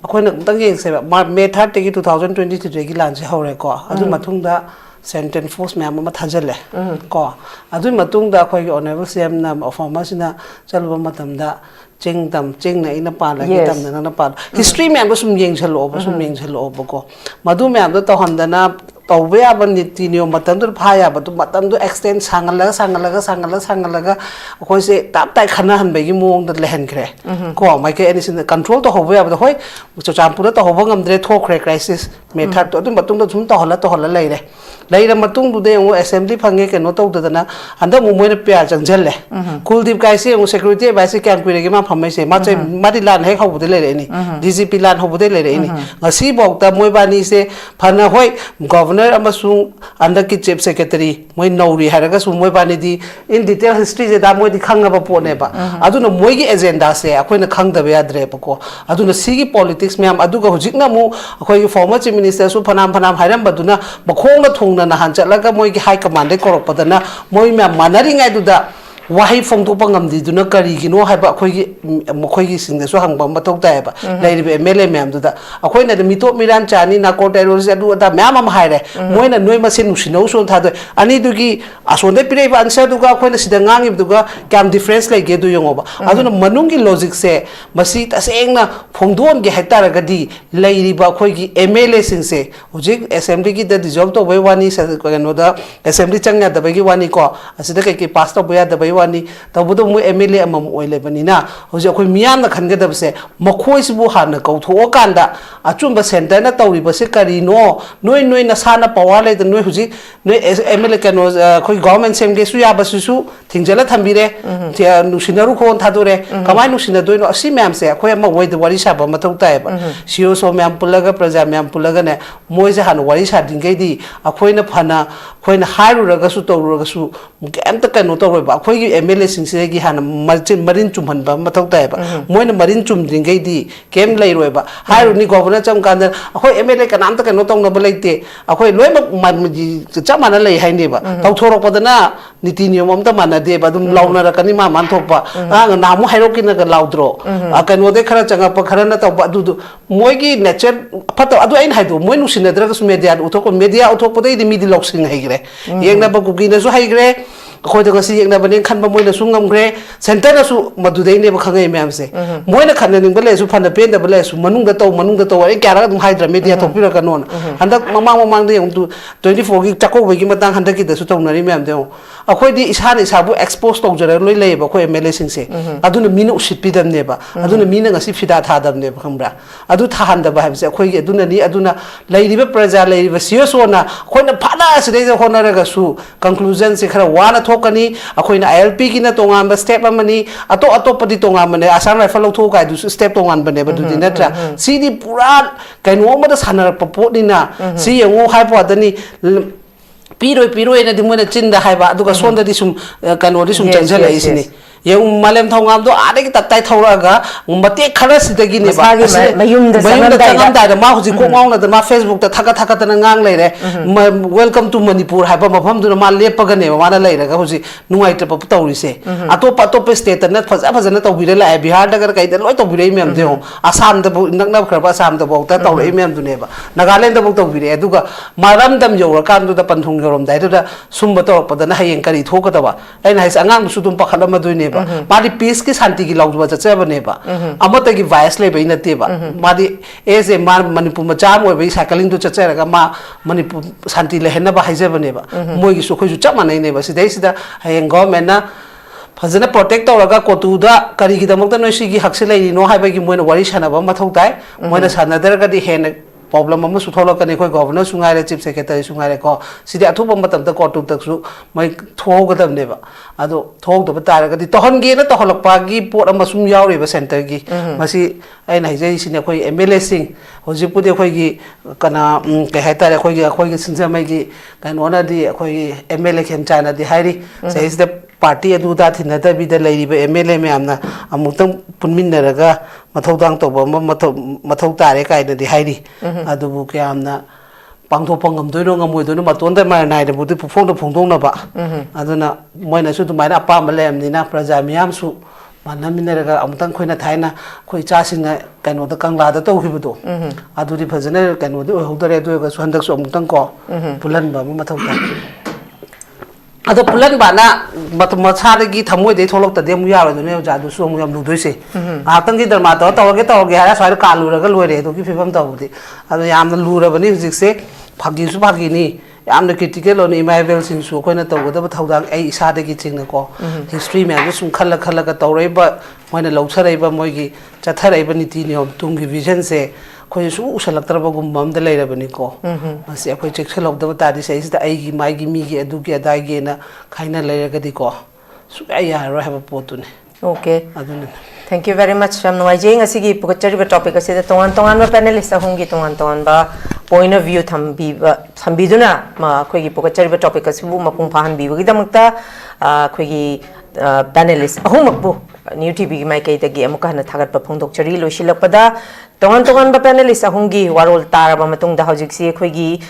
According to the say, May 30, 2023 Gilansi Horeko, Adu Matunda sentence force Mamma Tajale. Ko Adu Matunda Koi on ever same number of Masina Salvamatamda. Ching in a pan like them than a pan. History man was some young hello, some young hello, Boko. Madu man the Hondana, Taway Abanitino, Matandu Paya, but to Matandu extend Sangalaga, of course, tap like Hanahan by you move the land cray. Go, my case in the control to Hove of the Hoy, which Champura to Hovangam Dre Talk crisis, made her to Matunda Tumta to Holla lady. Later Matundu de assembly Pangak and not to the and the moment of Piaz and Jelle. Cool deep guys here, security by Sikan Quirigima. फमैसे माचे मादी लान हेक हौबदे लेरेनी DGP लान हौबदे लेरेनी ngasi bokta moi bani se phana hoi governor amasung under ki chief secretary moi nauri haraga su moi bani di in detail history je da moi di khanga ba pone ba aduna moi gi agenda se akhoi na khang da ba yadre ba ko aduna sigi politics myam aduga hojik na mu akhoi former chief minister su phanam hairam baduna makhong na thongna na han chatlaga moi gi high command de korok padana moi myam manari ngai du da wahi phong to pangam di du na kari gi no haiba akhoi gi sing da su hang ba mathok ta ba lai ri mla myam du da akhoi na de mito miran chani na ko terrorist adu da myam am haire moi na noi ma sen nusi no so tha do ani du gi ason de pire ba answer du ga akhoi na sida ngang du ga kam difference lai ge du yong ba adu na manung gi logic se masi ta seng na phongdon ge hektar ga di lai ri ba akhoi gi mla sing se hojik assembly gi da dissolve to bai wani sa ko no da assembly chang ya da bai gi wani ko asida kai ki pass to bai da bai wani tabudo mu MLA amam oile banina hoje khoi miyam na khanga da bse makhoi sibu hana kau tho kanda achumba center na tawri base kari no noi na sana power le noi hoji noi MLA kano khoi government sem ge su ya basu thingjala thambire tia nusinaru khon thadore kamai nusina doino asi myam se khoi ma woi de wari sa ba mathau tai ba sio so myam pulaga praja myam pulaga ne moi je han wari sa dingei di akhoi na phana khoi na hairu raga su to raga su kem ta kano to ba khoi MLA singse gi hana marin chumhan ba mathau tai ba moina marin chum dringai di kem lai roi ba hairu ni governor cham kan akhoi MLA kanam ta kano tong na ba leite akhoi loi man ji chamana lai hai ne ba tau thorok padana niti niyam am ta mana de ba dum launa ra kani ma man thok ba na mu hairo kin ga laudro kano de khara changa pa khara na ta ba du moi gi nature phato adu ain hai du moi nu sinadra ga media uthok pa dei di mi di loksing hai gre yengna ba kugi na su hai gre khoi da si yekna bane khan ba moi na su ngam gre center na su madu dei ne ba khangai myam se moi na khan ning ba le su phan da pen da ba le su manung da to ai kya ra dum haidra media thok pi ra ka non handak mamang de yong tu 24 gi chakko ba gi matang handak ki da su tong na ri myam de akhoi di ishan isabu expose to jara loi le ba khoi MLA sing se adu na mina usit pi dam ne ba adu na mina ngasi phida tha dam ne ba khambra adu tha han da ba ha se akhoi gi adu na ni adu na lai ri ba praja lai ri ba sio na khoi na phada se de khona ra ga su conclusion se khara wa na thokani akhoi na ILP gi na tongan ba step amani ato padi tongan mane asan rifle lo thokai du step tongan bane ba du din na tra si di pura kaino ma da sanar pa po ni na si yengo hai po da ni piroi na di mo na chinda hai ba aduga sonda di sum kano di sum chanjala isini yung malem thongam do ade ki tatai thora ga mate khara sidagi ne ba mayum da sangam da ma huji ko ngong na da ma Facebook ta thaka ta ngang lai re welcome to manipur ha ba mafam du ma lepa ga ne ma na lai ra ga huji nuai ta pa tawri se atop state na faja na tawbi la bihar da gar kai da loi tawbi re mem de asam da nak na khar ba asam da bo ta tawri mem du ne ba nagaland da bo tawbi re aduga maram dam yo ra kan du da panthung yorom dai da sum ba to pa da na hayeng kari thoka da ba ai na hais angang su dum pa khala ma du ne Modi piece की शांति की लाउज बचा चे बने बा अमत की voice ले बई नते बा मादी एज ए मार मणिपुर मचाम ओय बई साइकिलिंग तो चचे रगा मा मणिपुर शांति ले हेन बा हाइजे बने बा मोय की सुखै चप मानै ने बा सिदै सिदा हायें गवर्नमेंट ना फजना प्रोटेक्ट तौरगा कोतुदा करी की दमक नोय सिगी हकसे लैनि नो हाइबा की मोयना वारी सानाबा मथौ ताय मोयना सानादरगा दि हेन problem amma su thola kane khoi governor sungai re chief secretary sungai re ko sidi athupa matam ta court tak su mai thog gadam ne ba ado thog da ta ra ga di tohon ge na toholak pa gi pot amma sum yaw re ba center gi masi ai nai jai sine khoi MLA sing hoji pu de khoi gi kana ke hai ta re khoi gi sinja mai gi kan ona di khoi MLA khem chana di hairi sai is the party adu da thina da bi da lai ri ba MLA me amna amutang punmin na raga mathau dang to ba mathau ta re kai na di hairi adu bu ke amna pangtho pangam doino ngamoi doino maton da mai nai da bu di phongdong na ba aduna moina su du mai na pa ma lem ni na praja miyam su manamina raga amutang khoina thaina khoi cha singa kano da kangla da to khibu do adu di phajana kano di hodare do ga su handak su amutang ko pulan ba ma mathau ta ado pulan bana mathara gi thamoi de tholok ta dem ya ro ne ja du su yam lu doi se atang gi darma to ge ha sa kalu ra ga loi re to ki phibam ta budi ado yam lu ra bani hujik se phagi ni yamna critical on imaginable sing su koina to ga da thaudang ai isa de gi ching na ko history me ga sum khalla ga tawrei ba moina lausarai ba moi gi chatharai ba niti ni tum gi vision se khoi su usalak tarba gum bam da leira bani ko masi khoi check selok da ta di sai da ai gi mai gi mi gi adu gi adai gi na khaina leira ga di ko su ai ya ro ha ba potu ne okay aduna Thank you very much. I'm Noijing. Asigi Phugatchao topic asida tongan panelist ahungi tongan ba point of view thambiduna ma khoigi Phugatchao topic asibu mapung phahan bibagi damakta khoigi panelist ahumapbu newtv mai kai dagi amuka na thagat pa phongdokchari loisilakpada tongan ba panelist ahungi warol taraba matungda hojiksi khoigi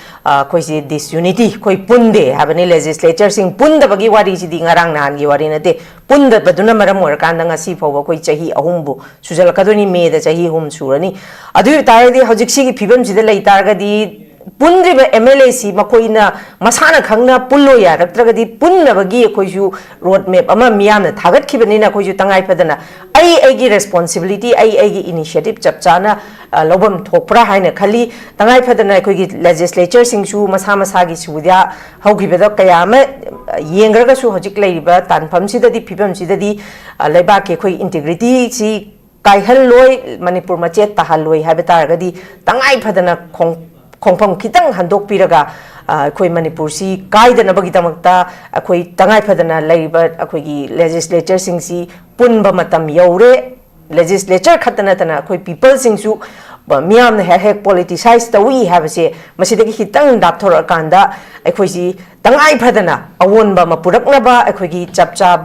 disunity khoi punde habani legislature sing punda bagi wari sidi ngarang nan gi wari na de punda baduna maram or kanda ngasi phoba khoi chahi ahumbu sujal kadoni me da chahi hum surani adu taradi hojiksi gi phibam sida lai targadi punriba MLA si makoina masana khangna pullo ya raktragadi punna bagi khoisu road map ama miyamna thagat khibanina khoisu tangai padana ai gi responsibility ai gi initiative chapchana lobam thokpra haina khali tangai padana khoi gi legislature singsu masa gi sudya hogibeda kayama yengraga su hojik leiba tanpham sidadi phibam sidadi leiba ke khoi integrity si kaihal loi manipur machet tahal loi habetargadi tangai padana khongpham khitang handok piraga khoi manipur si kaidana bagi damakta khoi tangai phadana leiba khoi gi legislature sing si punba matam yaure legislature khatana tana khoi people sing su miyam na hek politicize tawi habase masidagi hitang dapthor kanda khoi si tangai phadana awonba mapurakna ba khoi gi chapcha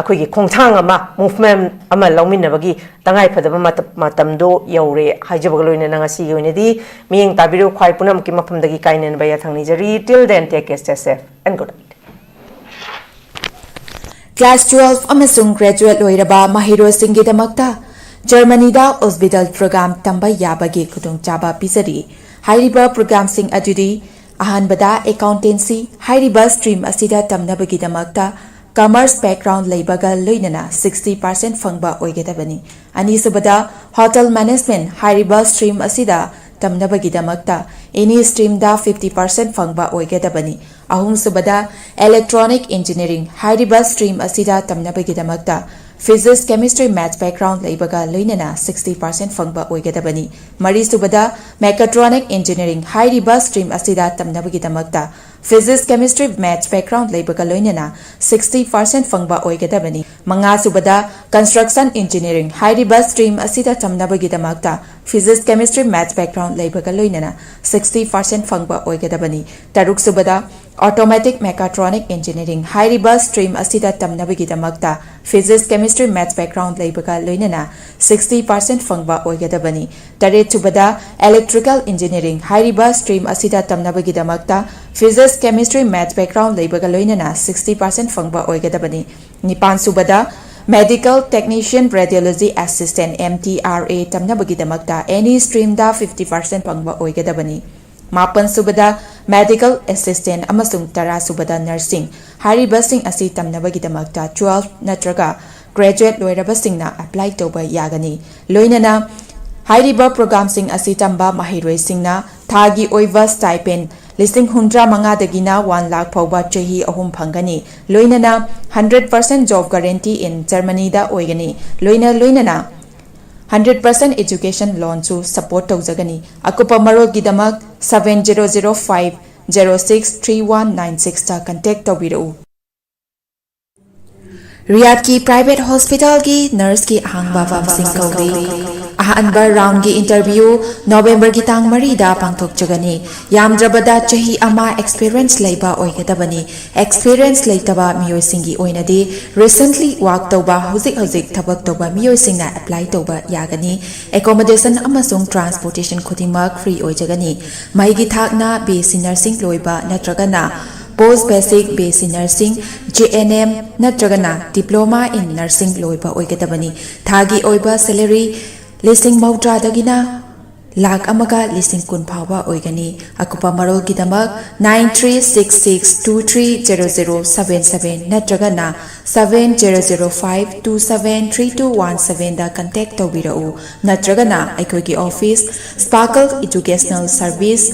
khoi gi khongthang ama movement ama lawmin bagi tangai phadaba matamdo yaure hajabagloina nangasi yoinedi miyeng tabiru khwai punam ki maphamdagi kainen ba ya thangni jari till then take care, stay safe and good night. Class 12 amasung graduate loiraba mahiro singi damakta Germany da hospital program tamba yabagi khudong chaba pisari hairiba program sing adudi ahanbada accountancy hairiba stream asida tamnabagi damakta commerce background leibaga loinana 60% fangba oigedabani ani subada hotel management hairiba stream asida tamnabagi damakta any stream da 50% fangba oigedabani ahum subada electronic engineering hairiba stream asida tamnabagi damakta physics chemistry maths background leibaga loinana 60% fangba oigedabani mari subada mechatronic engineering hairiba stream asida tamnabagi damakta physics chemistry maths background leibaga loinana 60% fangba oigedabani manga subada construction engineering hairiba stream asida tamnabagi damakta physics chemistry maths background leibaga loinana 60% fangba oigedabani taruk subada automatic mechatronic engineering hairiba stream asida tamnabagi damakta physics chemistry maths background leibaga loinana 60% fangba oigedabani taret subada electrical engineering hairiba stream asida tamnabagi damakta physics chemistry maths background leibaga loinana 60% fangba oigedabani nipan subada medical technician radiology assistant MTRA tamnabagi damakta any stream da 50% fangba oigedabani mapan subada medical assistant amasung tara subada nursing hariba sing asi tamnabagi damakta 12 natraga graduate loiraba singna apply toba yagani loinana hariba program sing asi tamba mahiroi singna thagi oiva stipend listing 100 dagina 1 lakh phawba chahi ahum phangani loinana 100% job guarantee in Germany da oigani loinana 100% education loan to support tawjagani akupa marol gidamak 7005063196 ta contact tawbirau Riyadh ki private hospital ki nurse ki ahangba vamsing kawi ahanba round ki interview November ki tang marida pangthok jagani yamdrabada chahi ama experience leiba oigedabani experience leitaba miyoi singi oinadi recently work tawba hojik thabak tawba miyoi singna apply tawba yagani accommodation amasung transportation khudingmak free oijagani maigi thakna BSc nursing loiba natragana post basic BSc nursing JNM natragana diploma in nursing loiba oigedabani thagi oiba salary listing mautra dagina lakh amaga listing kun phawba oigani akupa marol gidamak 9366230077 natragana 7005273217 da contact tawbirau natragana aikogi office Sparkle Educational Service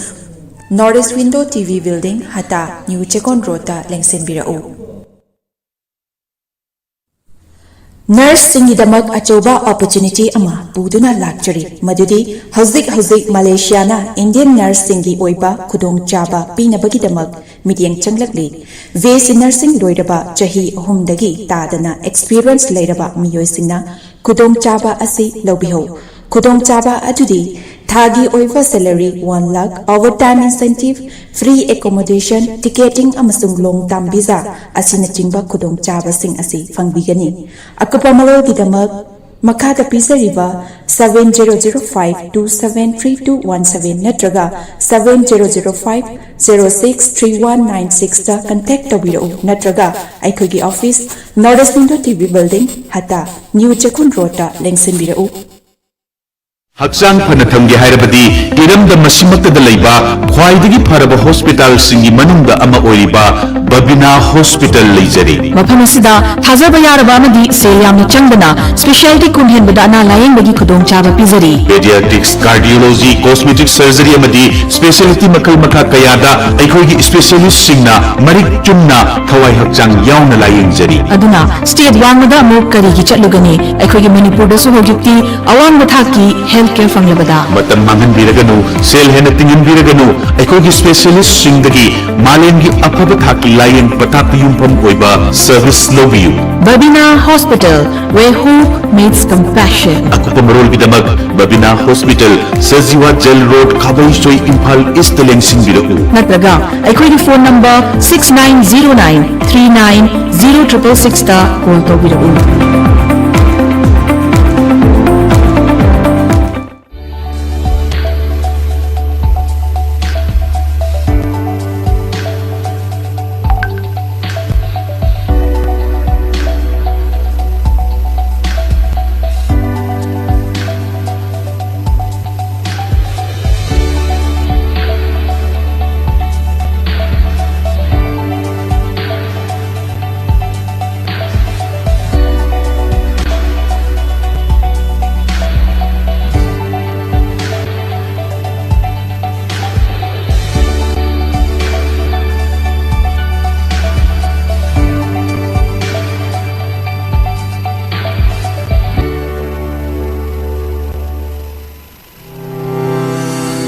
Northeast Window TV Building Hata New Chekon Road da lengsin birau Nurse singidamak achoba opportunity ama buduna lakchari madudi hauzik Malaysia na Indian nurse singi oiba kudong chaba pinabagidamak midyang changlakli VC nursing loiraba chahi ahumdagi tadana experience leiraba miyoy singna kudong chaba asi lobiho kudong chaba adudi Thagi oiva salary 1 lakh, overtime incentive, free accommodation, ticketing amasung long term visa asina chingba kudong chaba sing asi fangbigani. Akupa malol gidamak makada pisariba 7005273217 natraga 7005063196 ta contact tabiro natraga aikhogi office Northeast TV building hata New Chakun Rota lengsinbirau. Hakchang phana thamge hairabadi iramda masimakta laiba khwaidagi pharaba hospital singi manungda ama oiriba Babina Hospital leijari mafam asida thajaba yaraba amadi sel yamna changdana specialty kunhen badana layeng bagi khudong chaba pizari pediatrics cardiology cosmetic surgery amadi specialty makal makha kayada aikhoigi specialist singna marik chumna thawai hakchang yauna layeng jari aduna state wangda mo kari gi chatlugani aikhoigi manipur da su hojukti awang mathaki healthcare fanglabada matam mangan biraganu sel hena tingin biraganu aikhoigi specialist singdagi malengi apaba thaki layeng patapiyum pam oiba service lobiyu Babina Hospital where hope meets compassion akupa marol bidamak Babina Hospital Sajiwa Jail Road Khabai Soi Imphal East Lengsing biraku natraga aikhoigi phone number 6909390666 ta call tobiraku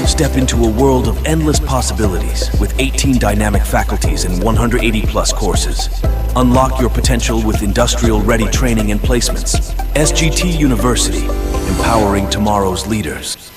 Step into a world of endless possibilities with 18 dynamic faculties and 180 plus courses. Unlock your potential with industrial-ready training and placements. SGT University, empowering tomorrow's leaders.